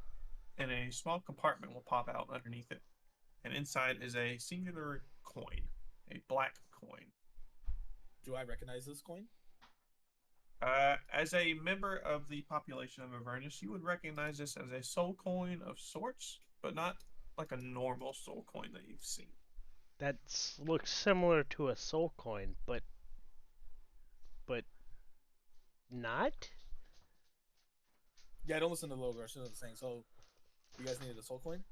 and a small compartment will pop out underneath it. And inside is a singular coin, a black coin. Do I recognize this coin? As a member of the population of Avernus, you would recognize this as a soul coin of sorts, but not like a normal soul coin that you've seen. That looks similar to a soul coin, but not? Yeah, I don't listen to the logo. I should know the saying. So, you guys needed a soul coin?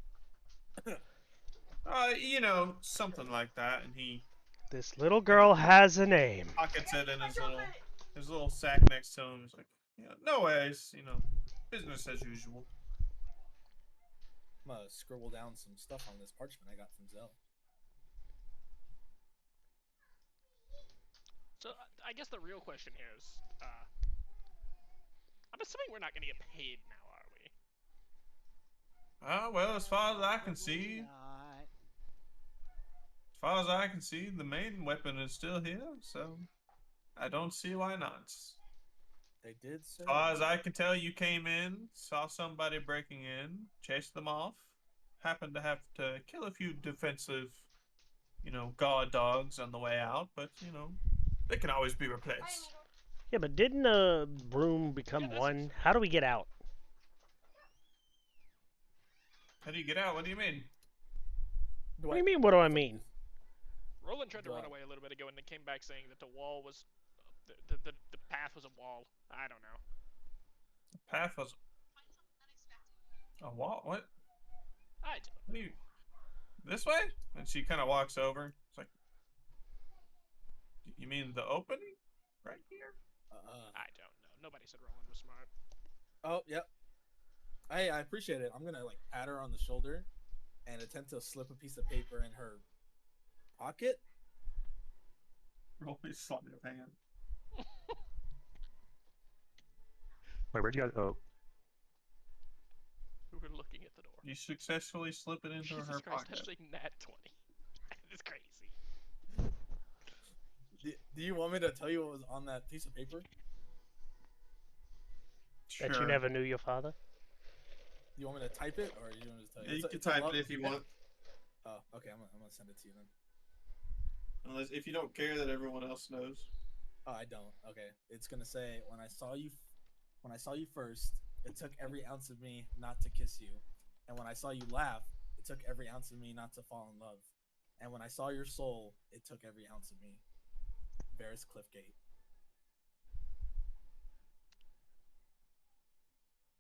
Something like that, and he This little girl has a name. pockets it in his little sack next to him. He's like, no worries, business as usual. I'm gonna scribble down some stuff on this parchment I got from Zell. So I guess the real question here is, I'm assuming we're not gonna get paid now, are we? Well, as far as I can see, Not. the main weapon is still here, so I don't see why not. They did say. As far as I can tell, you came in, saw somebody breaking in, chased them off, happened to have to kill a few defensive, guard dogs on the way out, but, they can always be replaced. Yeah, but didn't the room become one? How do we get out? How do you get out? What do you mean? What do you mean, what do I mean? Roland tried to run away a little bit ago and then came back saying that the wall was... The path was a wall. I don't know. The path was... A wall? What? I don't know. This way? And she kind of walks over. It's like... You mean the opening? Right here? I don't know. Nobody said Roland was smart. Oh, yep. Hey, I appreciate it. I'm gonna like pat her on the shoulder and attempt to slip a piece of paper in her pocket. Roll me sleight of hand. Wait, where'd you guys? Oh, We were looking at the door. You successfully slip it into Jesus her Christ, pocket. that's a nat 20. It's crazy. Do you want me to tell you what was on that piece of paper? Sure. That you never knew your father? You want me to type it, or you want me to tell you? Yeah, you can type it if you want. Oh, okay. I'm gonna send it to you then. Unless if you don't care that everyone else knows. Oh, I don't. Okay, it's gonna say when I saw you first, it took every ounce of me not to kiss you, and when I saw you laugh, it took every ounce of me not to fall in love, and when I saw your soul, it took every ounce of me. Varis Cliffgate.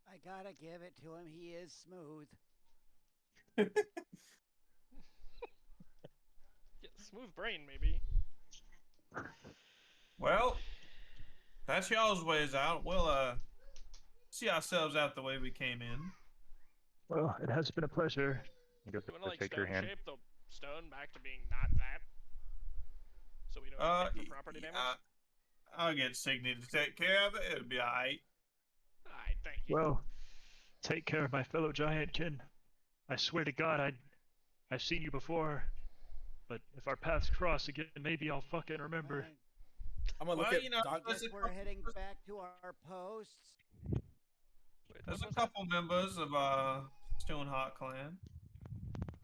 I gotta give it to him. He is smooth. Yeah, smooth brain, maybe. Well, that's y'all's ways out. We'll see ourselves out the way we came in. well, it has been a pleasure. You You wanna like stone shape the stone back to being not that? So we don't get hit for property damage? I'll get Signy to take care of it. It'll be alright. Alright, thank you. Well, take care of my fellow giantkin. I swear to God, I've seen you before, but if our paths cross again, maybe I'll fucking remember. Right. I'm gonna look at Doc. Guess we're heading back to our posts. Wait, There's what a was couple members of Stoneheart clan.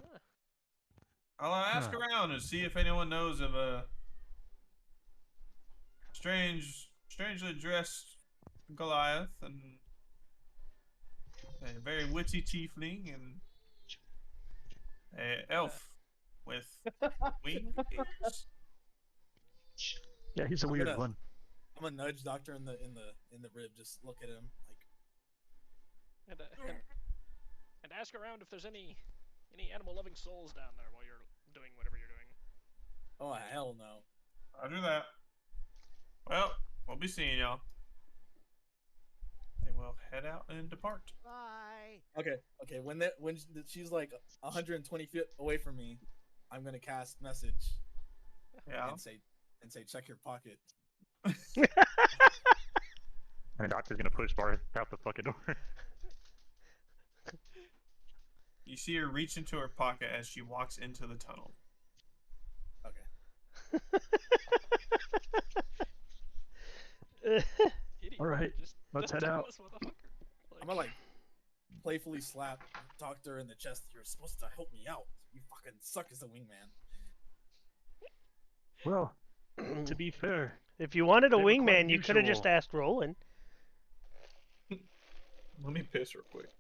Huh. I'll ask around and see if anyone knows of a strangely dressed Goliath and a very witty tiefling and an elf with wings. Yeah, he's a weird one. I'm gonna nudge Doctor in the rib. Just look at him like. And ask around if there's any animal-loving souls down there while you're doing whatever you're doing. Oh hell no! I'll do that. Well, we'll be seeing y'all. They will head out and depart. Bye. Okay. When she's like 120 feet away from me, I'm gonna cast message. Yeah. And say check your pocket. And the doctor's gonna push Bar out the fucking door. You see her reach into her pocket as she walks into the tunnel. Okay. All right, let's head out. I'm gonna like playfully slap Doctor in the chest. You're supposed to help me out. You fucking suck as a wingman. Well, to be fair, If you wanted a they were quite wingman, you could have just unusual. asked Roland. Let me piss real quick.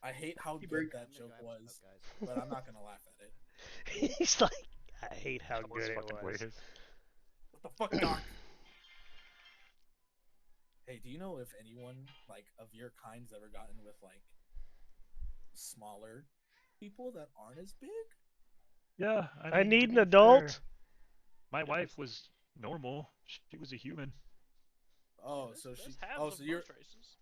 I hate how good that joke was, but I'm not gonna laugh at it. He's like, I hate how that was good it fucking was. ways. What the fuck, Doc? Hey, do you know if anyone like of your kind's ever gotten with like smaller people that aren't as big? Yeah, I mean, need to an be adult. fair, my wife was normal. She was a human. Oh, There's so she. halves Oh, of so you're. both races.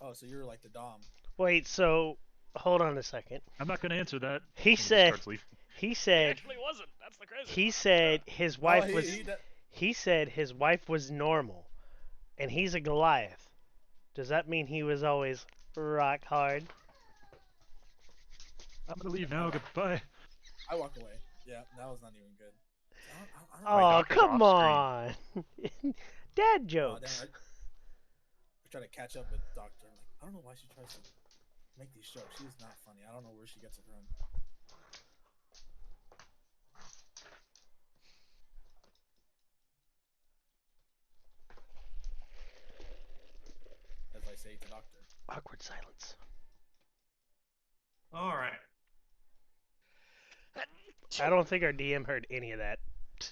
Oh, so you're like the dom. Wait, so hold on a second. I'm not gonna answer that. He And said. starts leaving. He He said. actually wasn't. That's the crazy He part. said his wife was. he He said his wife was normal, and he's a Goliath. Does that mean he was always rock hard? I'm gonna leave now. Goodbye. I walk away. Yeah, that was not even good. Oh, doctor's come off on. Dad Oh, jokes. damn, I try to catch up with Doctor. I'm like, I don't know why she tries to make these jokes. She is not funny. I don't know where she gets it from. As I say to Doctor. Awkward silence. All right. I don't think our DM heard any of that.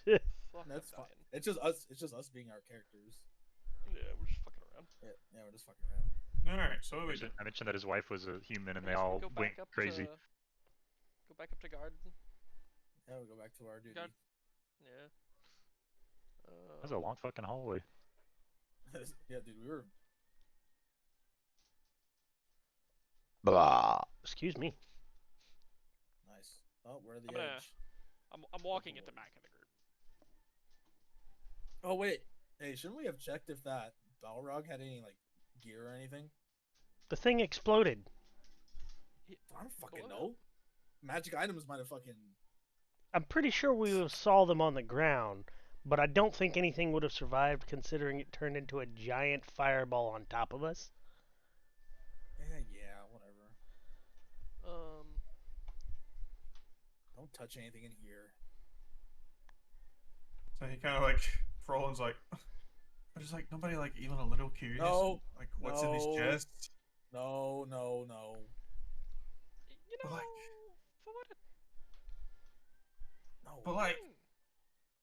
Fuck, That's I'm fine. dying. It's just us. It's just us being our characters. Yeah, we're just fucking around. Yeah, we're just fucking around. All right. So what we do? I mentioned that his wife was a human, and I they guess we all go went back up crazy. Go back up to guard. Yeah, we go back to our duty. Guard. Yeah. That's a long fucking hallway. Yeah, dude, we were. Blah. Excuse me. Nice. Oh, we're the I'm gonna- edge. I'm walking at the back of the group. Oh wait, hey, shouldn't we have checked if that Balrog had any like gear or anything? The thing exploded. I don't fucking Blow it know. Magic items might have fucking. I'm pretty sure we saw them on the ground, but I don't think anything would have survived considering it turned into a giant fireball on top of us. Yeah, whatever. Don't touch anything in here. So he kind of like Roland's like, there's like nobody like even a little curious. No, Like what's in these no. chests? No. You know, But, like- for what? No. But like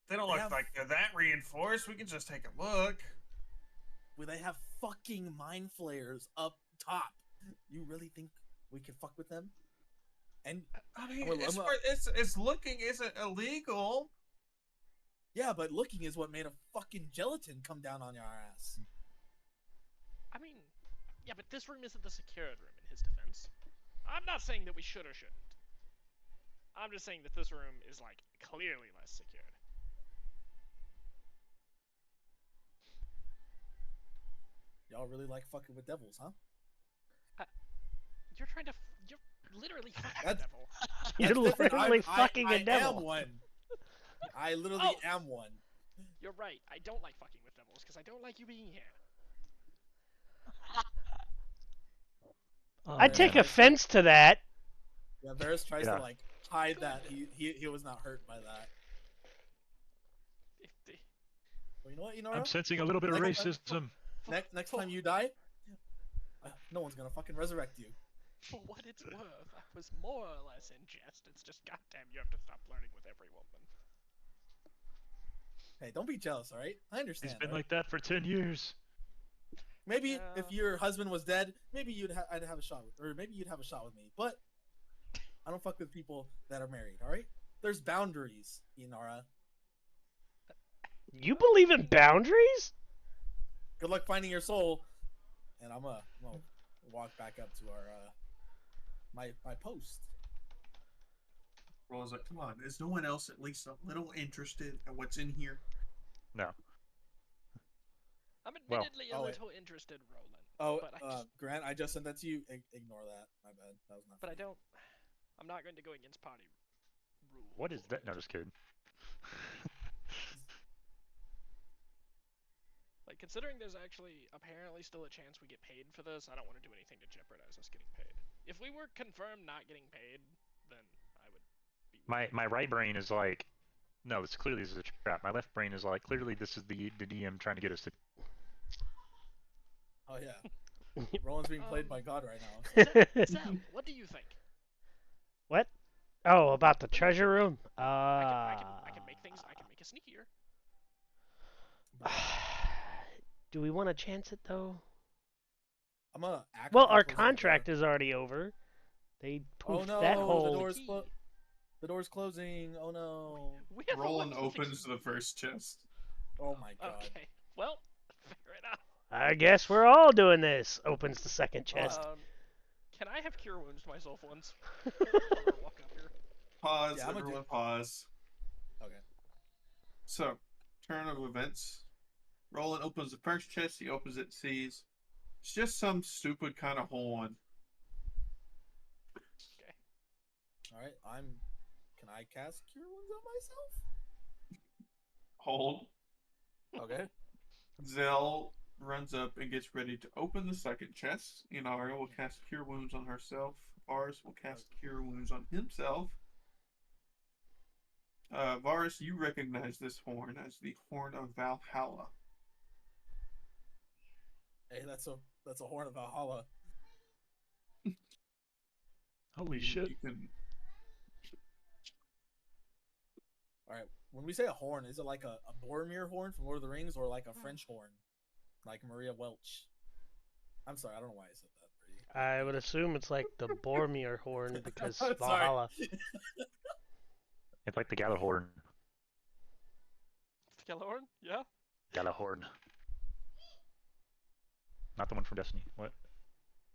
they don't They look have- like they're that reinforced. We can just take a look. Well, they have fucking mind flayers up top. You really think we can fuck with them? And I mean, Well, it's, I'm it's looking isn't illegal. yeah, but looking is what made a fucking gelatin come down on your ass. I mean, yeah, but this room isn't the secured room in his defense. I'm not saying that we should or shouldn't. I'm just saying that this room is, like, clearly less secured. Y'all really like fucking with devils, huh? You're trying to. You're literally fucking the That's- devil. You're That's different. literally fucking I a devil. am one. I literally Oh. am one. You're right. I don't like fucking with devils because I don't like you being here. I take offense to that. Yeah, Varis tries Yeah. to like hide that he was not hurt by that. Well, you know what? You know I'm what? sensing a little bit of Next- racism. Next time you die, no one's gonna fucking resurrect you. For what it's worth, I was more or less in jest. It's just goddamn, you have to stop flirting with every woman. Hey, don't be jealous, all right? I He's understand. been all right? like that for 10 years. Maybe Yeah. if your husband was dead, maybe I'd have a shot with, or maybe you'd have a shot with me. But I don't fuck with people that are married. All right? There's boundaries, Inara. You believe in boundaries? Good luck finding your soul. And I'm gonna walk back up to our my post. Roland's like, come on, is no one else at least a little interested in what's in here? No. I'm Well- admittedly a Oh, wait. little interested, Roland. Oh, But I just- Grant, I just sent that to you. Ignore that. My bad. That was not. But I funny. don't. I'm not going to go against party rules. What is that? No, just kidding. Like, considering there's actually apparently still a chance we get paid for this, I don't want to do anything to jeopardize us getting paid. If we were confirmed not getting paid, then I would be. My right brain is like, no, it's clearly this is a trap. My left brain is like, clearly this is the DM trying to get us to. Oh yeah. Roland's being played by God right now. Zell, what do you think? What? Oh, about the treasure room? I can make things. I can make it sneakier. Do we want to chance it though? I'm gonna act. Well, like I'm our closing the contract door. is already over. They Oh poofed no! that The whole. door's Key. the door's closing. Oh no! We are the Roland ones with opens the first chest. Oh my god! Okay. Well, fair enough. I guess we're all doing this. Opens the second chest. Can I have cure wounds myself once? I'm gonna walk up here. Pause, Yeah, I'm gonna everyone pause. Okay. So, turn of events. Roland opens the first chest, he opens it, sees. It's just some stupid kind of horn. Okay. All right. Can I cast Cure Wounds on myself? Hold. Okay. Zell runs up and gets ready to open the second chest. Inara will cast Cure Wounds on herself. Varis will cast Cure Wounds on himself. Varis, you recognize this horn as the Horn of Valhalla. Hey, that's a horn of Valhalla. Holy shit. You can... All right. When we say a horn, is it like a Boromir horn from Lord of the Rings, or like a French horn, like Maria Welch? I'm sorry, I don't know why I said that. Brady. I would assume it's like the Boromir horn because Sorry. Valhalla. It's like the Galahorn. The Galahorn? Yeah. Galahorn. Not the one from Destiny. What?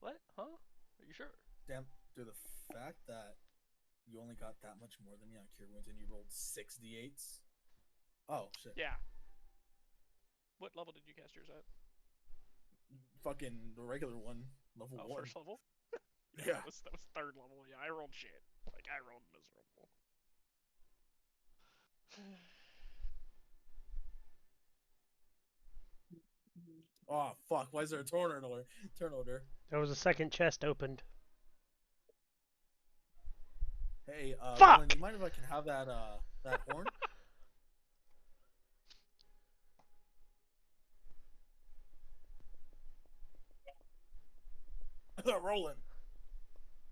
What? Huh? Are you sure? Damn, dude, the fact that you only got that much more than me on Cure Wounds and you rolled 6 d8s. Oh shit. Yeah. What level did you cast yours at? Fucking the regular one, level 1. First level? Yeah. That was third level. Yeah, I rolled shit. Like, I rolled miserable. Oh fuck! Why is there a turn order? There was a second chest opened. Hey, Fuck! Roland, you mind if I can have that horn? Roland.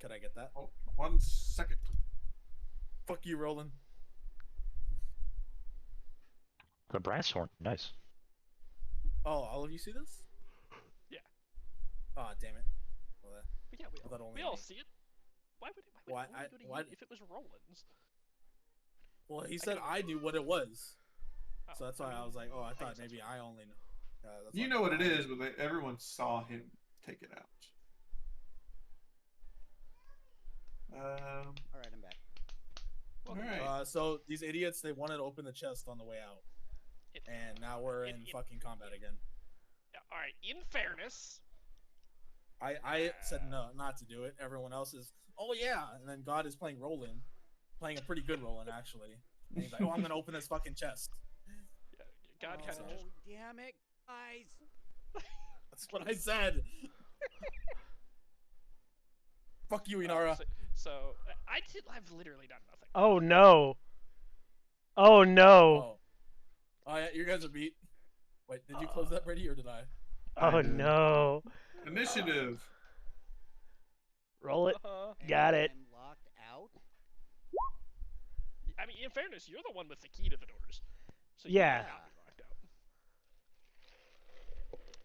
Could I get that? Oh, 1 second. Fuck you, Roland. The brass horn. Nice. Oh, all of you see this? Yeah. Oh, damn it. Well, But yeah, I thought only we all me. see it. Why would Why- it only go to why- you if it was Roland's? well, he said I knew what it was, Oh, so that's why I was like, oh, I thought guess that's maybe fine. I only know. That's You why know what it I- is, but everyone saw him take it out. All right, I'm back. All Welcome. right. So these idiots, they wanted to open the chest on the way out, and now we're in fucking combat again. Yeah, all right. In fairness, I said no, not to do it. Everyone else is, oh yeah, and then God is playing Roland, playing a pretty good Roland actually. And he's like, oh, I'm gonna open this fucking chest. yeah, God kind of Oh. just. Damn it, guys! That's what I said. Fuck you, Inara. So I've literally done nothing. Oh no. Oh no. Oh yeah, you guys are beat. Wait, did you close that, Brady, or did I? Oh no. Initiative. Roll it. And Got it. I'm locked out. I mean, in fairness, you're the one with the key to the doors. So Yeah. You might not be locked out.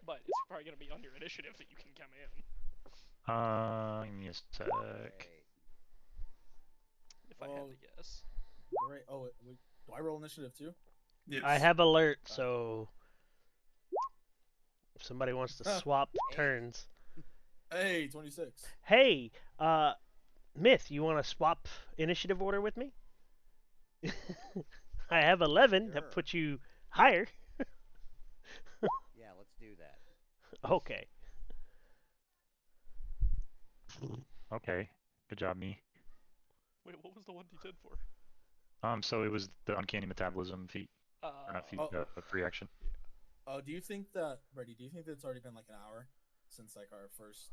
But it's probably going to be on your initiative that you can come in. Give me a sec. Okay. If I had to guess. Right. Oh, wait, do I roll initiative too? Yes. I have alert, so if somebody wants to swap turns. Hey, 26. Hey, Myth, you want to swap initiative order with me? I have 11. Sure. That puts you higher. Yeah, let's do that. Okay. Okay. Good job, me. Wait, what was the 1d10 for? So it was the uncanny metabolism feat, or not feat, Oh. reaction. Oh, do you think that, Brady? Do you think that it's already been like an hour since like our first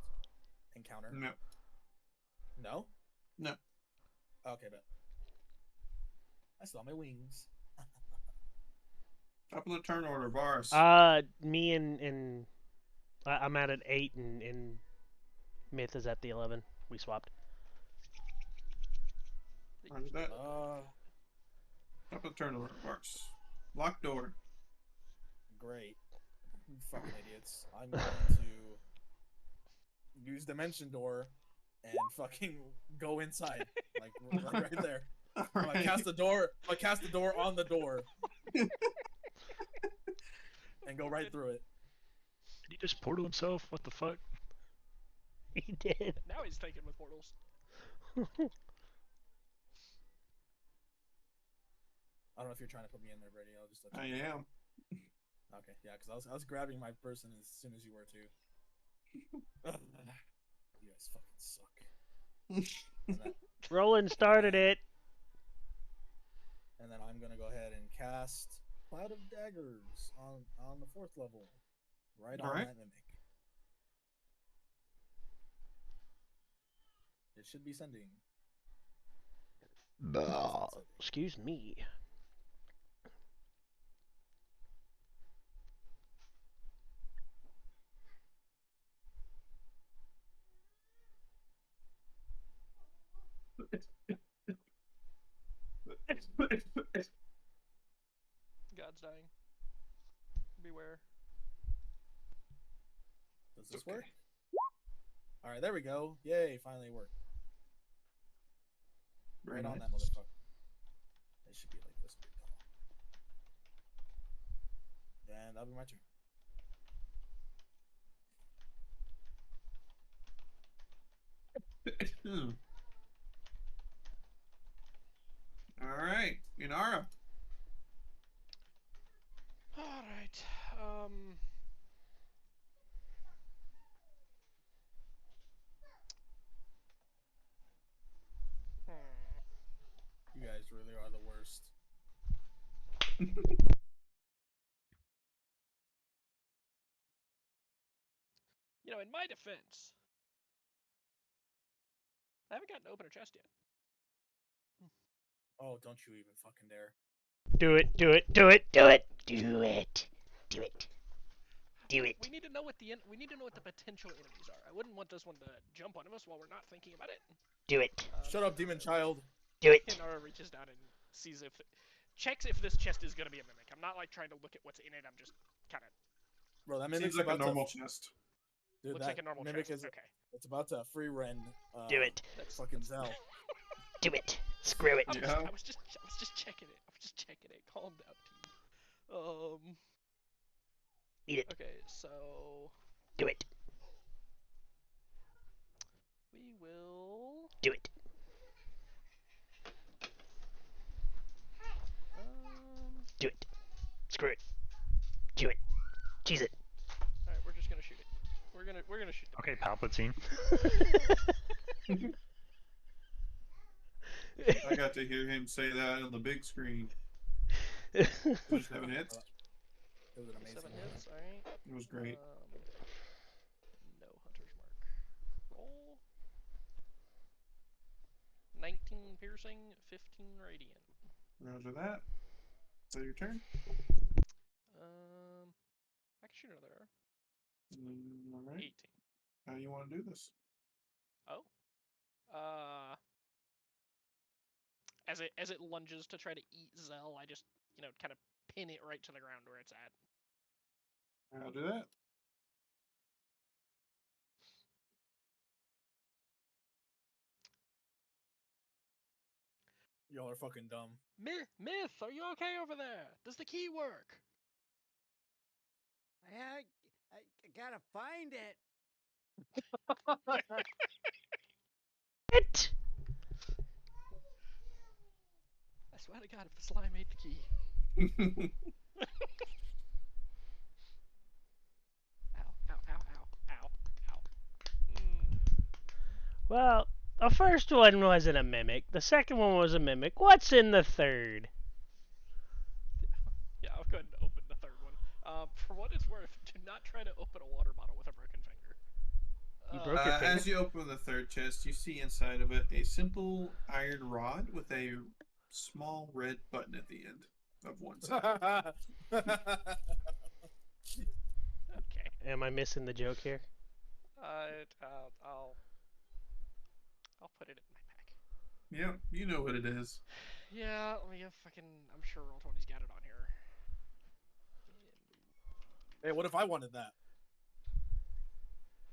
encounter? No. No. No. Okay, bet. I saw my wings. Top of the turn order, Varis. Me and I'm at an 8 and Myth is at the 11. We swapped. Roger that. Uh, Top of the turn order, Varis. Locked door. great. You fucking idiots. I'm going to use Dimension Door and fucking go inside, like right there. All I'm gonna right. cast the door. I'm gonna cast the door on the door, and go right through it. Did he just portal himself? What the fuck? He did. Now he's thinking with portals. I don't know if you're trying to put me in there, Brady. I'll just. Let I you know. am. Okay, yeah, because I was grabbing my person as soon as you were too. You guys fucking suck. And then, Roland started it. and then I'm gonna go ahead and cast cloud of daggers on the 4th level, right on Alright. that mimic. It should be sending. No, it's not sending. Excuse me. God's dying. Beware. Does this work? All right, there we go. Yay, finally worked. Very Right on nice. that motherfucker. It should be like this big dog. Then that'll be my turn. Alright, Inara. Alright. You guys really are the worst. You know, in my defense, I haven't gotten to open a chest yet. Oh, don't you even fucking dare. Do it, do it, do it, do it, do it, do it, do it. We need to know what we need to know what the potential enemies are. I wouldn't want this one to jump on us while we're not thinking about it. Do it, Shut up, demon child. do it. Inara reaches down and sees checks if this chest is gonna be a mimic. I'm not like trying to look at what's in it. I'm just kind of. Bro, that mimic's Seems like a about normal to... chest. Dude, Looks that like a normal mimic chest. is... Okay. It's about to free rend. Do it. That's Fucking Zell. Do it. Screw it. Yeah. I was just checking it. I was just checking it. Calm down, team. Eat it. Okay, so Do it. we will. Do it. Do it. Screw it. Do it. Cheese it. All right, we're just gonna shoot it. We're gonna shoot the. Okay, Palpatine. I got to hear him say that on the big screen. Just 7 hits. It was an amazing 7 one. hits. All right. It was great. No hunter's mark. Roll. 19 piercing, 15 radiant. Roger that. Is that your turn? I can shoot another arrow. Alright. 18. How do you want to do this? Oh. As it lunges to try to eat Zell, I just kind of pin it right to the ground where it's at. I'll do that. Y'all are fucking dumb. Myth, are you okay over there? Does the key work? I gotta find it. It. I swear to God, if the slime ate the key. Ow, ow, ow, ow, ow, ow. Well, the first one wasn't a mimic. The second one was a mimic. What's in the third? Yeah, I'll go ahead and open the third one. For what it's worth, do not try to open a water bottle with a broken finger. You broke your finger? As you open the third chest, you see inside of it a simple iron rod with a small red button at the end of one side. Okay. Am I missing the joke here? I'll put it in my pack. Yeah, you know what it is. Yeah, let me I'm sure Roll20's got it on here. Hey, what if I wanted that?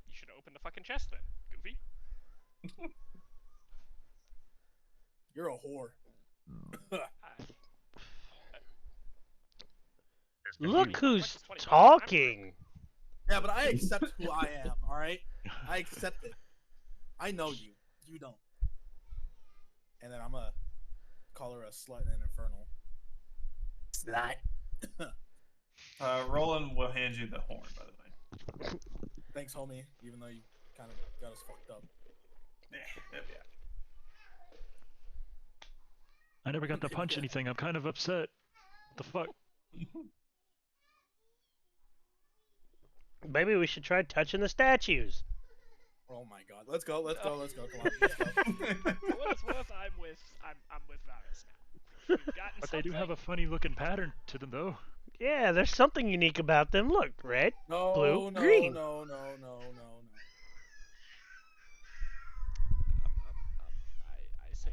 You should open the fucking chest then, Goofy. You're a whore. Look who's 20 bucks. talking. Yeah, but I accept who I am, alright? I accept it. I know you. You don't. And then I'm gonna call her a slut and an infernal. Slut. Roland will hand you the horn, by the way. Thanks, homie, even though you kind of got us fucked up. Yeah. I never got to punch anything. I'm kind of upset. What the fuck? Maybe we should try touching the statues. Oh my god. Let's go. Let's go. Let's go. Come on. Let's go. For what it's worth, I'm with Varis now. We've gotten But they something. do have a funny looking pattern to them, though. Yeah, there's something unique about them. Look, red, No, blue, no, green. no, no, no, no, no. I say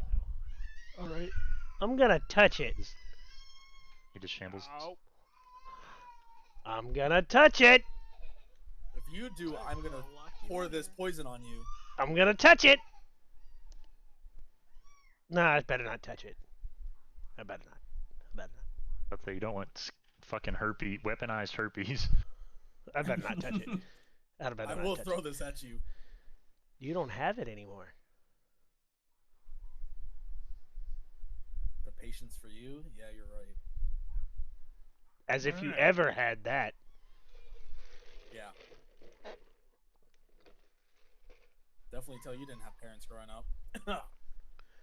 no. All right. I'm gonna touch it. He just shambles. Oh, I'm gonna touch it. If you do, I'm gonna lock you pour in this here. poison on you. I'm gonna touch it. Nah, I better not touch it. I better not. I better not. But they don't want fucking herpes, weaponized herpes. I better not touch it. I better I not will touch throw it. this at you. You don't have it anymore. The patience for you? Yeah, you're right. As if you Alright. ever had that. Yeah. Definitely tell you didn't have parents growing up.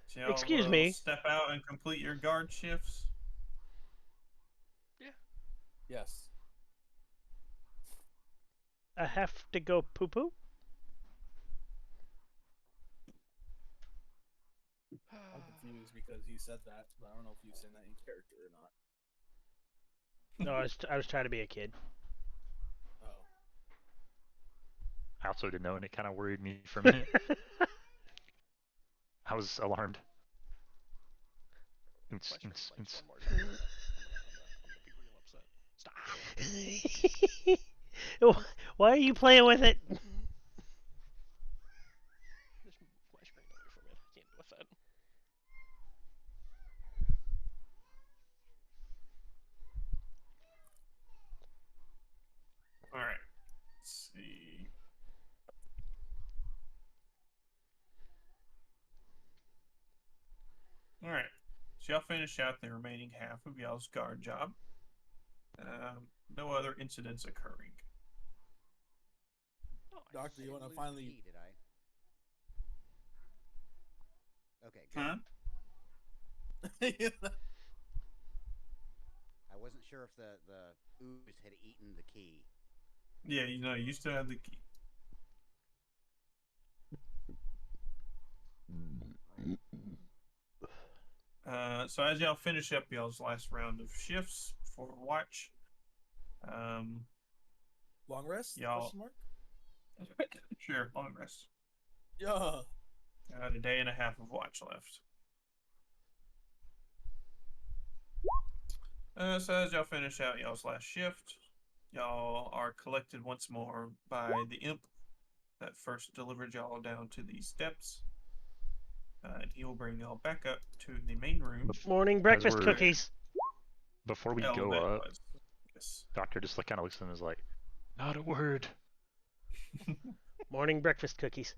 So y'all, Excuse me. Step out and complete your guard shifts. Yes. I have to go poo poo. I'm confused because he said that, but I don't know if he's saying that in character or not. No, I was trying to be a kid. Oh. I also didn't know, and it kind of worried me for a minute. I was alarmed. Question, It's- like, it's- one more time. I'm gonna be real upset. Stop. Why are you playing with it? Just my screen away from it. I can't deal with that. Alright. Let's see. Alright. So y'all finish out the remaining half of y'all's guard job. No other incidents occurring. Oh, I Doctor, you I want to didn't lose the finally... key, did I? Okay, good. Huh? I wasn't sure if the ooze had eaten the key. Yeah, you still have the key. So as y'all finish up y'all's last round of shifts for watch, Long rest? Y'all- Question mark? sure, long rest. Yeah. Got a day and a half of watch left. So as y'all finish out y'all's last shift, y'all are collected once more by the imp that first delivered y'all down to these steps. And he will bring y'all back up to the main room. Morning breakfast we're- cookies. Before we Hell, go that up, was- Yes. Doctor just kind of looks at him and is like, "Not a word." Morning breakfast cookies.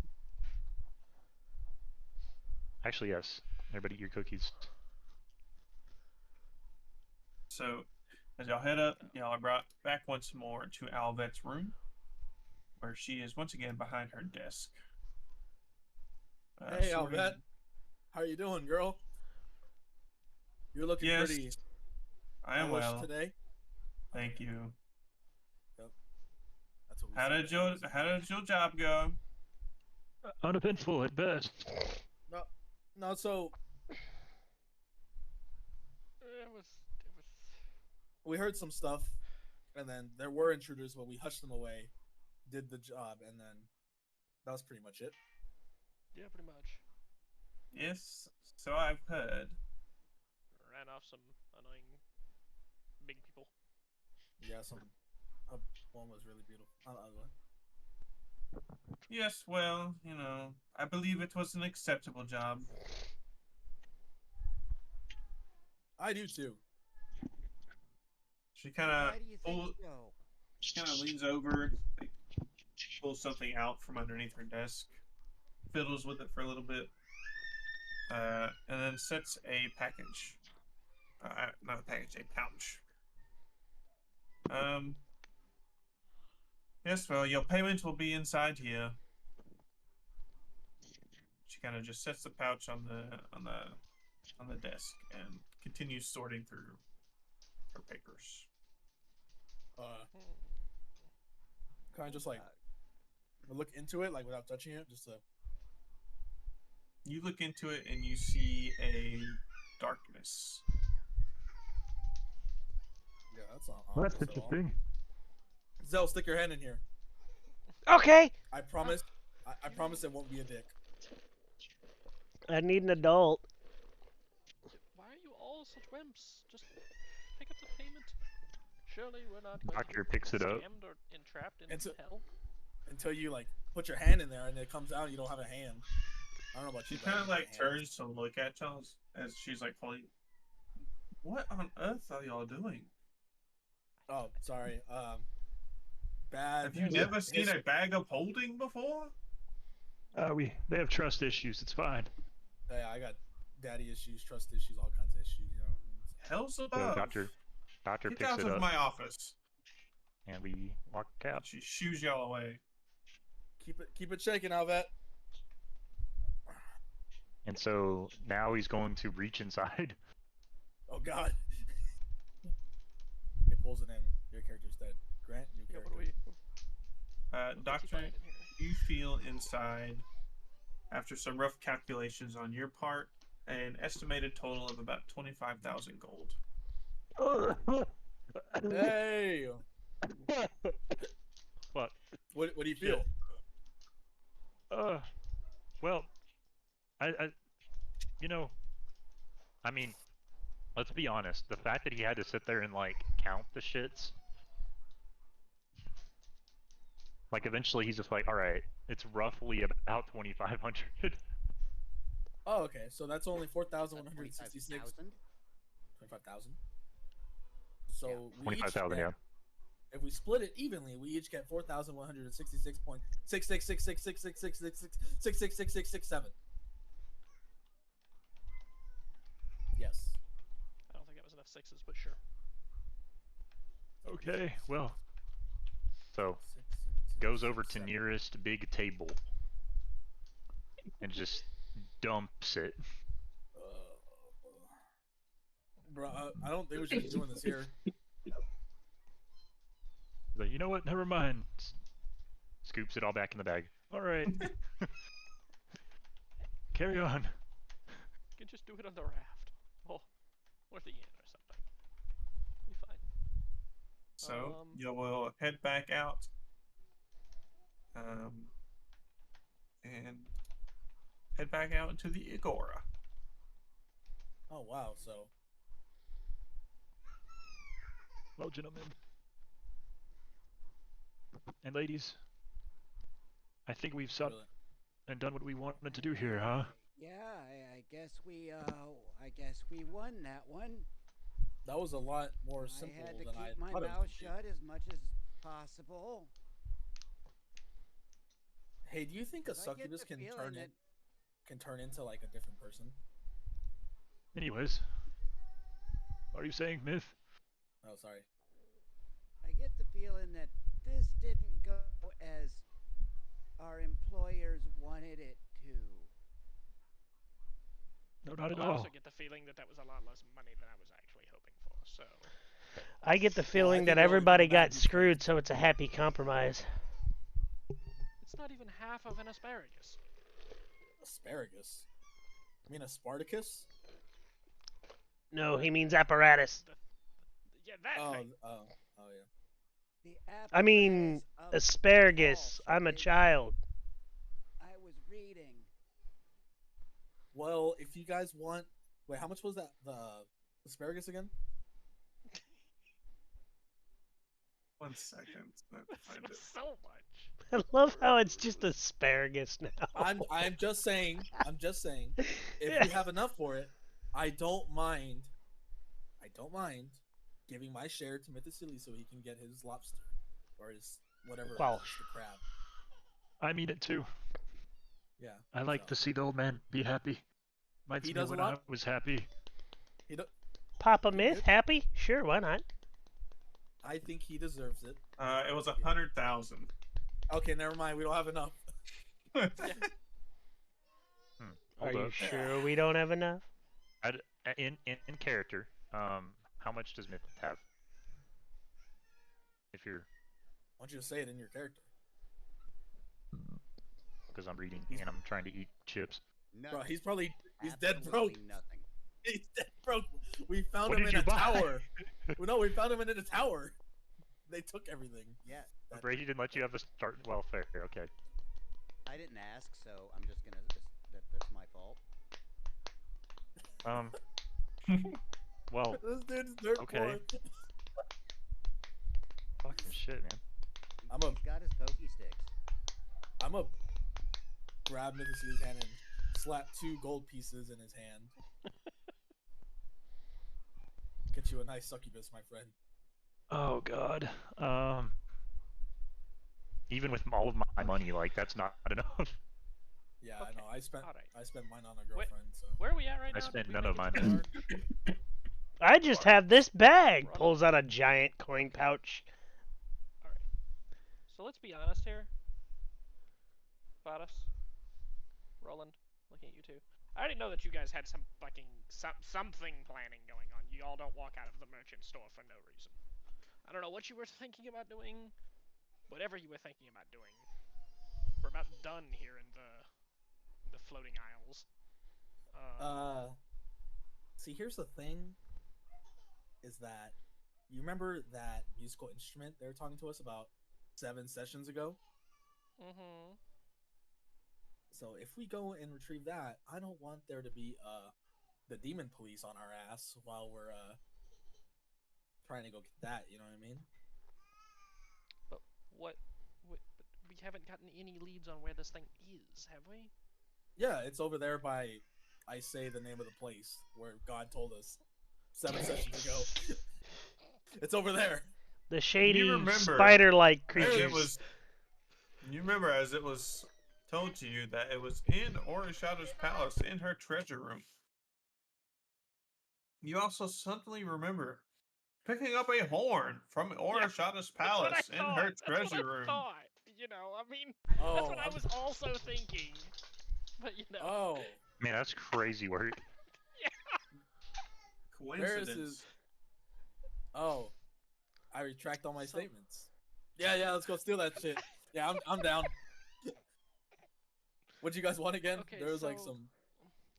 Actually, yes. Everybody eat your cookies. So, as y'all head up, y'all are brought back once more to Alvette's room, where she is once again behind her desk. Hey, sorting- Alvette. How you doing, girl? You're looking Yes, pretty I am hellish well. today. Thank you. That's what we How say. did your job go? Uneventful at best. No, so It was. we heard some stuff, and then there were intruders, but we hushed them away, did the job, and then that was pretty much it. Yeah, pretty much. Yes, so I've heard. Ran off some annoying big people. Yeah, one was really beautiful. Yes, well, I believe it was an acceptable job. I do too. She kind Why of do you think so? She kind of leans over, like, pulls something out from underneath her desk, fiddles with it for a little bit, and then sets a package. Not a package, a pouch. Yes, well, your payment will be inside here. She kind of just sets the pouch on the desk and continues sorting through her papers. Kind of just like look into it, like without touching it, just to. You look into it and you see a darkness. Yeah, that's not Well, that's ominous at all. interesting. Zell, stick your hand in here. Okay. I promise. I promise it won't be a dick. I need an adult. Why are you all such wimps? Just pick up the payment. Surely we're not going Doctor to be picks it up. scammed or entrapped in It's a- hell. Until you like put your hand in there and it comes out, you don't have a hand. I don't know about She you. kind of like turns to look at y'all as she's like holding. What on earth are y'all doing? Oh, sorry. Bad. Have you never seen a bag of holding before? They have trust issues. It's fine. Yeah, I got daddy issues, trust issues, all kinds of issues. You know. Hell's So above. doctor Get picks out it of up, my office. and we walk out. She shoos y'all away. Keep it shaking, Alvet. And so now he's going to reach inside. Oh God. It pulls it in. Your character's dead. Grant, new Yeah, character. what do we Doctor, find in here? you feel inside, after some rough calculations on your part, an estimated total of about 25,000 gold. Hey. What? What do you feel? Well, you know, I mean, let's be honest. The fact that he had to sit there and like count the shits, like eventually he's just like, all right, it's roughly about 2,500. Oh, okay. So that's only 4,166. 25,000. 25,000. So Yeah. we each 25,000, get, yeah. if we split it evenly, we each get 4,166.6666666666666667. Yes. I don't think that was enough sixes, but sure. Okay, well, so goes over to nearest big table and just dumps it. Bro, I don't think we should be doing this here. He's like, you know what? Never mind. Scoops it all back in the bag. All right. Carry on. You can just do it on the raft. Oh, or the inn or something. Be fine. So you will head back out, and head back out into the agora. Oh wow! So Well, gentlemen and ladies, I think we've sought and done what we wanted to do here, huh? Yeah, I guess we won that one. that was a lot more simple I had to than I keep my thought it mouth was gonna shut as much as possible. be. Hey, do you think a 'Cause I get succubus the can feeling that- turn into like a different person? Anyways, what are you saying, Myth? Oh, sorry. I get the feeling that this didn't go as our employers wanted it to. No, not at Well, I all. also get the feeling that was a lot less money than I was actually hoping for. So I get the feeling think that the only everybody thing that got is screwed, so it's a happy compromise. it's not even half of an asparagus. Asparagus. I mean, a Spartacus? No, he means apparatus. Yeah, that thing. Oh, yeah. The I mean, apparatus of asparagus. Paul I'm a forbid. child. I was reading. Well, if you guys want, wait, how much was that? The asparagus again? 1 second. Let's find it. So much. I love how it's just asparagus now. I'm just saying. If we have enough for it, I don't mind giving my share to Mythicili so he can get his lobster or his whatever Well, it is, the crab. I mean it too. Yeah. I like so. to see the old man be happy. Reminds He me does a when lot. I was happy. He do- Papa Myth, happy? Sure, why not? I think he deserves it. It was 100,000. Okay, never mind. We don't have enough. Are Hold you up. sure we don't have enough? In character, how much does Myth have? If you're, Why don't you say it in your character? because I'm reading He's- and I'm trying to eat chips. Bro, Nothing. he's dead broke. Absolutely nothing. He's dead broke. We found What him did in you a buy? tower. No, we found him in a tower. They took everything. Yeah, Brady didn't let you have a start. Well, fair. Okay. I didn't ask, so I'm just gonna. That's my fault. Well, This dude's dirt Okay. poor. fucking shit, man. I'm He's got his pokey sticks. I'm a grab Mythicity's hand and slap 2 gold pieces in his hand. Get you a nice succubus, my friend. Oh God. Even with all of my money, like that's not enough. Yeah, Okay, I know. I spent alright. mine on a girlfriend. So Where are we at right I now? spent Did we none make of it mine to on the barn? I just have this bag. Roland. Pulls out a giant coin pouch. Alright. So let's be honest here. Varis, Roland, looking at you two. I already know that you guys had some fucking something planning going on. You all don't walk out of the merchant store for no reason. I don't know what you were thinking about doing. Whatever you were thinking about doing. We're about done here in the floating isles. see, here's the thing. Is that you remember that musical instrument they were talking to us about 7 sessions ago? Mm-hmm. So if we go and retrieve that, I don't want there to be the demon police on our ass while we're trying to go get that. You know what I mean? But what? But we haven't gotten any leads on where this thing is, have we? Yeah, it's over there by I say the name of the place where God told us 7 sessions ago. It's over there. The shady remember spider-like As creatures. you remember as it was told to you that it was in Orishada's palace in her treasure room. You also suddenly remember picking up a horn from Orishada's palace in her treasure room. Thought. You know, I mean, Oh, that's what I was also thinking. But you know. Oh, Man, that's crazy work. Coincidence. Varis is. Oh, I retract all my So- statements. Yeah, let's go steal that shit. Yeah, I'm down. What do you guys want again? Okay, There was like so- some.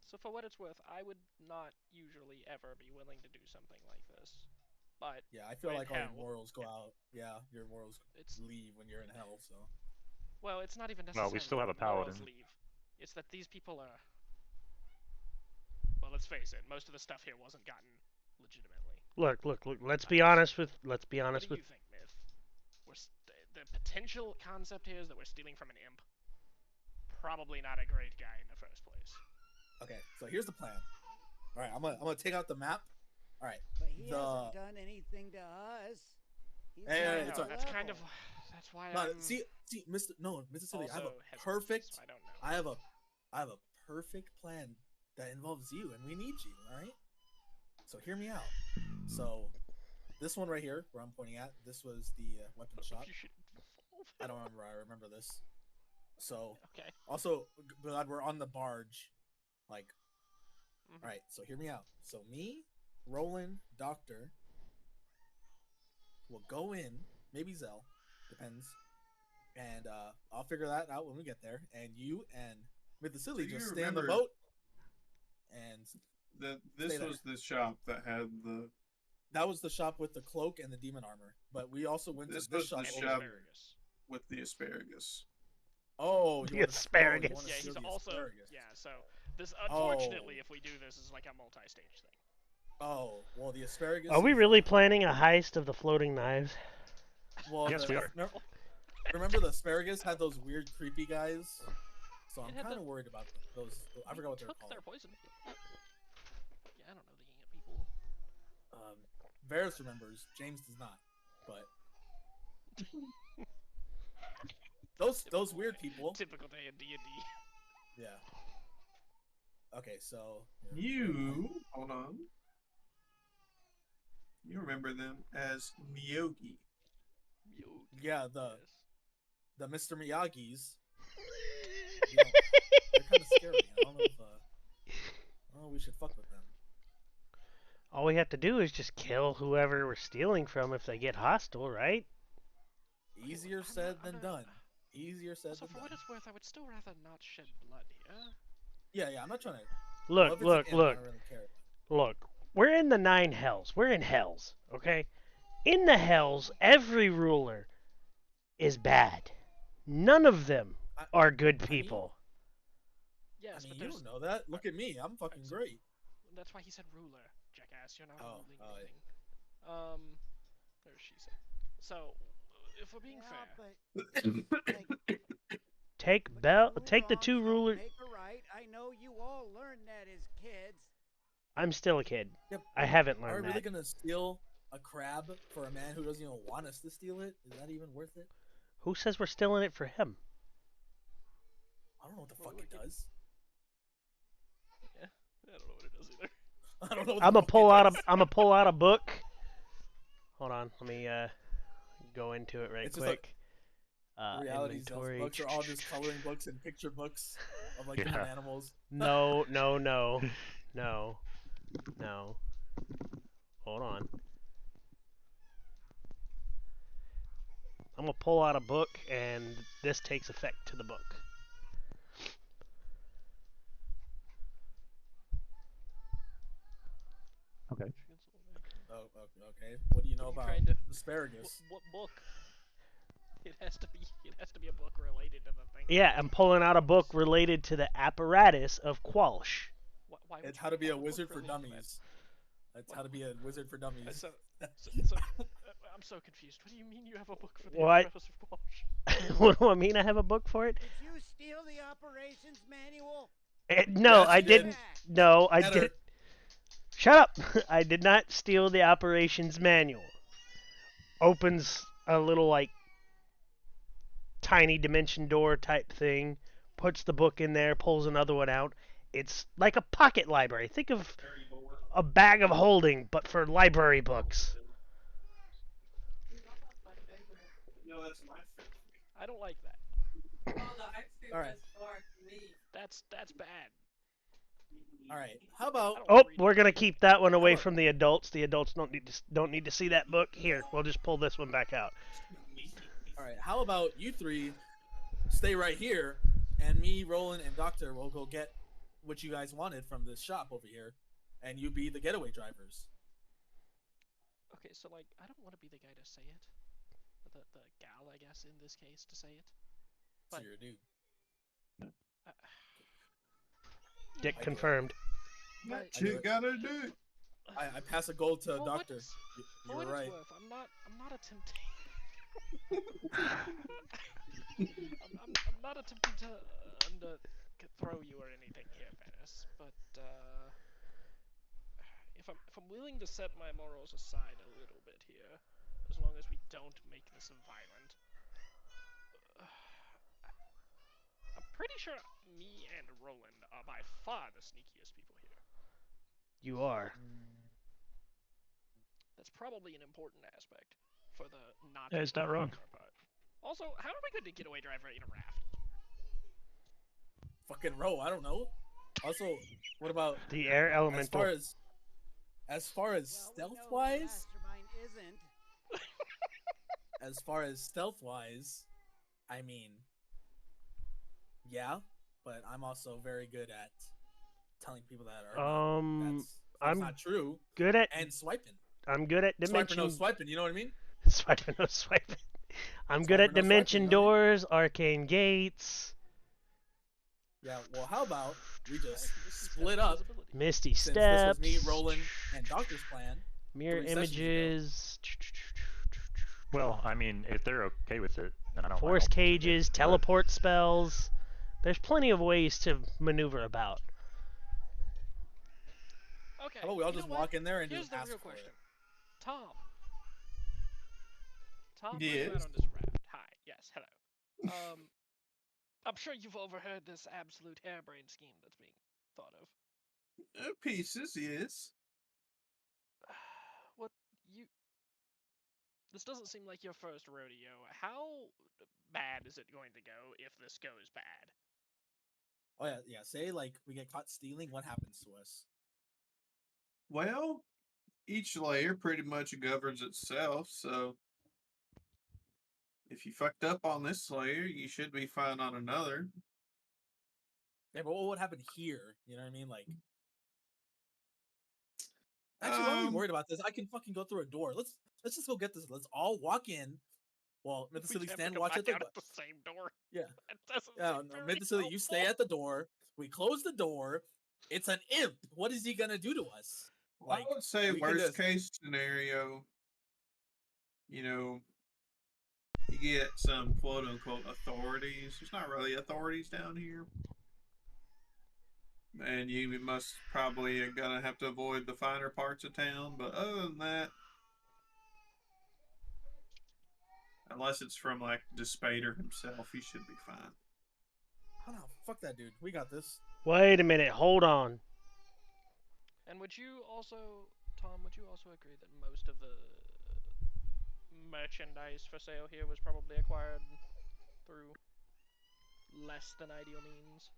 So for what it's worth, I would not usually ever be willing to do something like this. But Yeah, I feel We're in like all your hell. morals go out. Yeah, your morals it's leave when you're in hell. So. well, it's not even Well, necessarily we still have a that morals paladin. leave. It's that these people are. Well, let's face it. Most of the stuff here wasn't gotten legitimately. Look. Let's be honest with. What do you think, Myth? The potential concept here is that we're stealing from an imp. Probably not a great guy in the first place. Okay, so here's the plan. All right, I'm gonna take out the map. All right, But he The- hasn't done anything to us. He's Hey, not hey, on it's our all- That's kind of. level. That's why no, I'm. see, Mr. Silly, I have a also hesitant, perfect. so I don't know. I have a perfect plan that involves you, and we need you. All right. So hear me out. So this one right here, where I'm pointing at, this was the weapon shop. You should evolve. I don't remember. I remember this. So Okay. also, glad we're on the barge. Like, Mhm. all right. So hear me out. So me, Roland, Doctor, will go in. Maybe Zell, depends. And I'll figure that out when we get there. And you and Mythicilly Do you just stay on the remember- boat. And This Stay there. was the shop that had the. that was the shop with the cloak and the demon armor. But we also went This to this was the shop. And shop. asparagus. With the asparagus. Oh, The you wanna- asparagus. you wanna Yeah, steal he's the also. asparagus. Yeah, so this unfortunately, Oh. if we do this, is like a multi-stage thing. Oh, well, the asparagus. Are we is, really planning a heist of the floating knives? Well, Yes, we are. Remember the asparagus had those weird, creepy guys. So I'm It had kind the- of worried about those. I forgot what they're took called. their poison. Yeah, I don't know the ant people. Varis remembers. James does not. But those weird people. Typical day in D&D. Yeah. Okay, so You hold on. You remember them as Miyogi. Yeah, Yes. the Mr. Miyagi's. You know, they're kind of scary. I don't know if we should fuck with them. All we have to do is just kill whoever we're stealing from if they get hostile, right? Easier I'm said not- than I'm done. Easier said Also, than for what done. it's worth, I would still rather not shed blood here. Yeah, I'm not trying to. Look, Well, if it's look, an imp, look, I don't really care. look. We're in the 9 hells. We're in hells, okay? In the hells, every ruler is bad. None of them I, are good I mean, people. Yes, I mean, but you there's. don't know that. Look at me. I'm fucking so- great. That's why he said ruler, jackass. You're not Oh, ruling oh, anything. Or she said. So, if we're being Yeah, fair, but like, Take two take the wrongs 2 don't rulers. make a right. I know you all learned that as kids. I'm still a kid. Yep. I haven't Are we learned really that. gonna steal a crab for a man who doesn't even want us to steal it? Is that even worth it? Who says we're stealing it for him? I don't know what the Well, fuck it look, does. yeah, I don't know what it does either. I don't know. What I'm the gonna fuck pull it out a does. I'm gonna pull out a book. Hold on, let me go into it right It's just like quick. the reality is those Inventory. books are all just coloring books and picture books of like Yeah. different animals. No, no, no, no, no. Hold on. I'm gonna pull out a book, and this takes effect to the book. Okay. Oh, okay. What do you know I'm about trying to- asparagus? What book? It has to be. It has to be a book related to the thing. Yeah, I'm pulling out a book related to the apparatus of Qualsh. Why would It's you how to be have a book wizard for related to that? dummies. That's how to be a wizard for dummies. So, I'm so confused. What do you mean you have a book for the What? apparatus of Walsh? What do I mean? I have a book for it? Did you steal the operations manual? No, Yes, I you did. didn't. No, I Better. didn't. Shut up! I did not steal the operations manual. Opens a little like tiny dimension door type thing, puts the book in there, pulls another one out. It's like a pocket library. Think of a bag of holding, but for library books. I don't like that. All right. That's bad. All right. How about I don't Oh, read we're gonna keep that one away about- from the adults. The adults don't need to see that book. Here, we'll just pull this one back out. all right? How about you three stay right here, and me, Roland, and Doctor will go get what you guys wanted from this shop over here, and you be the getaway drivers. Okay, so like, I don't want to be the guy to say it. The gal, I guess, in this case, to say it. So But- you're a dude. Uh, Dick I do it. confirmed. but- What you gotta do? I pass a gold to for Doctor. what for You're what right. it's worth, I'm not attempting. I'm not attempting to throw you or anything here, Varis. But if I'm willing to set my morals aside a little bit here, as long as we don't make this violent, I'm pretty sure me and Roland are by far the sneakiest people here. You are. That's probably an important aspect for the not. Yeah, it's not wrong. Part. Also, how are we going to getaway driver in a raft? Fucking row. I don't know. Also, what about The air elemental. as far as Well, stealth we know the wise? mastermind isn't. As far as stealth wise, I mean, yeah, but I'm also very good at telling people that are that's I'm not true good at and swiping. I'm good at Swiping, dimension no swiping. You know what I mean? swiping, no swiping. I'm good at Swiper, no swiping, dimension you know what I doors, arcane gates, Yeah. Well, how about we just Hey, this is split got up visibility. misty since steps, this was me, Roland, and Doctor's plan. mirror 3 sessions ago. images, Well, I mean, if they're okay with it, then I don't. force cages, but- teleport spells. There's plenty of ways to maneuver about. Okay. How about we all you know just what? walk in there and Here's just the ask real for question. it? Tom. Tom, where you at Yes. on this raft? Hi. Yes. Hello. I'm sure you've overheard this absolute harebrained scheme that's being thought of. Pieces, yes. What you? This doesn't seem like your first rodeo. How bad is it going to go if this goes bad? Oh yeah, yeah. Say like we get caught stealing, what happens to us? Well, each layer pretty much governs itself, so if you fucked up on this Slayer, you should be fine on another. Yeah, but what would happen here? You know what I mean? Like, actually, why are we worried about this? I can fucking go through a door. Let's just go get this. Let's all walk in. Well, We Mythicilly have stand to watch come at the back out at the same door. yeah. That doesn't Yeah, seem no, very Mythicilly, you stay helpful. at the door. We close the door. It's an imp. What is he gonna do to us? I would say we can worst just- case scenario, you know, you get some quote unquote authorities. There's not really authorities down here. And you must probably gonna have to avoid the finer parts of town, but other than that, unless it's from like Despater himself, he should be fine. Oh no, fuck that dude. We got this. Wait a minute. Hold on. And would you also, Tom, would you also agree that most of the merchandise for sale here was probably acquired through less than ideal means?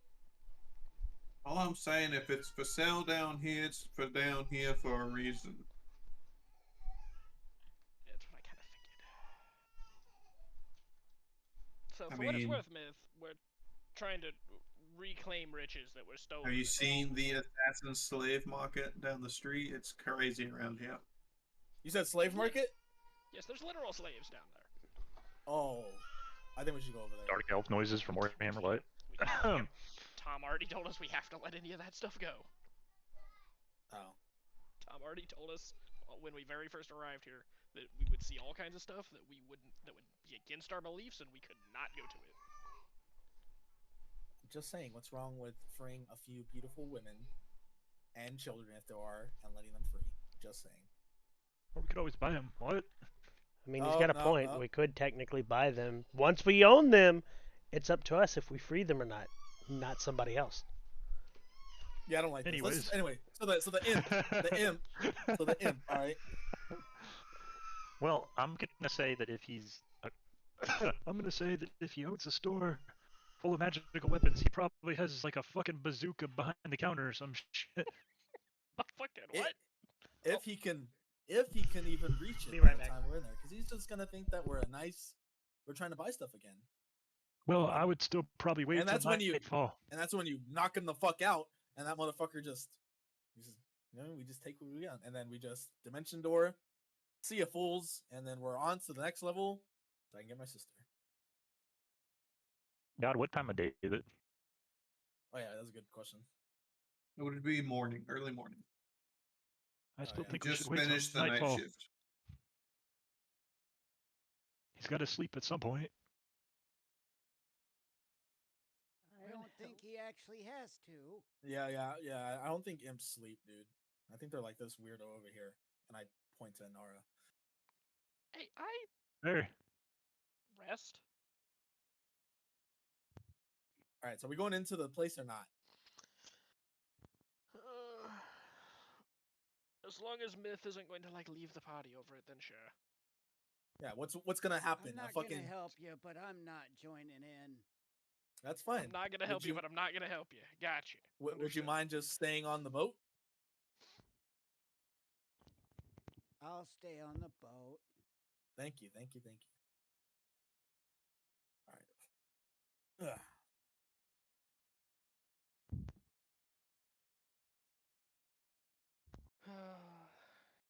All I'm saying, if it's for sale down here, it's for down here for a reason. That's what I kind of figured. So, I for what it's mean- worth, Myth, we're trying to reclaim riches that were stolen. Have you seen the assassin slave market down the street? It's crazy around here. You said slave market? Yes, there's literal slaves down there. Oh, I think we should go over there. Dark elf noises from Warhammer Light. Yep. Tom already told us we have to let any of that stuff go. Oh, Tom already told us when we very first arrived here that we would see all kinds of stuff that that would be against our beliefs, and we could not go to it. just saying. What's wrong with freeing a few beautiful women and children, if there are, and letting them free? Just saying. Or we could always buy them. What? I mean, he's Oh, got a no, point. no. We could technically buy them. Once we own them, it's up to us if we free them or not somebody else. Yeah, I don't like this. Anyways. Anyway, so the imp, the imp, so the imp. All right. Well, I'm gonna say that if he's, I'm gonna say that if he owns a store full of magical weapons, he probably has like a fucking bazooka behind the counter or some shit. Fucking It- what? If he can even reach it Be by right the back. time we're in there, because he's just gonna think that we're trying to buy stuff again, Well, I would still probably wait And that's till when you- nightfall. and that's when you knock him the fuck out, and that motherfucker just, we just take what we got, and then we just dimension door, see ya fools, and then we're on to the next level, so I can get my sister. God, what time of day is it? Oh yeah, that's a good question. It would be morning, early morning. I still yeah. think You we just should wait till finished the night nightfall. shift. He's got to sleep at some point. I don't think he actually has to. Yeah. I don't think imps sleep, dude. I think they're like this weirdo over here, and I point to Nara. Hey, I There. rest. All right, so we going into the place or not? As long as Myth isn't going to like leave the party over it, then sure. Yeah, what's gonna happen? I'm not A fucking gonna help you, but I'm not joining in. that's fine. I'm not gonna help you, but I'm not gonna help you. Gotcha. Would you Understood. mind just staying on the boat? I'll stay on the boat. Thank you. All right. Ugh.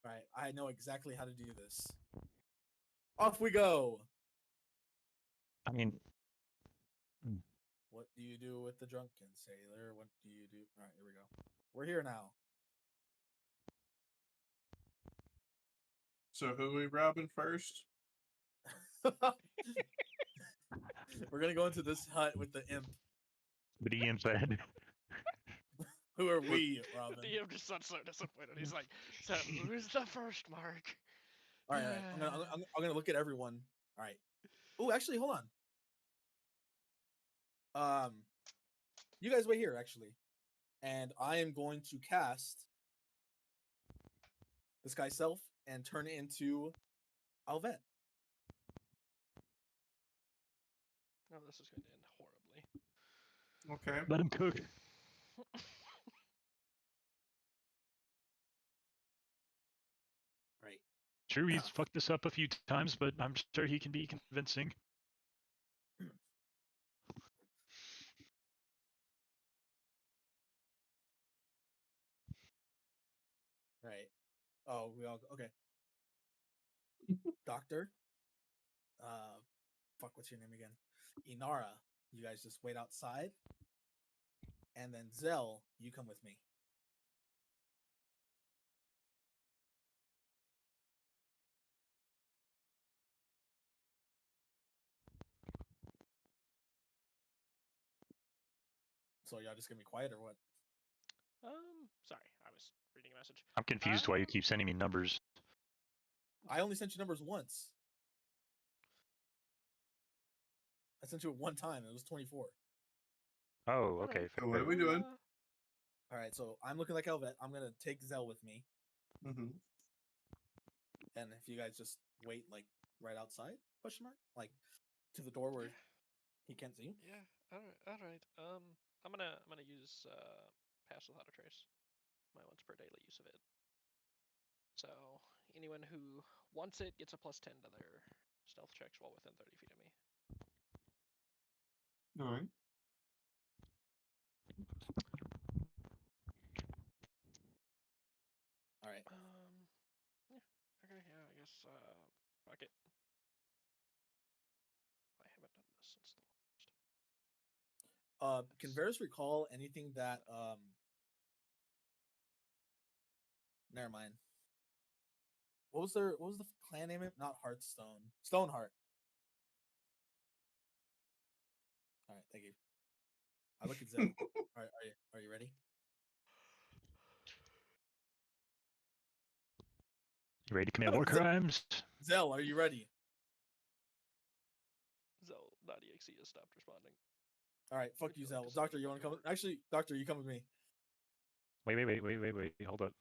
All right, I know exactly how to do this. Off we go. I mean, What do you do with the drunken sailor? What do you do? All right, here we go. We're here now. So who we robbing first? We're gonna go into this hut with the imp. the DM said. Who are we, Robin? The DM just sounds so disappointed. He's like, "So who's the first mark?" All right, I'm gonna look at everyone. All right. Oh, actually, hold on. You guys wait here, actually, and I am going to cast this guy's self and turn it into Alvet. Oh, this is going to end horribly. Okay. Let him cook. Right. True, he's fucked this up a few times, but I'm sure he can be convincing. Oh, we all okay. Doctor, fuck, what's your name again? Inara. You guys just wait outside, and then Zell, you come with me. So y'all just gonna be quiet or what? Sorry, I was reading a message. I'm confused why you keep sending me numbers. I only sent you numbers once. I sent you it one time. It was 24. Oh, okay. So what are we doing? All right, so I'm looking like Elvet. I'm gonna take Zell with me, Mm-hmm. and if you guys just wait, like right outside, question mark, like to the door where he can't see you. Yeah. All right. I'm gonna use pass without a trace, my once per daily use of it. So anyone who wants it gets a +10 to their stealth checks while within 30 feet of me. All right. All right. Yeah. Okay. Yeah. I guess. Fuck it. I haven't done this since the last. Can Varis recall anything that Never mind. What was the clan name? Not Hearthstone. Stoneheart. All right, thank you. I look at Zell. All right, are you ready? You ready to commit war crimes? Zell, are you ready? Zell.exe has stopped responding. All right, fuck you, Zell. Doctor, you want to come? Actually, Doctor, you come with me. Wait. Hold up.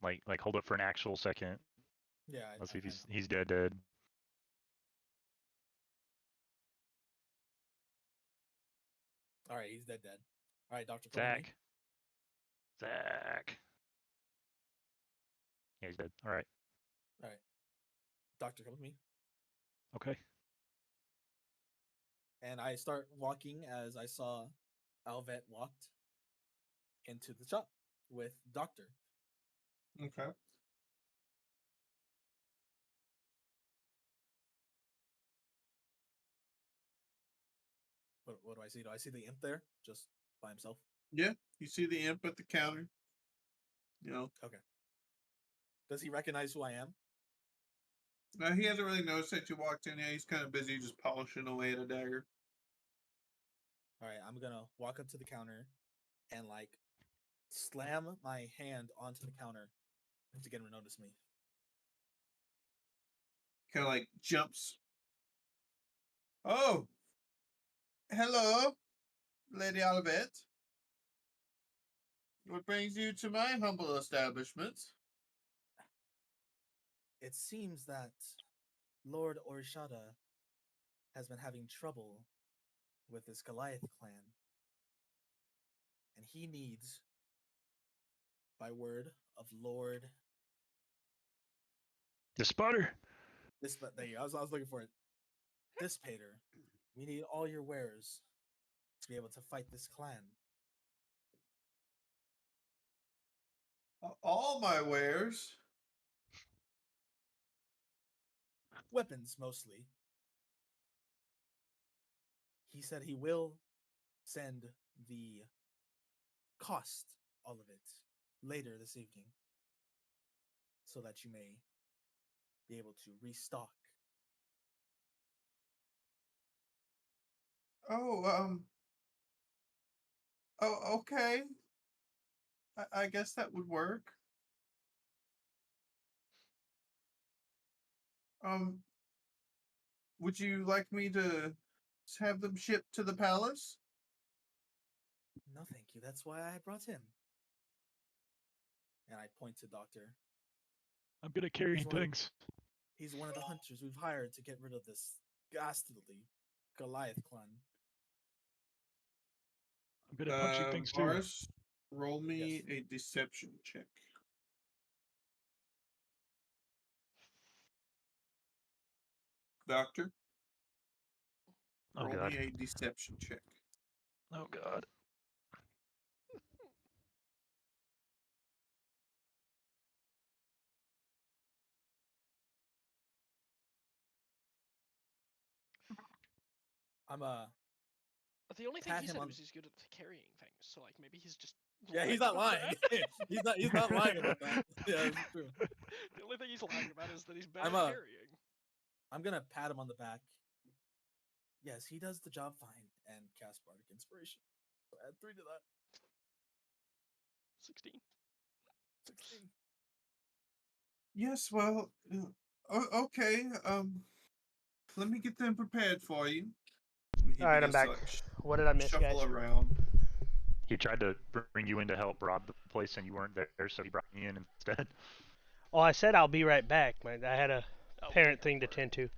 Like, hold up for an actual second. Yeah. Let's see if he's dead. All right, he's dead. All right, Doctor, come with me. Zach. Yeah, he's dead. All right. Doctor, come with me. Okay. And I start walking as I saw Alvet walked into the shop with Doctor. Okay. What do I see? Do I see the imp there just by himself? Yeah, you see the imp at the counter. You know. Okay. Does he recognize who I am? He hasn't really noticed that you walked in. Yeah, he's kind of busy just polishing away at a dagger. All right, I'm gonna walk up to the counter and like slam my hand onto the counter to get him to notice me. Kind of like jumps. Oh, hello, Lady Olivet. What brings you to my humble establishment? It seems that Lord Orishada has been having trouble with this Goliath clan. And he needs, by word of Lord... The spotter. There you go. I was looking for it. Dissipator. We need all your wares to be able to fight this clan. All my wares? Weapons, mostly. He said he will send the cost, all of it, later this evening, so that you may be able to restock. Oh, okay. I guess that would work. Um, would you like me to have them shipped to the palace? No, thank you. That's why I brought him. And I point to Doctor. I'm good at carrying things. He's one of the hunters we've hired to get rid of this ghastly Goliath clan. I'm good at punching things too. Varis, roll me a deception check. Doctor, roll me a deception check. Oh God. I'm The only thing pat he him said on. was he's good at carrying things, so like maybe he's just. Yeah, he's not about lying. that. he's not lying about that. Yeah, that's true. The only thing he's lying about is that he's bad I'm at carrying. I'm gonna pat him on the back. Yes, he does the job fine, and cast bardic inspiration. So add 3 to that. 16. 16. Yes, well, okay. Let me get them prepared for you. He All right, I'm begins to back. What did I miss, shuffle guys? around. He tried to bring you in to help rob the place, and you weren't there, so he brought me in instead. Oh, I said I'll be right back. I had a Oh, parent yeah, thing to word. tend to.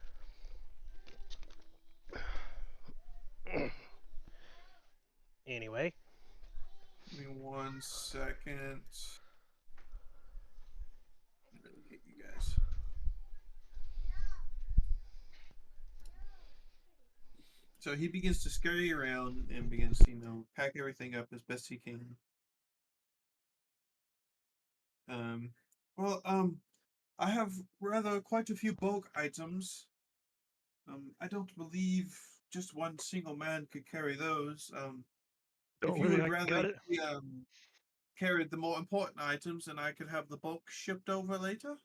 Anyway, Give me 1 second. Get you guys. So he begins to scurry around and begins to, pack everything up as best he can. Um, well, I have rather quite a few bulk items. I don't believe just one single man could carry those. Don't If you worry, would I rather got it. carry the more important items, then I could have the bulk shipped over later.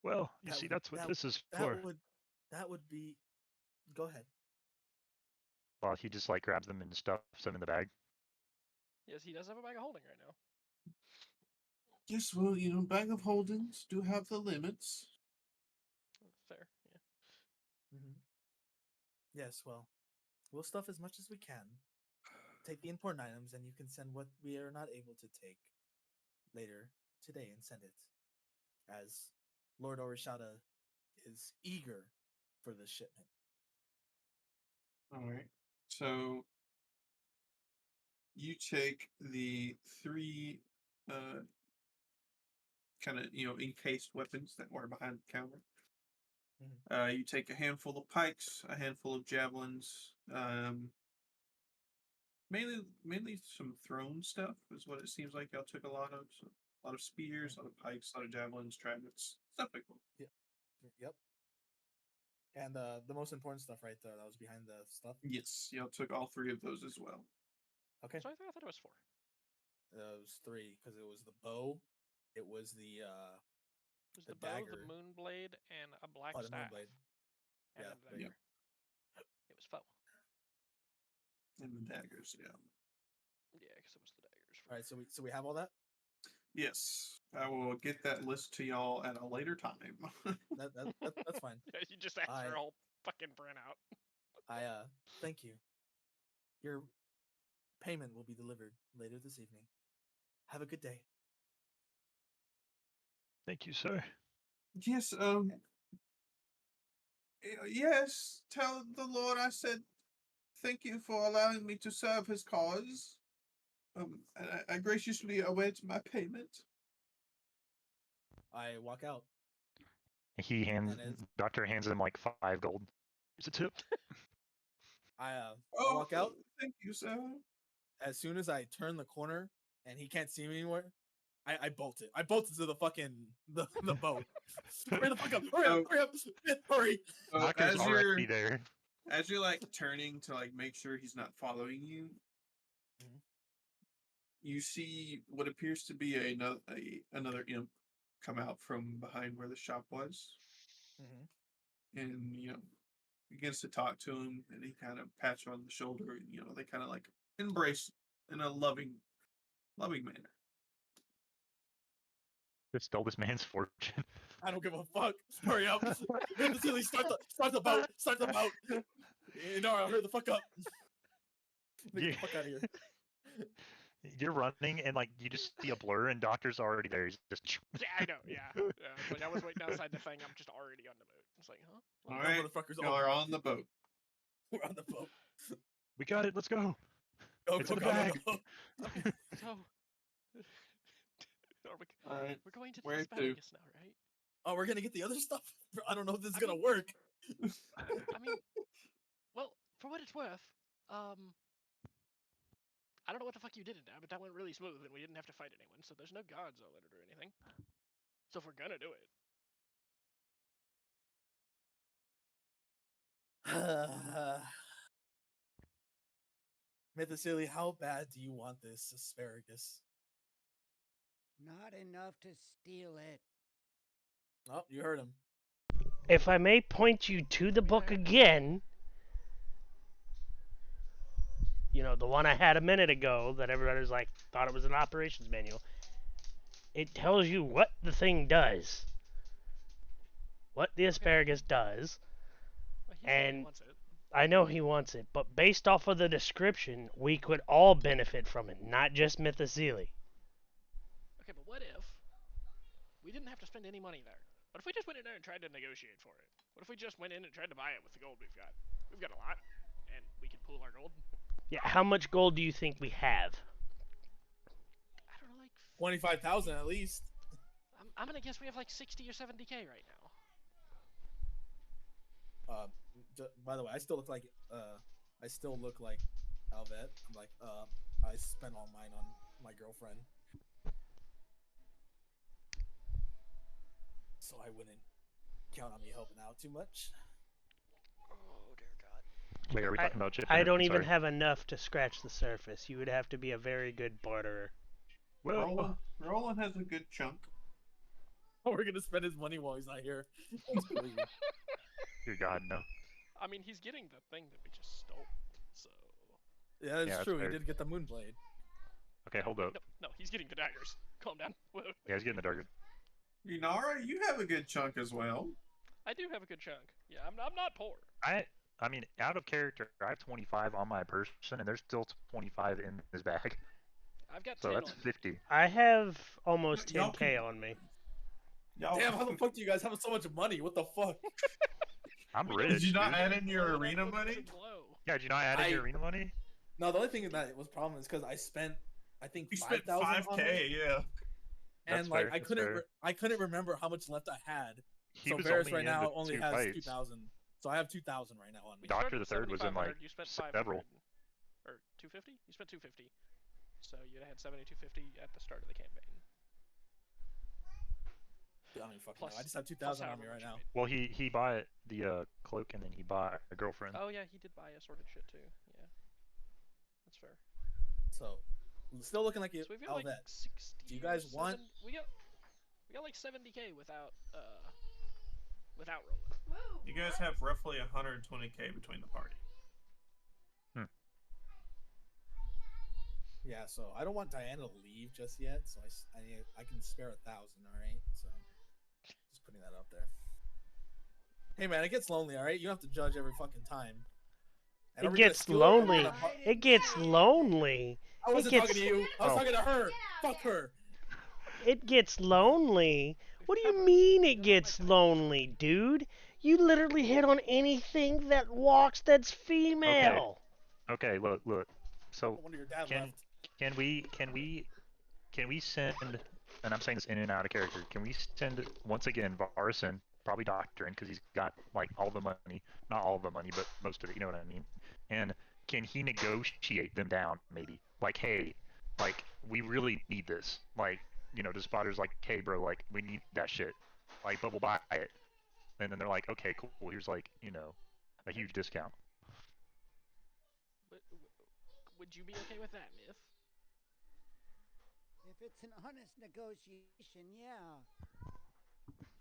Well, you That see, would that's what that this is that for. would that would be. Go ahead. Well, he just like grabs them and stuffs them in the bag. Yes, he does have a bag of holding right now. Yes, well, bag of holdings do have the limits. Fair, yeah. Mm-hmm. Yes, well, we'll stuff as much as we can. Take the important items, and you can send what we are not able to take later today and send it. As Lord Orishada is eager for this shipment. All right. So you take the 3 kind of encased weapons that were behind the counter. You take a handful of pikes, a handful of javelins, mainly some thrown stuff is what it seems like y'all took a lot of. So a lot of spears, a lot of pikes, a lot of javelins, tridents, stuff like that. Yeah. Yep. And the most important stuff right there that was behind the stuff. Yes, y'all took all 3 of those as well. Okay. So I thought it was 4. It was 3 because it was the bow, it was the It was the bow, dagger, the moon blade, and a black the staff. moonblade. And Yeah, then the dagger. It was foe. And the daggers, yeah. Yeah, because it was the daggers. All right, so we have all that. Yes, I will get that list to y'all at a later time. That's fine. Yeah, you just asked for a whole fucking printout. I thank you. Your payment will be delivered later this evening. Have a good day. Thank you, sir. Yes, yes, tell the Lord I said thank you for allowing me to serve his cause. And I graciously await my payment. I walk out. He hands And doctor hands him like 5 gold. Here's a tip. I Oh, walk out. Thank you, sir. As soon as I turn the corner and he can't see me anywhere, I bolt it. I bolted to the fucking the boat. Hurry the fuck up! Hurry up! Hurry! So Doctor's already there. As you're like turning to like make sure he's not following you, you see what appears to be another imp come out from behind where the shop was, and begins to talk to him, and he kind of pats her on the shoulder, and they kind of like embrace in a loving manner. Just stole this man's fortune. I don't give a fuck. Hurry up! Hit the ceiling. Start the boat. Start the boat. Inar, hurry the fuck up. Get the fuck out of here. You're running and like you just see a blur and doctor's already there. He's just Yeah, I know. Yeah. It's like I was waiting outside the thing. I'm just already on the boat. It's like, huh? All right, y'all are on the boat. We're on the boat. We got it. Let's go. It's in the Go. bag. Okay, so All right. we're going to the Where to? asparagus now, right? Oh, we're gonna get the other stuff. I don't know if this is gonna work. I mean, well, for what it's worth, I don't know what the fuck you did in that, but that went really smooth, and we didn't have to fight anyone, so there's no guards on it or anything. So if we're gonna do it, Mythicily, how bad do you want this asparagus? Not enough to steal it. Oh, you heard him. If I may point you to the book again, you know, the one I had a minute ago that everybody was like, thought it was an operations manual, it tells you what the thing does. What the asparagus does. Well, he said he And wants it. I know he wants it, but based off of the description, we could all benefit from it, not just Mythicely. Okay, but what if we didn't have to spend any money there? What if we just went in there and tried to negotiate for it? What if we just went in and tried to buy it with the gold we've got? We've got a lot, and we could pool our gold. Yeah, how much gold do you think we have? I don't know, like 25,000 at least. I'm gonna guess we have like 60 or 70k right now. By the way, I still look like Alvet. I'm like, I spent all mine on my girlfriend, so I wouldn't count on me helping out too much. Oh dear God. Wait, are we talking about I Chip? don't even have enough to scratch the surface. You would have to be a very good barterer. Well, Roland has a good chunk. We're gonna spend his money while he's not here. That's please. dear God, no. I mean, he's getting the thing that we just stole, so. Yeah, that's Yeah, true. that's He fair. did get the Moonblade. Okay, hold up. No, he's getting the daggers. Calm down. Whoa. Yeah, he's getting the dagger. Inara, you have a good chunk as well. I do have a good chunk. Yeah, I'm not poor. I mean, out of character, I have 25 on my person, and there's still 25 in this bag. I've got So 10 that's on me. 50. I have almost Y'all 10k on me. Damn, how the fuck do you guys have so much money? What the fuck? I'm We rich. don't- Did you not dude. add in your Blow it up arena with money? some glow. Yeah, did you not add in your arena money? No, the only thing that was problem is because I spent, I think, You spent 5,000 on it, 5K, yeah. That's and like fair, I that's couldn't, fair. I couldn't remember how much left I had. He So was Varis only right in now the only 2 has fights. 2,000. So I have 2,000 right now on me. We Doctor started the Third was in, 7,500, like, you spent several. 500. Or 250? You spent 250. So you'd had 7,250 at the start of the campaign. I don't even fucking Plus- know. I just have plus 2,000 on however me right much you now. made. Well, he bought the cloak, and then he bought a girlfriend. Oh yeah, he did buy assorted shit too. Yeah, that's fair. So, I'm still looking like So we've got like Alvet. 60. Do you guys or want- 70 We got like 70k without Roland. You guys have roughly 120K between the party. Yeah, so I don't want Diana to leave just yet. So I can spare 1,000. All right. So just putting that out there. Hey man, it gets lonely. All right, you don't have to judge every fucking time. And are It we gonna gets steal it or we're lonely. gonna bu- It gets lonely. I wasn't gets- talking to you. I was Oh. talking to her. Fuck her. It gets lonely. We've What do you covered- mean we it don't have gets my time. lonely, dude? You literally hit on anything that walks that's female. Okay, look. No So wonder your dad can left. can we send? And I'm saying this in and out of character. Can we send once again Varis in, probably Doctor in, because he's got like all the money, not all the money, but most of it. You know what I mean? And can he negotiate them down? Maybe like, hey, like we really need this. Like, you know, the spotter's like, hey, bro, like we need that shit. Like, but we'll buy it. And then they're like, okay, cool. Here's like, you know, a huge discount. Would you be okay with that, Myth? If it's an honest negotiation, yeah.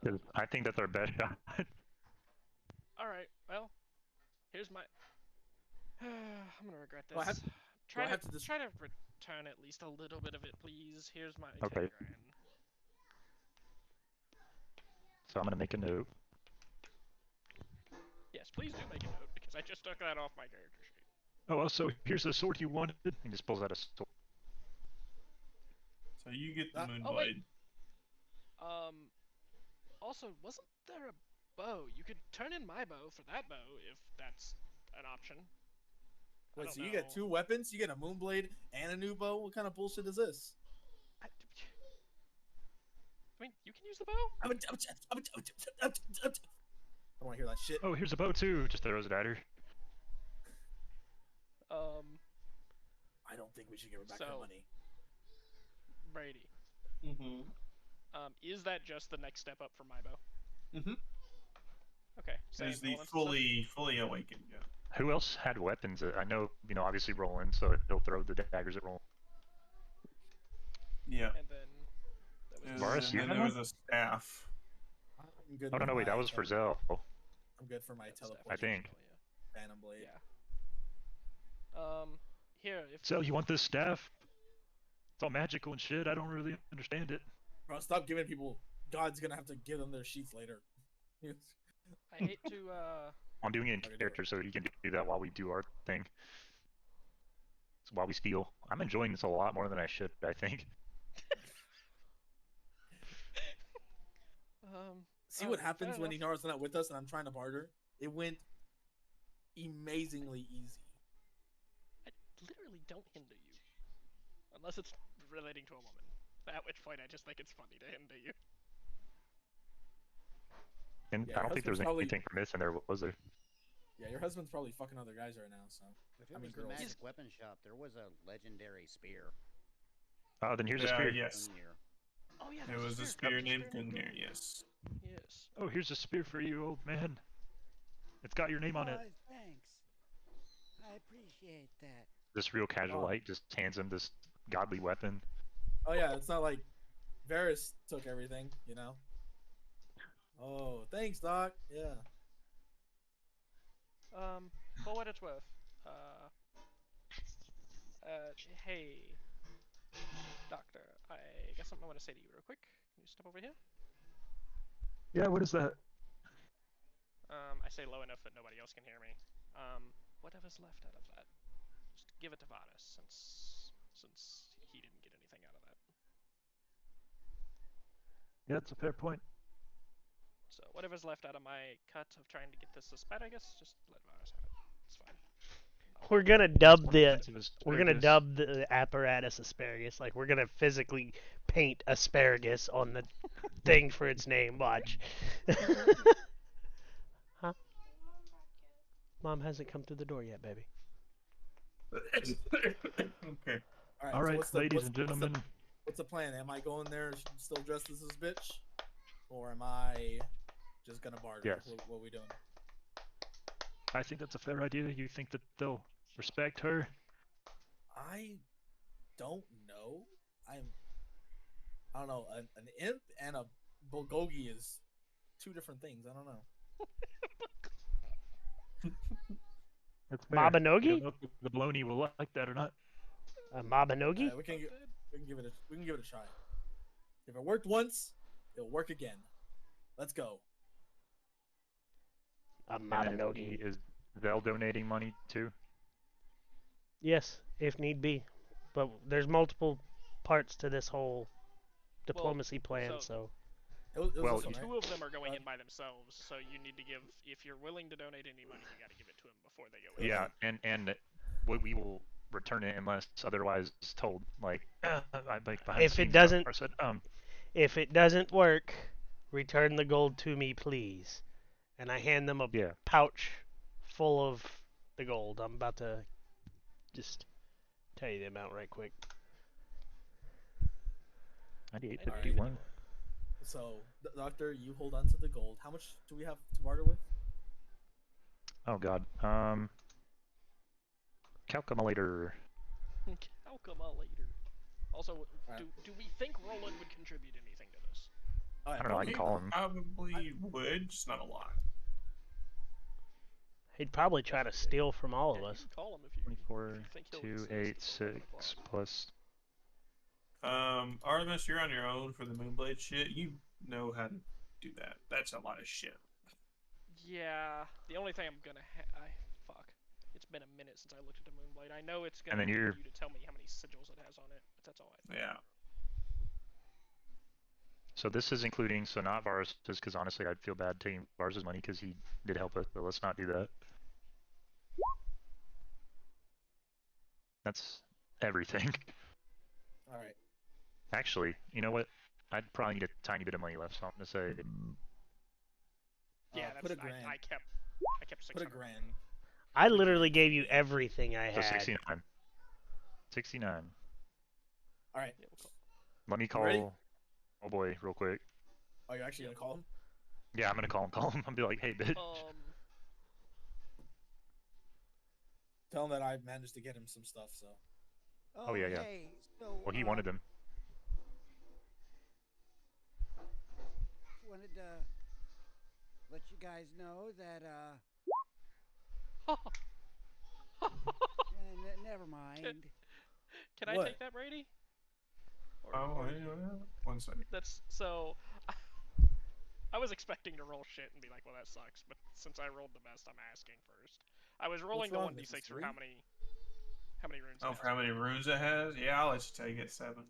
'Cause I think that's our best shot. All right. Well, here's my. I'm gonna regret this. Do I have- try I to have to dis- try to return at least a little bit of it, please. Here's my Okay. 10 grand. So I'm gonna make a note. Yes, please do make a note because I just took that off my character sheet. Oh, so here's the sword you wanted. He just pulls out a sword. So you get the Oh, Moonblade. wait. Also, wasn't there a bow? You could turn in my bow for that bow if that's an option. I Wait, don't so you get know. 2 weapons? You get a Moonblade and a new bow? What kind of bullshit is this? I mean, you can use the bow. I don't want to hear that shit. Oh, here's a bow too. Just throws it at her. I don't think we should give her back So- her money. Brady. Mm-hmm. Is that just the next step up for my bow? Mm-hmm. Okay. Say He's it, the Roland. fully awakened. Yeah. Who else had weapons? I know, obviously Roland, so he'll throw the daggers at Roland. Yeah. And then there was Varis, And you then had there one? was a staff. I'm good. Oh, no, with wait, that my was for Zell. I'm good for my yeah, the staff teleport. I was think. original, Phantom blade. yeah. Here, if Zell, you want this staff? It's all magical and shit. I don't really understand it. Bro, stop giving people. God's gonna have to give them their sheets later. I hate to I'm doing it in Okay, do it. character so you can do that while we do our thing. It's while we steal. I'm enjoying this a lot more than I should, I think. See what happens fair when enough. Inar's not with us and I'm trying to barter? It went amazingly easy. I literally don't hinder you. Unless it's relating to a woman. At which point I just think it's funny to hinder you. And Yeah, I don't your think there was husband's anything remiss in there, was there? Yeah, your husband's probably fucking other guys right now, so. If it I mean, was the girls. magic weapon shop, there was a legendary spear. Oh, then here's a Yeah, spear. yes. Gungnir. Oh yeah, There there's was a spear spear named Gungnir. Gungnir, yes. Yes. Oh, here's a spear for you, old man. It's got your name on it. Oh, thanks. I appreciate that. This real casualite just hands him this godly weapon. Oh yeah, it's not like Varis took everything, you know. Oh, thanks, Doc. Yeah. For what it's worth, hey, Doctor, I got something I want to say to you real quick. Can you step over here? Yeah, what is that? I say low enough that nobody else can hear me. Whatever's left out of that, just give it to Varis, since he didn't get anything out of that. Yeah, that's a fair point. So whatever's left out of my cut of trying to get this asparagus, just let Varis have it. It's fine. We're gonna dub the Offensive we're gonna asparagus. dub the apparatus asparagus. Like we're gonna physically paint asparagus on the thing for its name. Watch. Huh? Mom hasn't come through the door yet, baby. Okay. All right, what's ladies and gentlemen. What's the plan? Am I going there still dressed as this bitch, or am I just gonna barter? Yes. What are we doing? I think that's a fair idea. You think that they'll respect her? I don't know. I don't know. An imp and a bulgogi is two different things. I don't know. That's fair. Mabinogi? I don't know if the baloney will like that or not. A Mabinogi? We can give it a try. If it worked once, it'll work again. Let's go. A And Mabinogi. is Zell donating money too? Yes, if need be. But there's multiple parts to this whole diplomacy plan, so. It was Well, this one, right? Two of them are going in by themselves, so you need to give. If you're willing to donate any money, you got to give it to them before they go in. Yeah, and we will return it unless otherwise told. Like, I like behind If the it scenes, doesn't- I said, If it doesn't work, return the gold to me, please. And I hand them a yeah. pouch full of the gold. I'm about to just tell you the amount right quick. 98.51. So, Doctor, you hold on to the gold. How much do we have to barter with? Oh God. Calculator. Calculator. Also, Alright. do we think Roland would contribute anything to this? All right, I don't know. I can call him. Probably would, just not a lot. He'd probably try to steal from all of Yeah, you us. can call him if you 24, think he'll 286 plus. Artemis, you're on your own for the Moonblade shit. You know how to do that. That's a lot of shit. Yeah, the only thing I'm gonna fuck. It's been a minute since I looked at the Moonblade. I know it's And gonna then need you're- you to tell me how many sigils it has on it, but that's all I think. Yeah. So this is including, so not Varis, just because honestly I'd feel bad taking Varis' money because he did help us, but let's not do that. That's everything. All right. Actually, you know what? I'd probably need a tiny bit of money left, so I'm gonna say Yeah, put a that's grand. I kept Put 600. a grand. I literally gave you everything I so had. 69. 69. All right. Yeah, we'll call. Let me ready? call. Oh boy, real quick. Oh, you're actually gonna call him? Yeah, I'm gonna call him. I'm gonna be like, hey, bitch. Tell him that I managed to get him some stuff. So. Oh, yeah, yeah. Hey, so Well, he wanted them. just wanted to let you guys know that never mind. Can I What? take that, Brady? Oh, yeah. 1 second. That's so. I was expecting to roll shit and be like, well, that sucks. But since I rolled the best, I'm asking first. I was rolling the wrong, 1d6 for Mrs. how many runes. Oh, it for has. how many runes it has? Yeah, I'll let you take it. 7. All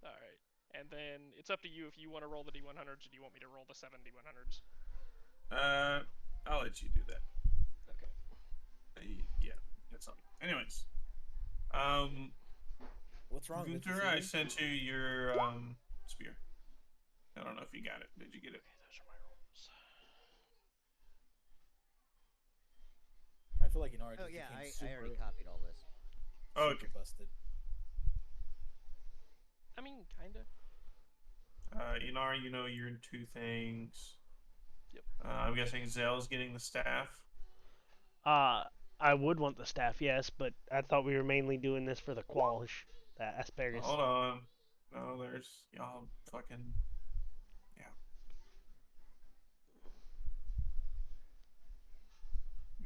right, and then it's up to you if you want to roll the d100s or do you want me to roll the 7 d100s? I'll let you do that. Okay. Yeah, that's all. Anyways, What's wrong, Gunter, Mrs. I Seeley? sent you your spear. I don't know if you got it. Did you get it? Okay, those are my rolls. I feel like Inar Oh just yeah, became I super, already copied all this. Oh, super okay. busted. I mean, kinda. Inar, you know your 2 things. Yep. I'm guessing Zell's getting the staff. I would want the staff, yes, but I thought we were mainly doing this for the qualish, that asparagus. Hold on. No, there's y'all fucking yeah.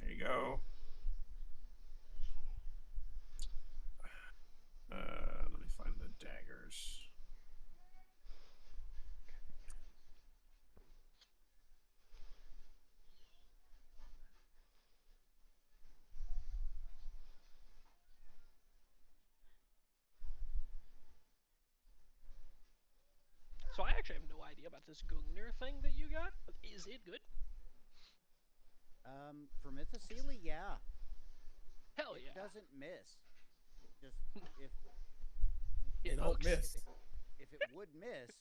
There you go. Let me find the daggers. So I actually have no idea about this Gungnir thing that you got. Is it good? For Mythosele, yeah. Hell It yeah. doesn't miss. Just if It It don't looks. miss. if it would miss,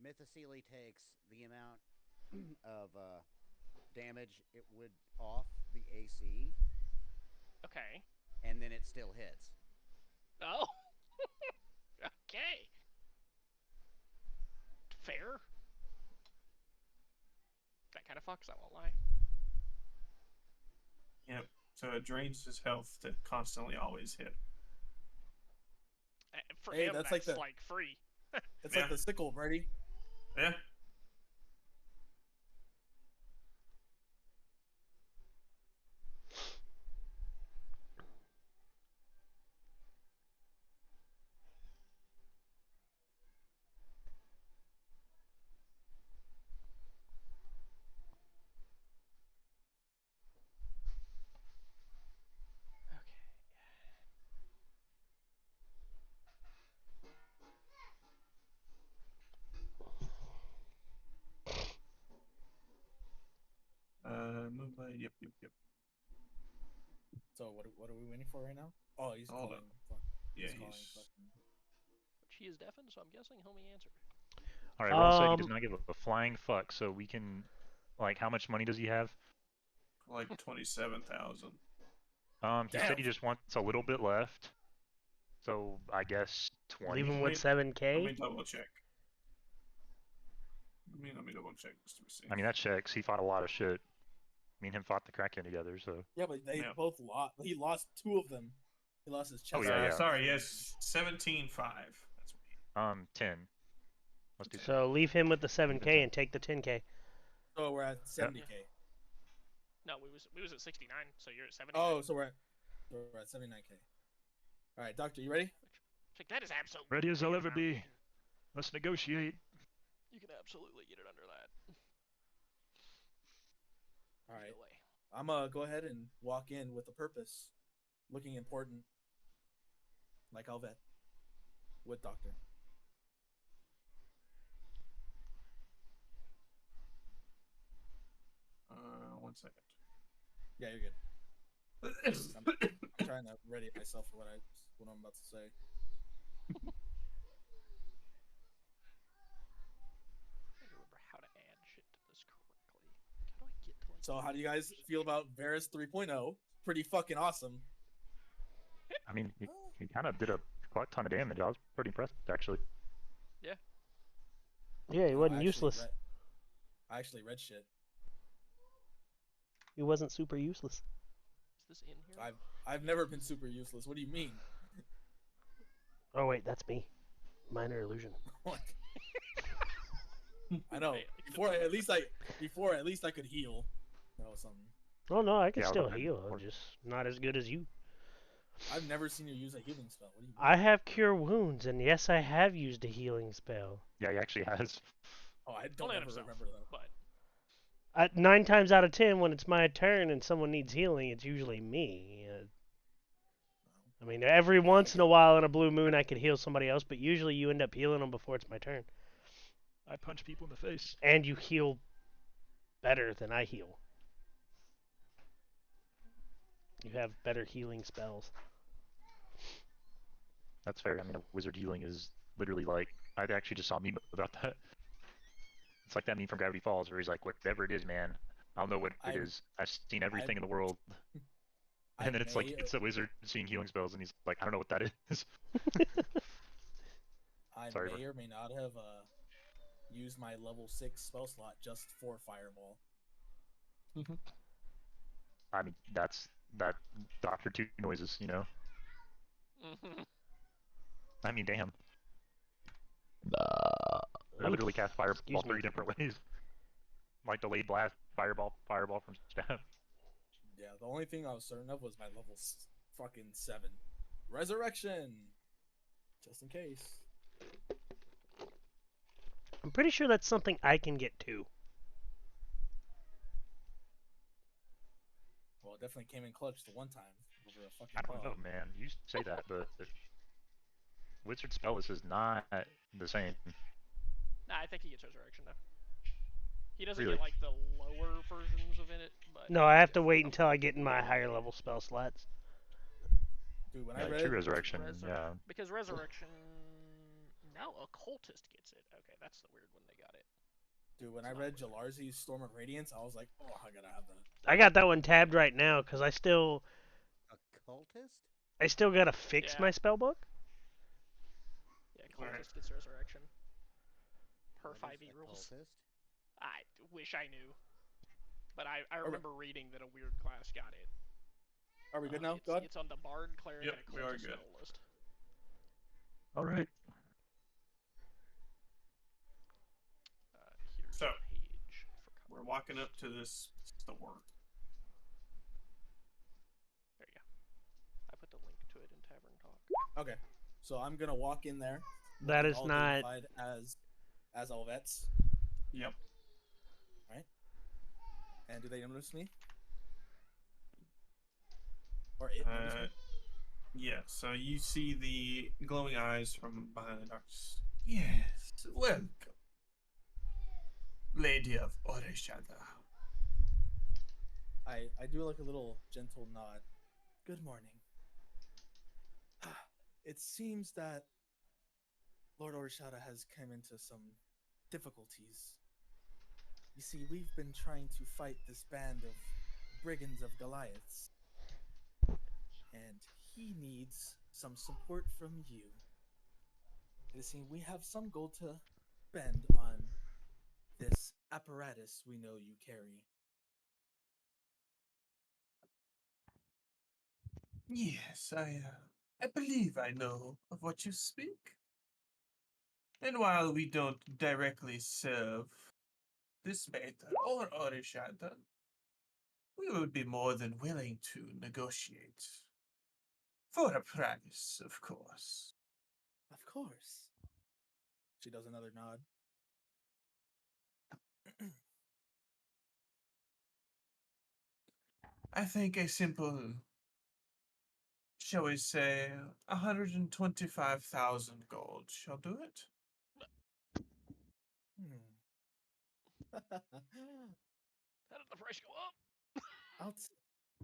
Mythosele takes the amount of damage it would off the AC, Okay. and then it still hits. Oh. Okay. Fair. That kind of fucks, I won't lie. Yep. So it drains his health to constantly always hit. For Hey, him, that's that's like like free. It's Yeah. like the sickle, Brady. Yeah. Okay. Moonlight. Yep. So what are we waiting for right now? Oh, he's Hold calling. up. Fuck. Yeah, He's calling. he's. Fucking. But she is deafened, so I'm guessing he'll me answer. All right, Roland said he does not give a flying fuck, so we can, like, how much money does he have? Like 27,000. He said he just wants a little bit left, so I guess 20. Leave him with Let 7K. me double check. Let me double check just to be safe. I mean, that checks. He fought a lot of shit. Me and him fought the Kraken together, so. Yeah, but they Yeah. both lost. He lost 2 of them. He lost his chest. Oh, yeah, yeah. Sorry, yes, 17,500. That's me. 10. Let's do. So leave him with the 7K and take the 10K. So we're at 70K. No, we was at 69, so you're at 70. Oh, so we're at 79K. All right, doctor, you ready? Like, that is absolutely. Ready as I'll ever be. Let's negotiate. You can absolutely get it under that. All right. No way. I'm gonna go ahead and walk in with a purpose, looking important, like Alvet, with doctor. 1 second. Yeah, you're good. I'm trying to ready myself for what I'm about to say. I don't remember how to add shit to this correctly. How do I get to like? So, how do you guys feel about Varis 3.0? Pretty fucking awesome. I mean, he kind of did a quite ton of damage. I was pretty impressed, actually. Yeah. Yeah, he wasn't Actually, useless. I actually read shit. He wasn't super useless. Is this in here? I've never been super useless. What do you mean? Oh wait, that's me. Minor illusion. I know. Wait, Before at least I could heal. That was something. Oh no, I can Yeah, still but- heal. I'm just not as good as you. I've never seen you use a healing spell. What do you mean? I have cure wounds, and yes, I have used a healing spell. Yeah, he actually has. Oh, I don't Only on ever himself, remember that. but 9 times out of 10, when it's my turn and someone needs healing, it's usually me. I mean, every once in a while in a blue moon, I could heal somebody else, but usually you end up healing them before it's my turn. I punch people in the face. And you heal better than I heal. You have better healing spells. That's fair. I mean, a wizard healing is literally like I actually just saw a meme about that. It's like that meme from Gravity Falls where he's like, whatever it is, man, I don't know what it I is. I've seen everything in the world. I And then it's like may it's a wizard seeing healing spells, and he's like, I don't know what that is. I Sorry, may bro. or may not have used my level 6 spell slot just for Fireball. I mean, that's that Doctor Two noises, you know. I mean, damn. I literally cast Fireball Excuse me. 3 different ways, like delayed blast, fireball from stab. Yeah, the only thing I was certain of was my level fucking 7. Resurrection! Just in case. I'm pretty sure that's something I can get too. Well, it definitely came in clutch the one time over a fucking I don't know, bug. man. You say that, but Wizard Spellless is not the same. nah, I think he gets resurrection though. He doesn't Really? get like the lower versions of it, but No, I have to wait until I get in my higher level spell slots. Dude, when I Yeah, read true resurrection. Resur- Yeah. because resurrection. No, occultist gets it. Okay, that's the weird one they got it. Dude, when I read Jalarzi's Storm of Radiance, I was like, oh, I gotta have that. I got that one tabbed right now because Occultist? I still gotta fix Yeah. my spell book. Yeah, Alright. cultist gets resurrection. Per What is 5e rules. occultist? I wish I knew, but I remember reading that a weird class got it. Are we good now? It's, God? it's on the bard, cleric, Yep, and we are occultist good. spell list. All right. Here's So, a page for We're cover. walking up to this store. There you go. I put the link to it in Tavern Talk. Okay. So I'm gonna walk in there. That looking is all not. dignified as Olvets. Yep. And do they notice me? Or it notice me? Yeah, so you see the glowing eyes from behind the darkness. Yes, welcome. Lady of Oreshada. I do like a little gentle nod. Good morning. It seems that Lord Orishada has come into some difficulties. You see, we've been trying to fight this band of brigands of Goliaths. And he needs some support from you. It seems we have some gold to spend on this apparatus we know you carry. Yes, I believe I know of what you speak. And while we don't directly serve this matter or Orishada, we would be more than willing to negotiate. For a price, of course. Of course. She does another nod. I think a simple, shall we say, 125,000 gold shall do it. How did the price go up?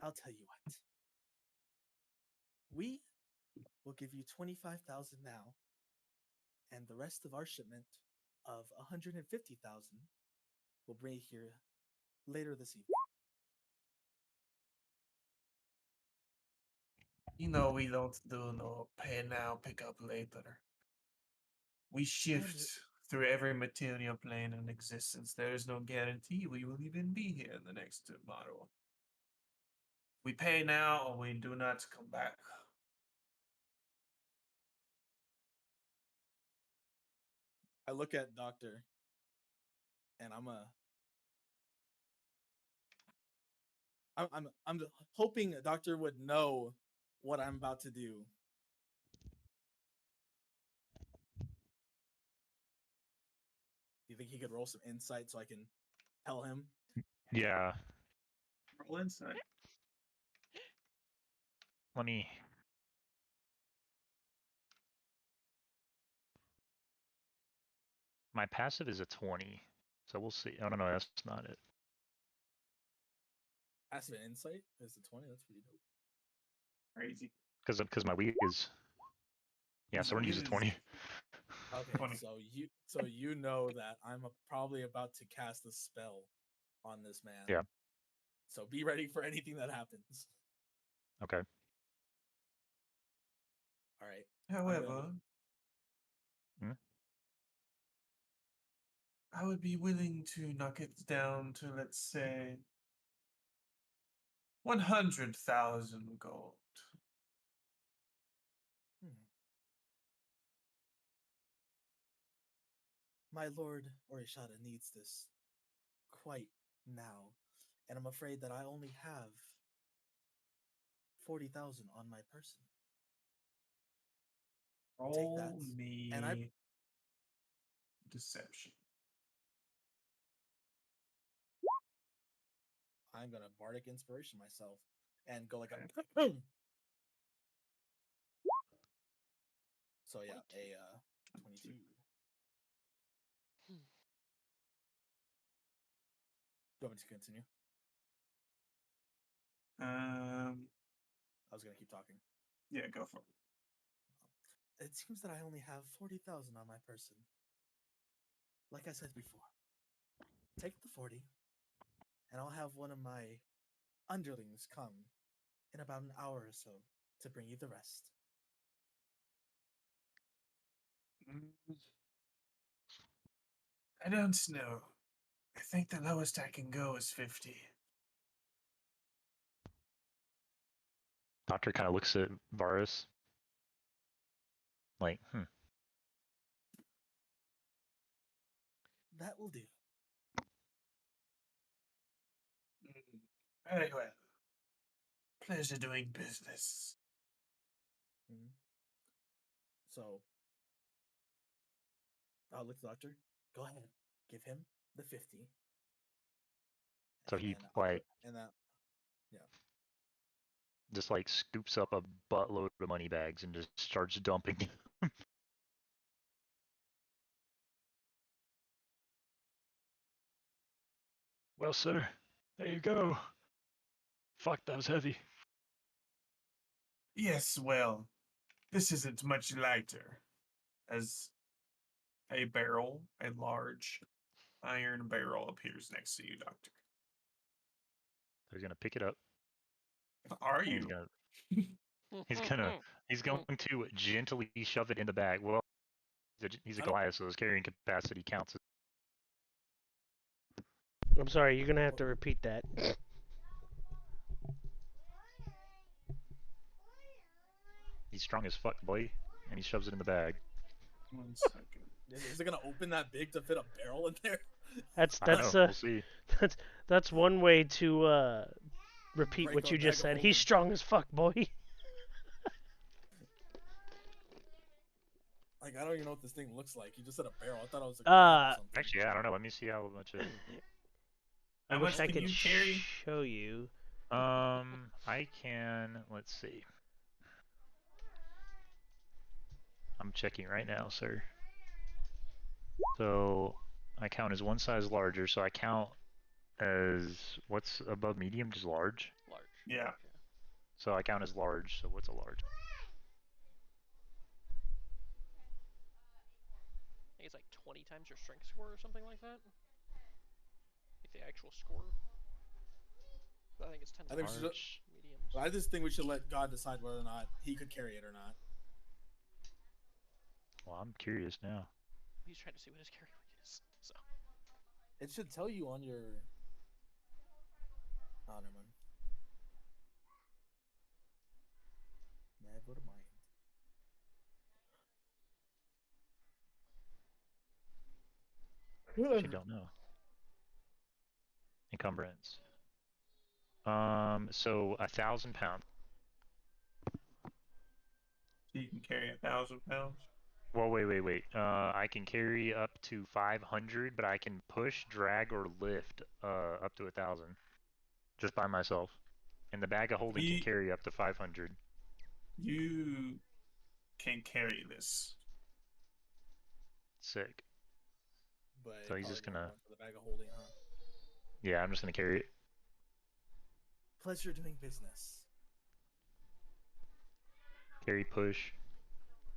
I'll tell you what. We will give you 25,000 now, and the rest of our shipment of 150,000 will bring here later this evening. You know, we don't do no pay now, pick up later. We shift through every material plane in existence, there is no guarantee we will even be here in the next tomorrow. We pay now or we do not come back. I look at Doctor, and I'm hoping Doctor would know what I'm about to do. Do you think he could roll some insight so I can tell him? Yeah. Roll insight. Let me. My passive is a 20, so we'll see. Oh no, that's not it. Passive insight is the 20. That's pretty dope. Crazy. Because my weak is. Yeah, so we're gonna use a 20. Okay, 20. so you know that I'm probably about to cast a spell on this man. Yeah. So be ready for anything that happens. Okay. All right. However, I would be willing to knock it down to, let's say, 100,000 gold. My lord Orishada needs this quite now, and I'm afraid that I only have 40,000 on my person. Roll Take that, me and I deception. I'm gonna bardic inspiration myself and go like a. So yeah, 22. Do you want me to continue? I was gonna keep talking. Yeah, go for it. It seems that I only have 40,000 on my person. Like I said before, take the 40, and I'll have one of my underlings come in about an hour or so to bring you the rest. I don't know. I think the lowest I can go is 50. Doctor kind of looks at Varis. Like, That will do. Very well. Pleasure doing business. So, I'll look, Doctor. Go ahead. Give him the 50. So he like just like scoops up a buttload of money bags and just starts dumping. Well, sir, there you go. Fuck, that was heavy. Yes, well, this isn't much lighter. As a barrel, a large iron barrel appears next to you, Doctor. So he's gonna pick it up. Are you? He's going to gently shove it in the bag. Well, he's a Goliath, so his carrying capacity counts. I'm sorry, you're gonna have to repeat that. He's strong as fuck, boy, and he shoves it in the bag. 1 second. Is it gonna open that big to fit a barrel in there? We'll see. That's one way to repeat what you just said. He's strong as fuck, boy. Like, I don't even know what this thing looks like. You just said a barrel. I thought it was a something. Actually, yeah, I don't know. Let me see how much it. I wish I could show you. I can. Let's see. I'm checking right now, sir. So I count as one size larger. So I count as what's above medium, just large. Large. Yeah. So I count as large. So what's a large? I think it's like 20 times your strength score or something like that. Like the actual score. But I think it's 10 times mediums. I just think we should let God decide whether or not he could carry it or not. Well, I'm curious now. He's trying to see what his carry weight is. So It should tell you on your. Oh, never mind. Never mind. If you don't know. Encumbrance. So 1,000 pounds. So you can carry 1,000 pounds. Well, wait. I can carry up to 500, but I can push, drag, or lift up to 1,000, just by myself. And the bag of holding can carry up to 500. You can carry this. Sick. But So he's just gonna. for the bag of holding, huh? Yeah, I'm just gonna carry it. Pleasure doing business. Carry, push,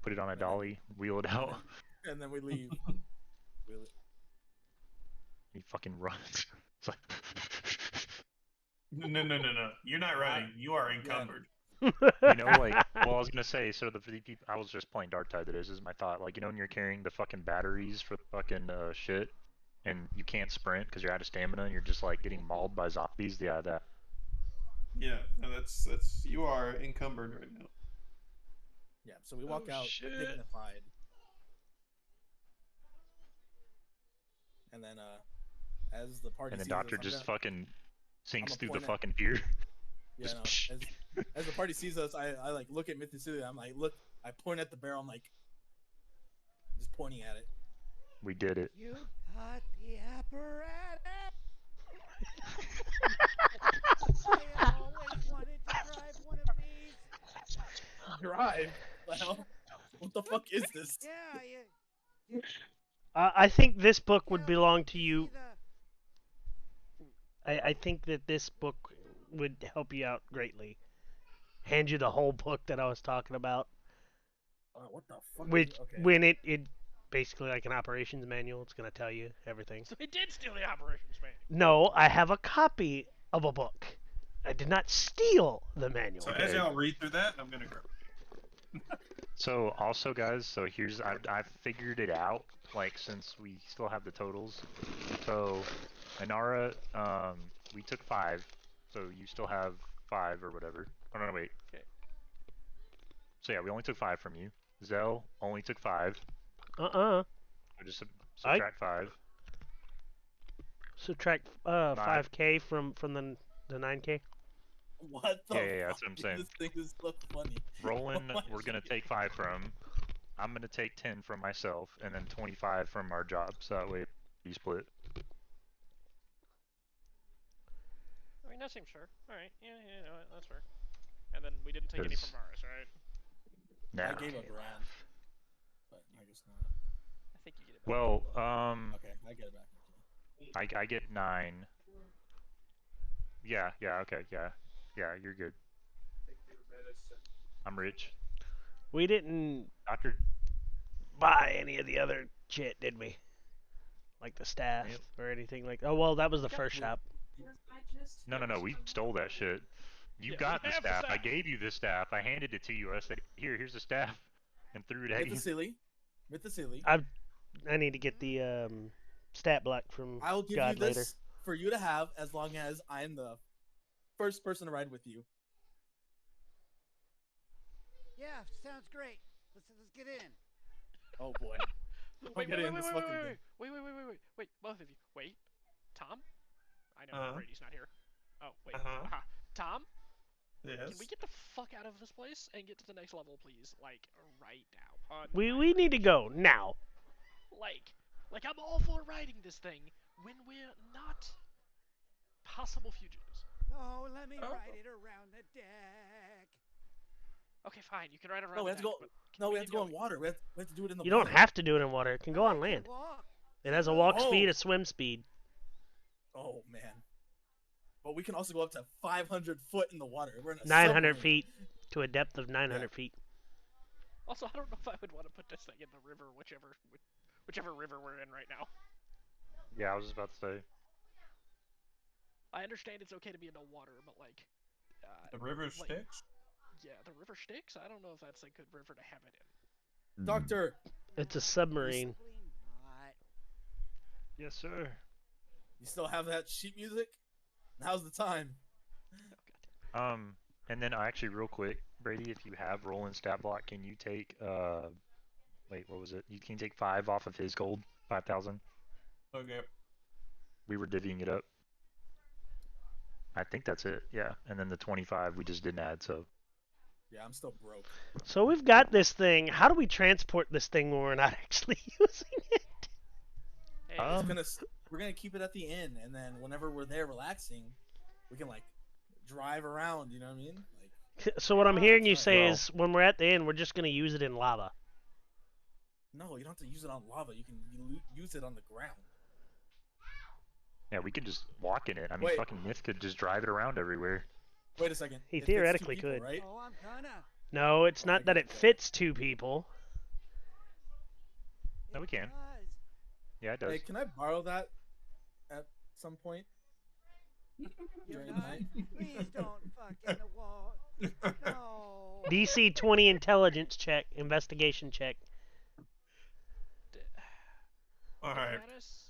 put it on a dolly, wheel it out. And then we leave. He fucking runs. It's like. No. You're not running. You are encumbered. You know, like, well, I was gonna say, so the people, I was just playing Dark Tide. That is my thought. Like, you know, when you're carrying the fucking batteries for the fucking shit, and you can't sprint because you're out of stamina, and you're just like getting mauled by zombies. Yeah, that. Yeah, no, that's you are encumbered right now. Yeah, so we walk out shit. dignified. And then as the party And the sees doctor us, just fucking sinks I'm through the point at- fucking pier. Yeah, Just no, as the party sees us, I like look at Mythicilia. I'm like, look, I point at the barrel. I'm like, just pointing at it. We did it. You got the apparatus. I always wanted to drive one of these. Drive? Well, what the fuck is this? Yeah, I think this book would yeah, belong to you you. see the- I think that this book would help you out greatly. Hand you the whole book that I was talking about. What the fuck? Which, Okay. when it basically like an operations manual, it's gonna tell you everything. So he did steal the operations manual. No, I have a copy of a book. I did not steal the manual. So as y'all read through that, I'm gonna grab it. So also, guys, so here's I've figured it out. Like, since we still have the totals, so Inara, we took 5, so you still have 5 or whatever. Oh no, wait. Okay. So yeah, we only took 5 from you. Zell only took 5. Uh-uh. So just subtract 5. Subtract 5K from the 9K. What the Yeah, that's fuck? what I'm saying. This thing is so funny. Roland, Oh my we're gonna shit. take 5 from. I'm gonna take 10 from myself, and then 25 from our job. So that way we split. I mean, that seems fair. All right. Yeah, no, that's fair. And then we didn't take any from Varis, right? Nah. I gave a grand, but I guess not. I think you get it back. Well, Okay, I get it back. I get 9. Yeah, okay, yeah, you're good. I'm rich. We didn't Doctor, buy any of the other shit, did we? Like the staff Yep. or anything like. Oh well, that was the first shop. no, we stole that shit. You Yeah, got we the have the staff. I staff. gave you the staff. I handed it to you. I said, here's the staff, and threw it at you. Mythicily. I need to get the stat block from I'll give God you this later. for you to have as long as I'm the first person to ride with you. Yeah, sounds great. Let's get in. Oh boy. Wait, get in this fucking thing. wait, both of you. Wait, Tom? I know Uh-huh. Brady's not here. Oh, wait. Uh-huh. Aha. Tom? Yes. Can we get the fuck out of this place and get to the next level, please? Like, right now. We need to go now. Like I'm all for riding this thing when we're not possible fugitives. Oh, let me Oh. ride it around the deck. Okay, fine. You can ride around. No, we the have to deck, go. but No, we get have to go in going. water. We have to do it in the You water. don't have to do it in water. It can go on I can land. walk. It has a walk Oh. speed, a swim speed. Oh man. But we can also go up to 500 foot in the water. We're in a 900 submarine. feet to a depth of 900 feet. Also, I don't know if I would want to put this thing in the river, whichever river we're in right now. Yeah, I was just about to say. I understand it's okay to be in the water, but like, The river like- Styx? yeah, the river Styx. I don't know if that's a good river to have it in. Doctor, It's a submarine. Possibly Yes, sir. You still have that sheet music? Now's the time. Oh, goddamn. And then actually, real quick, Brady, if you have Roland stat block, can you take wait, what was it? You can take 5 off of his gold, 5,000. Okay. We were divvying it up. I think that's it. Yeah, and then the 25 we just didn't add. So Yeah, I'm still broke. So we've got this thing. How do we transport this thing when we're not actually using it? Hey, It's Um, gonna. We're gonna keep it at the inn, and then whenever we're there relaxing, we can like drive around. You know what I mean? Like, So what I'm Ah, hearing you that's say well, is when we're at the inn, we're just going to use it in lava. no, you don't have to use it on lava. You can use it on the ground. yeah, we could just walk in it. I mean, Wait. fucking Myth could just drive it around everywhere. Wait a second. He It fits 2 theoretically people, could. right? Oh, I'm gonna. No, it's Oh, I not that got it you. fits 2 people. No, It we can. does. Yeah, it Hey, does. can I borrow that at some point You're during the not. night? Please don't fuck in the wall. No. DC 20 intelligence check, investigation check. All right. Varis.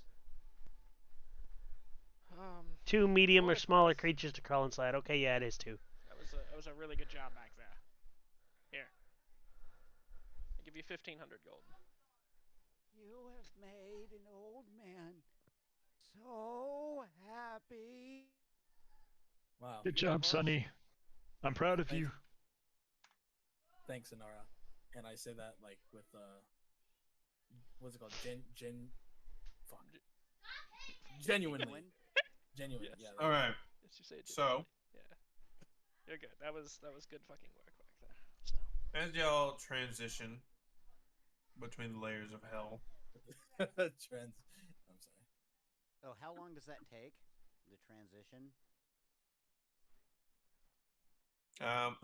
2 medium roll or a smaller growth. creatures to crawl inside. Okay, yeah, it is 2. That was a really good job back there. Here, I give you 1,500 gold. You have made an old man so happy. Wow. Good job, Sonny. I'm proud of Thank- you. Thanks, Inara. And I say that like with what's it called? Fuck. Genuinely. Genuine. Yes. Yeah. All right. Yes, you say it. So, Yeah, you're good. That was good fucking work back there. So as y'all transition between the layers of hell, Trends. I'm sorry. Oh, how long does that take? The transition?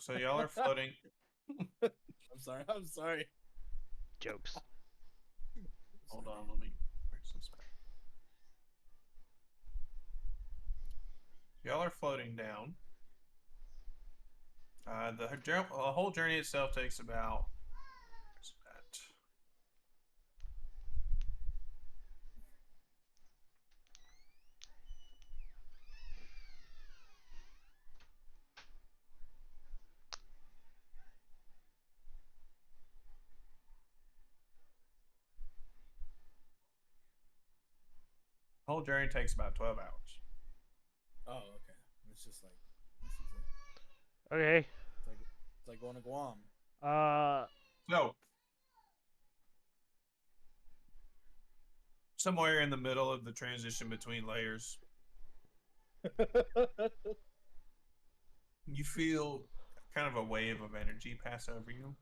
so y'all are floating. I'm sorry. I'm sorry. Jokes. Hold on, let me. Where's this back? Y'all are floating down. The whole journey itself takes about. What's that? The whole journey takes about 12 hours. Oh, okay. It's just like this is it. Okay. It's like going to Guam. So, somewhere in the middle of the transition between layers, you feel kind of a wave of energy pass over you.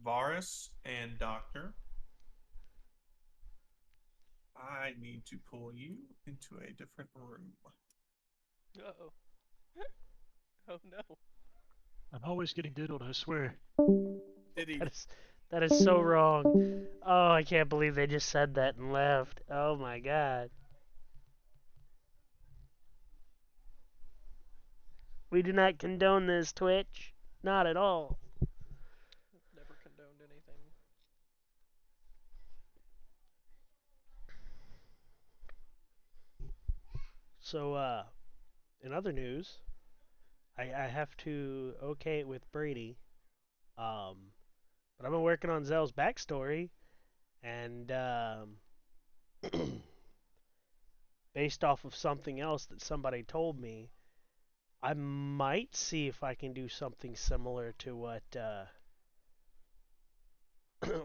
Varis and Doctor, I need to pull you into a different room. Uh-oh. Oh no. I'm always getting diddled, I swear. Did he? That is so wrong. Oh, I can't believe they just said that and left. Oh my god. We do not condone this, Twitch. Not at all. Never condoned anything. So, in other news, I have to okay it with Brady. But I've been working on Zell's backstory, and based off of something else that somebody told me, I might see if I can do something similar to what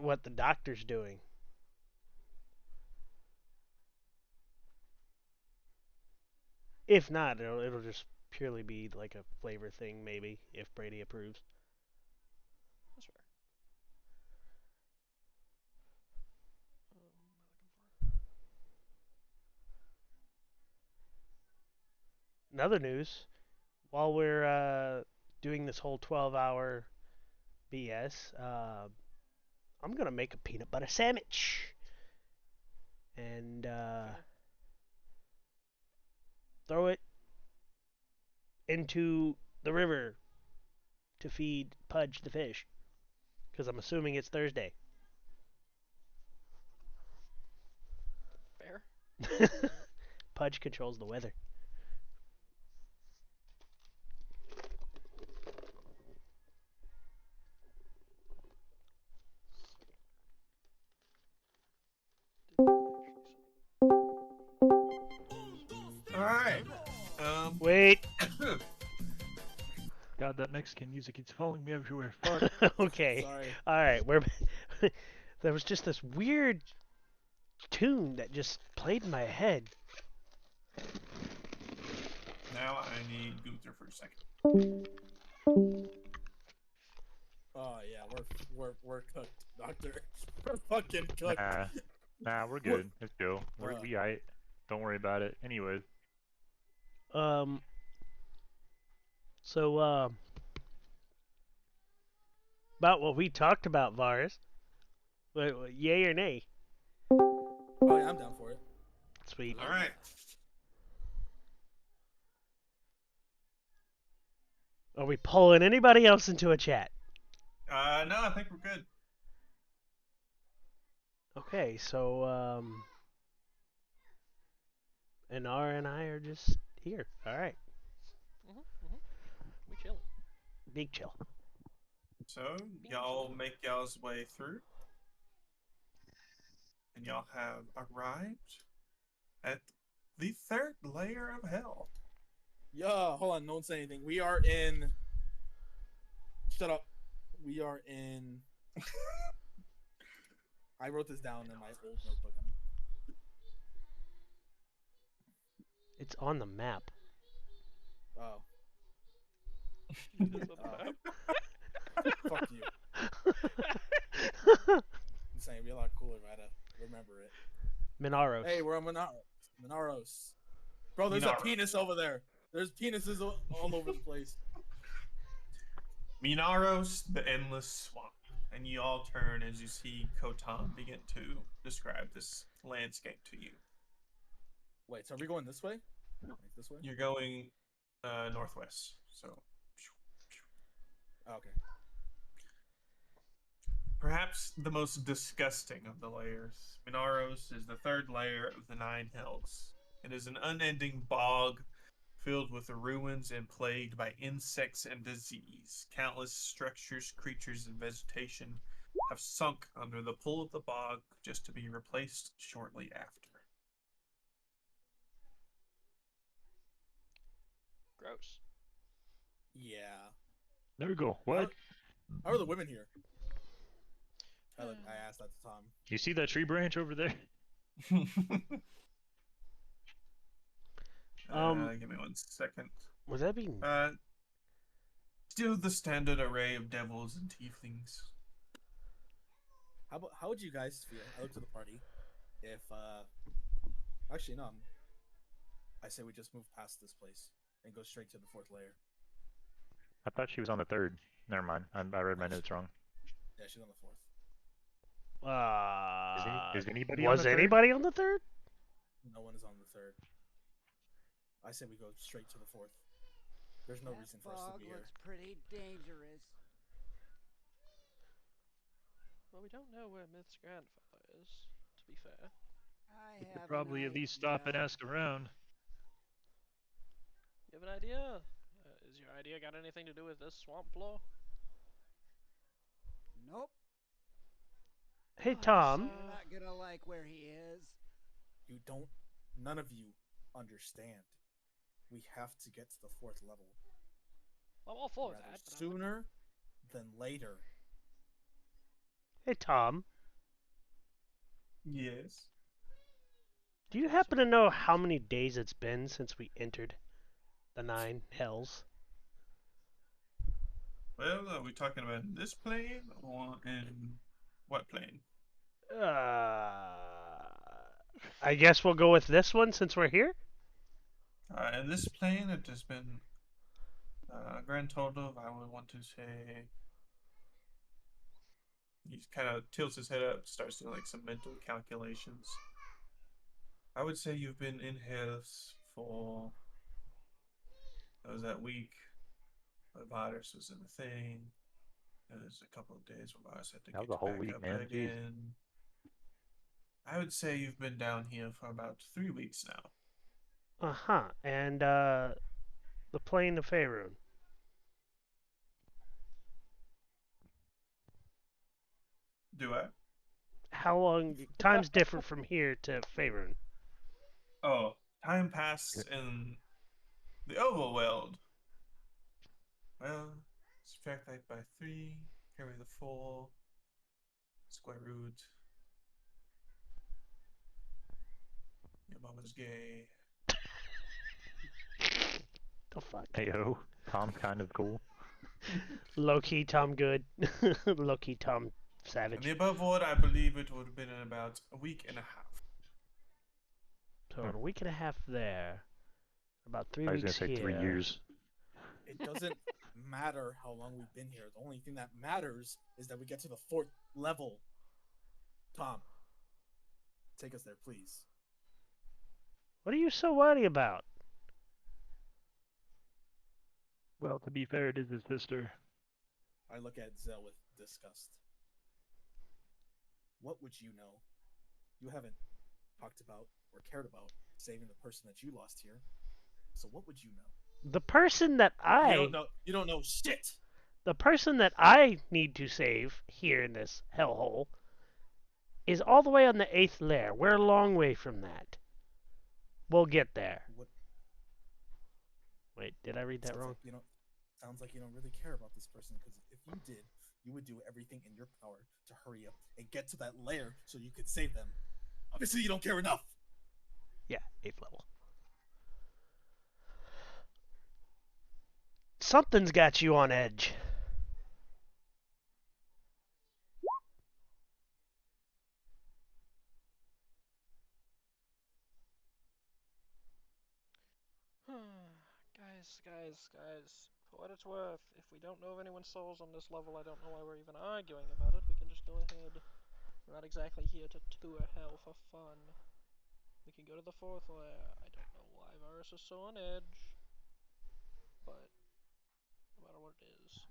what the doctor's doing. If not, it'll just purely be like a flavor thing, maybe if Brady approves. That's fair. What am I looking for? In other news, while we're doing this whole 12-hour BS, I'm gonna make a peanut butter sandwich and Okay. throw it into the river to feed Pudge the fish, because I'm assuming it's Thursday. Pudge controls the weather. All right. Wait. God, that Mexican music keeps following me everywhere. Fuck. Okay. Sorry. All right. There was just this weird tune that just played in my head. Now I need Gunther for a second. Oh yeah, we're cooked, Doctor. We're fucking cooked. Nah, we're good. Let's go. We aight. Don't worry about it. Anyway. Um. So about what we talked about, Varis. Yay or nay? Oh yeah, I'm down for it. Sweet. All right. Are we pulling anybody else into a chat? No, I think we're good. Okay, so Inar and I are just here. All right, We chilling. big chill. So y'all make y'all's way through, and y'all have arrived at the third layer of hell. Yeah, hold on, don't say anything. We are in. Shut up. We are in. I wrote this down in my old notebook. It's on the map. Oh, The Oh. map. fuck you. I'm saying it'd be a lot cooler if I had to remember it. Minaros. Hey, we're on Minaros. Bro, there's Minaros. a penis over there. There's penises all over the place. Minaros, the endless swamp. And you all turn as you see Kotan begin to describe this landscape to you. Wait, so are we going this way? Like this way? You're going northwest. So Oh, okay. perhaps the most disgusting of the layers. Minaros is the third layer of the Nine Hells. It is an unending bog filled with ruins and plagued by insects and disease. Countless structures, creatures, and vegetation have sunk under the pull of the bog just to be replaced shortly after. Gross. Yeah. There we go. What? How are the women here? I asked at the time. You see that tree branch over there? Give me 1 second. Was that being? Still the standard array of devils and tieflings. How would you guys feel? I look to the party. If actually no, I say we just move past this place and go straight to the fourth layer. I thought she was on the third. Never mind. I read my notes wrong. Yeah, she's on the fourth. Is anybody was on the third? anybody on the third? No one is on the third. I say we go straight to the fourth. There's no reason for us to be here. Looks pretty dangerous. Well, we don't know where Myth's grandfather is, to be fair. I We could have probably an at least stop and idea. ask around. You have an idea? Is your idea got anything to do with this swamp lore? Nope. Hey Oh, Tom. You're not gonna like where he is. You don't. None of you understand. We have to get to the fourth level. I'm all for Rather that. But sooner than later. Hey Tom. Yes. Do you happen to know how many days it's been since we entered the Nine Hells? Well, are we talking about this plane or in what plane? I guess we'll go with this one since we're here. In this plane, it has been a grand total of, I would want to say, he kind of tilts his head up, starts doing like some mental calculations. I would say you've been in Hells for, that was that week where Varis was in the thing. There's a couple of days where Varis had to That was get a whole back week, up man. Jeez. again. I would say you've been down here for about 3 weeks now. Uh-huh. And the plane to Faerun. Do I? How long? Time's different from here to Faerun. Oh, time passed in the overworld. Well, subtract that by 3, carry the 4, square root. Your mama's gay. The fuck? Heyo, Tom kind of cool. Low key Tom good. Low key Tom In savage. the above world, I believe it would have been in about a week and a half. So in a week and a half there. About three I was gonna weeks say here. 3 years. It doesn't matter how long we've been here. The only thing that matters is that we get to the 4th level. Tom, take us there, please. What are you so worried about? Well, to be fair, it is his sister. I look at Zell with disgust. What would you know? You haven't talked about or cared about saving the person that you lost here. So what would you know? The person that You don't know. You don't know shit. the person that I need to save here in this hellhole is all the way on the 8th layer. We're a long way from that. We'll get there. What? Wait, did I read that Sounds wrong? like you don't. Sounds like you don't really care about this person, because if you did, you would do everything in your power to hurry up and get to that lair so you could save them. Obviously, you don't care enough. Yeah, 8th level. Something's got you on edge. Guys. For what it's worth, if we don't know of anyone's souls on this level, I don't know why we're even arguing about it. We can just go ahead. We're not exactly here to tour hell for fun. We can go to the 4th layer. I don't know why Varis is so on edge. But, no matter what it is.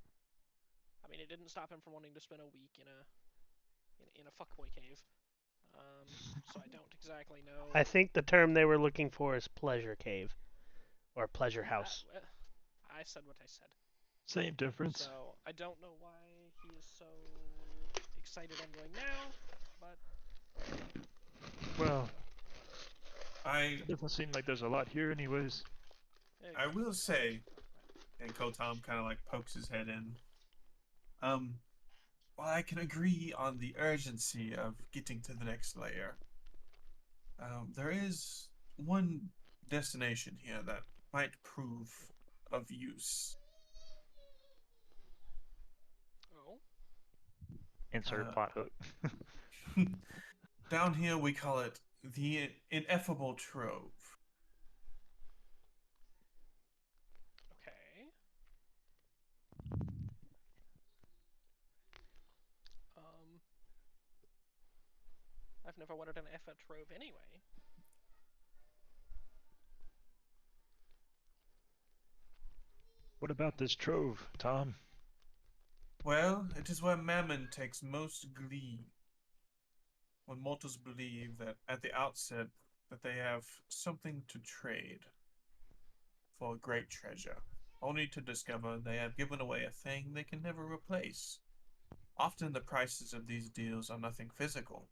I mean, it didn't stop him from wanting to spend a week in a fuckboy cave. So I don't exactly know. I think the term they were looking for is pleasure cave. Or pleasure house. I said what I said. Same difference. So I don't know why he is so excited on going now, but Well, I it doesn't seem like there's a lot here, anyways. I will say, and Kotam kind of like pokes his head in. While I can agree on the urgency of getting to the next layer, there is one destination here that might prove of use. oh, Insert plot hook. Down here we call it the ineffable trove. okay. I've never wanted an effort trove anyway. What about this trove, Tom? Well, it is where Mammon takes most glee. When mortals believe that at the outset that they have something to trade for a great treasure, only to discover they have given away a thing they can never replace. Often the prices of these deals are nothing physical.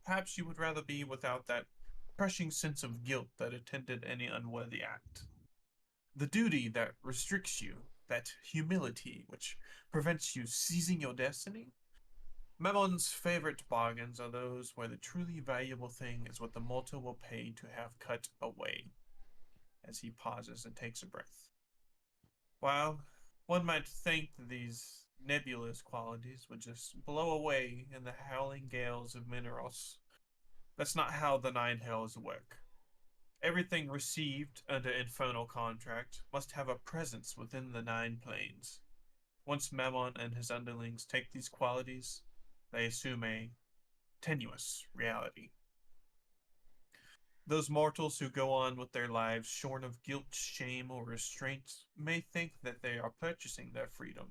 Perhaps you would rather be without that crushing sense of guilt that attended any unworthy act. The duty that restricts you, that humility which prevents you seizing your destiny. Memmon's favorite bargains are those where the truly valuable thing is what the mortal will pay to have cut away, as he pauses and takes a breath. While one might think that these nebulous qualities would just blow away in the howling gales of Mineros, that's not how the Nine Hells work. Everything received under infernal contract must have a presence within the Nine Planes. Once Mammon and his underlings take these qualities, they assume a tenuous reality. Those mortals who go on with their lives shorn of guilt, shame, or restraint may think that they are purchasing their freedom,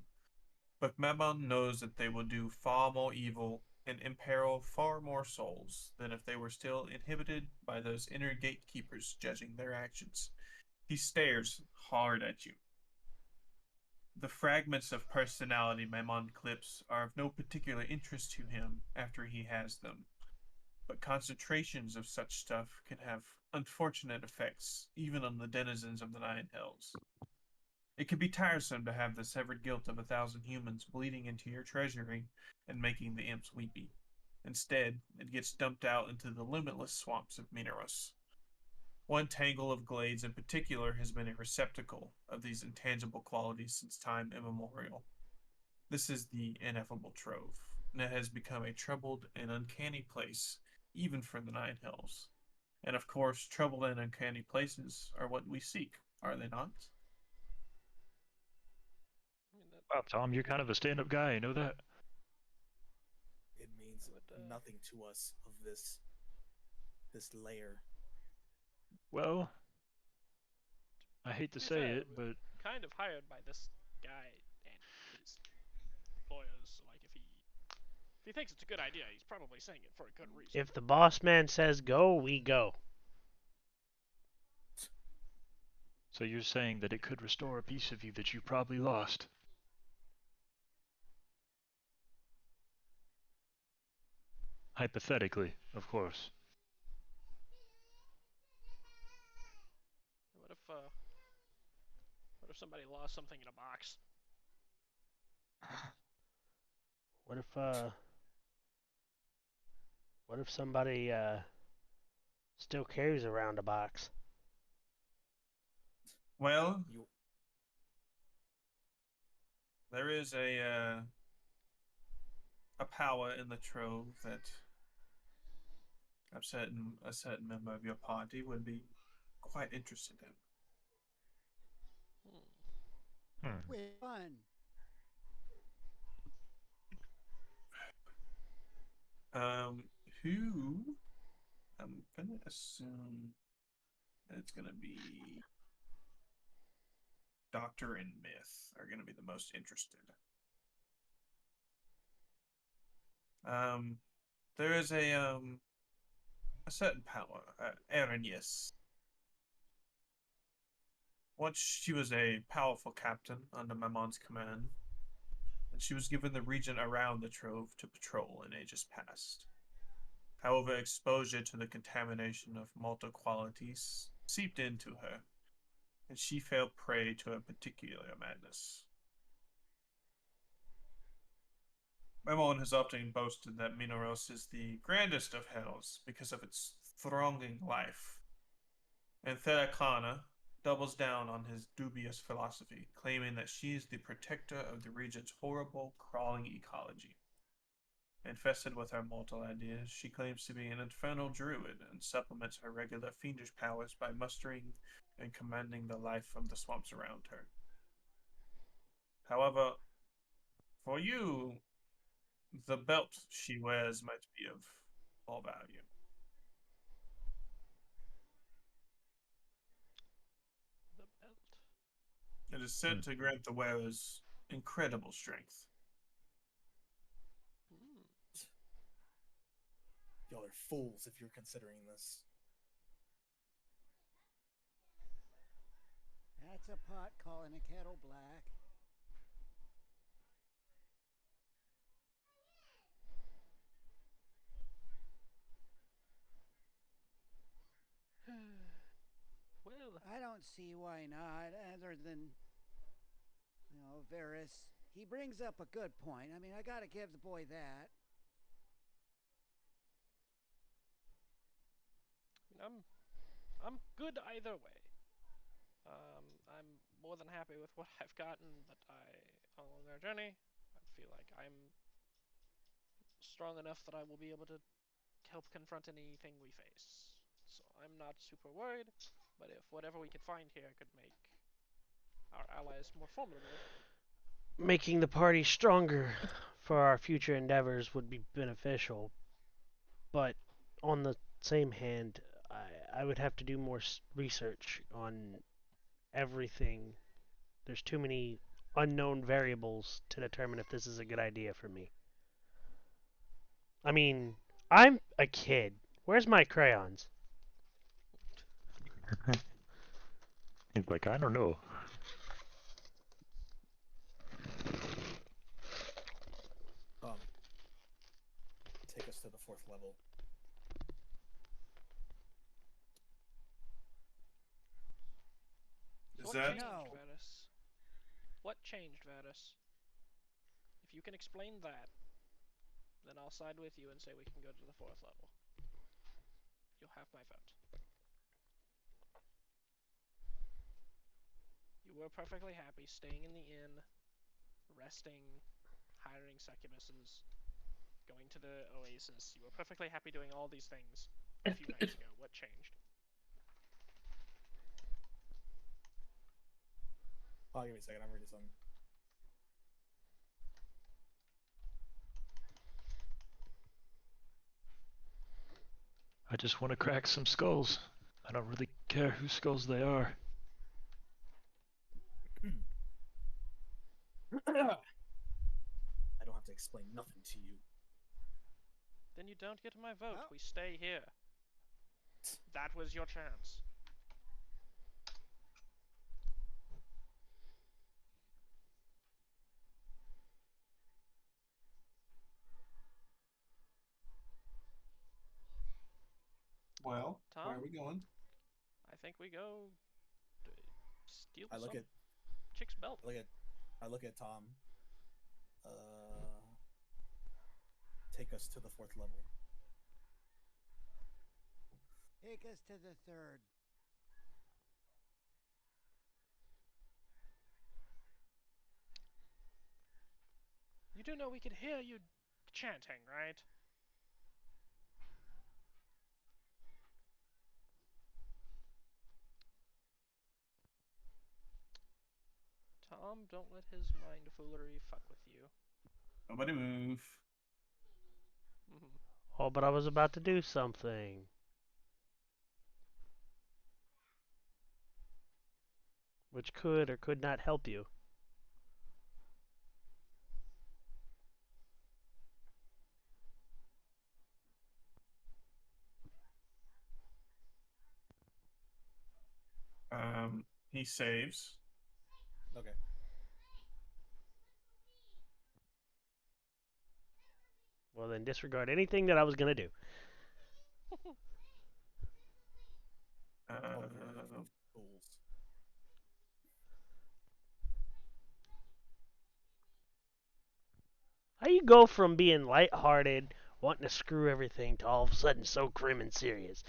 but Mammon knows that they will do far more evil and imperil far more souls than if they were still inhibited by those inner gatekeepers judging their actions. He stares hard at you. The fragments of personality Maimon clips are of no particular interest to him after he has them, but concentrations of such stuff can have unfortunate effects even on the denizens of the Nine Hells. It can be tiresome to have the severed guilt of 1,000 humans bleeding into your treasury and making the imps weepy. Instead, it gets dumped out into the limitless swamps of Mineros. One tangle of glades in particular has been a receptacle of these intangible qualities since time immemorial. This is the ineffable trove, and it has become a troubled and uncanny place, even for the Nine Hells. And of course, troubled and uncanny places are what we seek, are they not? I mean, that Wow, Tom, you're kind of a stand-up guy. You know that? It means would nothing to us of this layer. Well, I hate to to be say fair, it, we're but kind of hired by this guy and his employers. So like, if he thinks it's a good idea, he's probably saying it for a good reason. If the boss man says go, we go. so you're saying that it could restore a piece of you that you probably lost. Hypothetically, of course. What if somebody lost something in a box? What if what if somebody still carries around a box? Well, You there is a power in the trove that a certain member of your party would be quite interested in. Hmm. Hmm. Which one? Um, who? I'm gonna assume that it's gonna be Doctor and Myth are gonna be the most interested. Um, there is a certain power, Arenius. Once she was a powerful captain under Mamon's command, and she was given the region around the Trove to patrol in ages past. However, exposure to the contamination of Malta qualities seeped into her, and she fell prey to a particular madness. Memon has often boasted that Minoros is the grandest of hells because of its thronging life, and Therakana doubles down on his dubious philosophy, claiming that she is the protector of the region's horrible, crawling ecology. Infested with her mortal ideas, she claims to be an infernal druid and supplements her regular fiendish powers by mustering and commanding the life from the swamps around her. However, for you, the belt she wears might be of more value. The belt. It is Hmm. said to grant the wearers incredible strength. Hmm. y'all are fools if you're considering this. That's a pot calling a kettle black. Well, I don't see why not, other than, Varis. He brings up a good point. I mean, I gotta give the boy that. I'm I'm good either way. I'm more than happy with what I've gotten, but along our journey, I feel like I'm strong enough that I will be able to help confront anything we face. So I'm not super worried, but if whatever we could find here could make our allies more formidable. Making the party stronger for our future endeavors would be beneficial, but on the same hand, I would have to do more research on everything. There's too many unknown variables to determine if this is a good idea for me. I mean, I'm a kid. Where's my crayons? He's like, I don't know. Take us to the 4th level. Is What that changed, No. Varis? What changed, Varis? If you can explain that, then I'll side with you and say we can go to the 4th level. You'll have my vote. You were perfectly happy staying in the inn, resting, hiring succubuses, going to the oasis. You were perfectly happy doing all these things a few nights ago. What changed? Give me a second. I'm reading something. I just want to crack some skulls. I don't really care whose skulls they are. I don't have to explain nothing to you. Then you don't get my vote. Oh. We stay here. That was your chance. well? Tom? Where are we going? I think we go steal I look some at chick's belt. I look at Tom. Take us to the 4th level. Take us to the 3rd. You do know we could hear you chanting, right? Tom, don't let his mind foolery fuck with you. Nobody move. Oh, but I was about to do something. Which could or could not help you. He saves. Okay. Well, then disregard anything that I was going to do. Fools. How you go from being lighthearted, wanting to screw everything, to all of a sudden so grim and serious?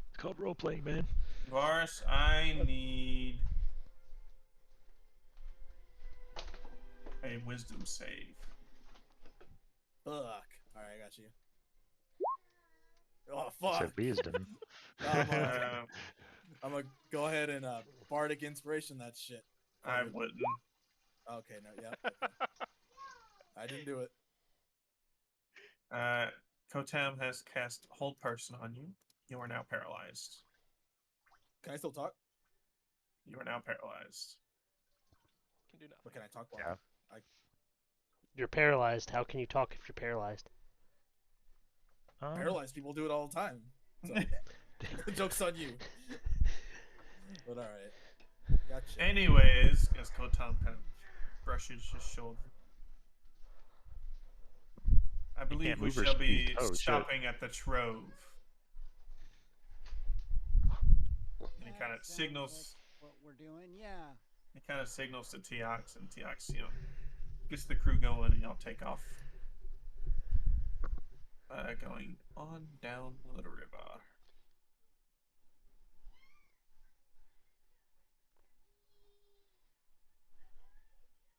It's called role playing, man. Varis, I need a wisdom save. Fuck. Alright, I got you. Oh, fuck. Said wisdom. I'm gonna go ahead and bardic inspiration that shit. I wouldn't. Okay, no, yeah. Okay. I didn't do it. Kotam has cast Hold Person on you. You are now paralyzed. Can I still talk? You are now paralyzed. Can do nothing. But can I talk? Yeah. You're paralyzed. How can you talk if you're paralyzed? Paralyzed people do it all the time. So, the joke's on you. But alright. Gotcha. Anyways, as Kotam kind of brushes his shoulder. I believe can't we move or shall speak. be Oh, shit. stopping at the Trove. And he kind of Sounds signals. like what we're doing, yeah. He kind of signals to Teox, and Teox, gets the crew going, and y'all take off. Going on down the river.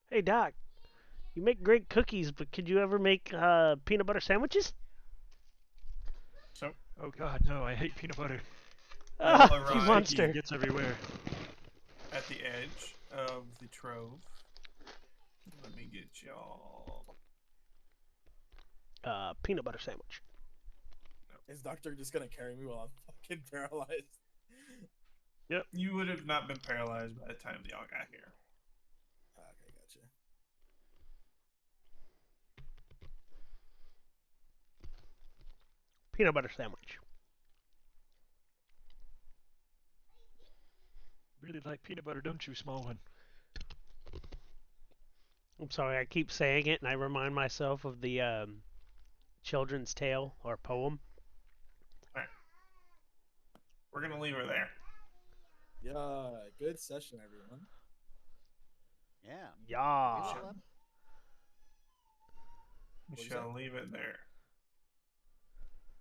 Hey, Doc. You make great cookies, but could you ever make peanut butter sandwiches? So, Oh god, no, I hate peanut butter. Ah, Y'all you arrive monster. It gets everywhere. at the edge of the Trove. Let me get y'all. Peanut butter sandwich. Is Doctor just gonna carry me while I'm fucking paralyzed? You would have not been paralyzed by the time that y'all got here. Okay, gotcha. peanut butter sandwich. Really like peanut butter, don't you, small one? I'm sorry, I keep saying it, and I remind myself of the children's tale or poem. All right, we're gonna leave her there. Yeah, good session, everyone. Yeah. Yeah. We level up. We What'd you shall say? leave it there.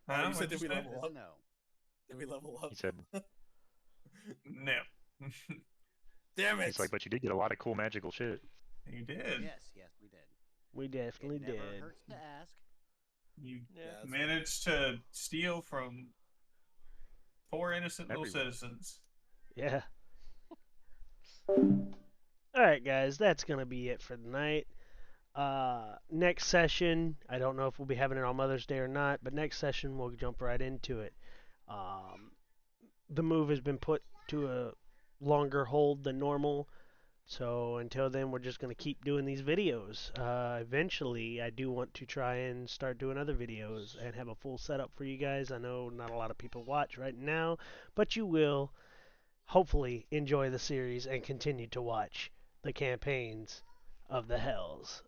Oh, Huh? you said What'd did we say? level There's up? no. Did we level up? He said, No. Damn it! he's like, but you did get a lot of cool magical shit. You did. Yes, yes, we did. We definitely It never did. hurts to ask. You Yeah. Yeah, that's managed to steal from poor innocent little Everyone. citizens. Yeah. Alright, guys, that's going to be it for tonight. Next session, I don't know if we'll be having it on Mother's Day or not, but next session we'll jump right into it. The move has been put to a longer hold than normal, so until then we're just going to keep doing these videos. Eventually, I do want to try and start doing other videos and have a full setup for you guys. I know not a lot of people watch right now, but you will hopefully enjoy the series and continue to watch the campaigns of the Hells.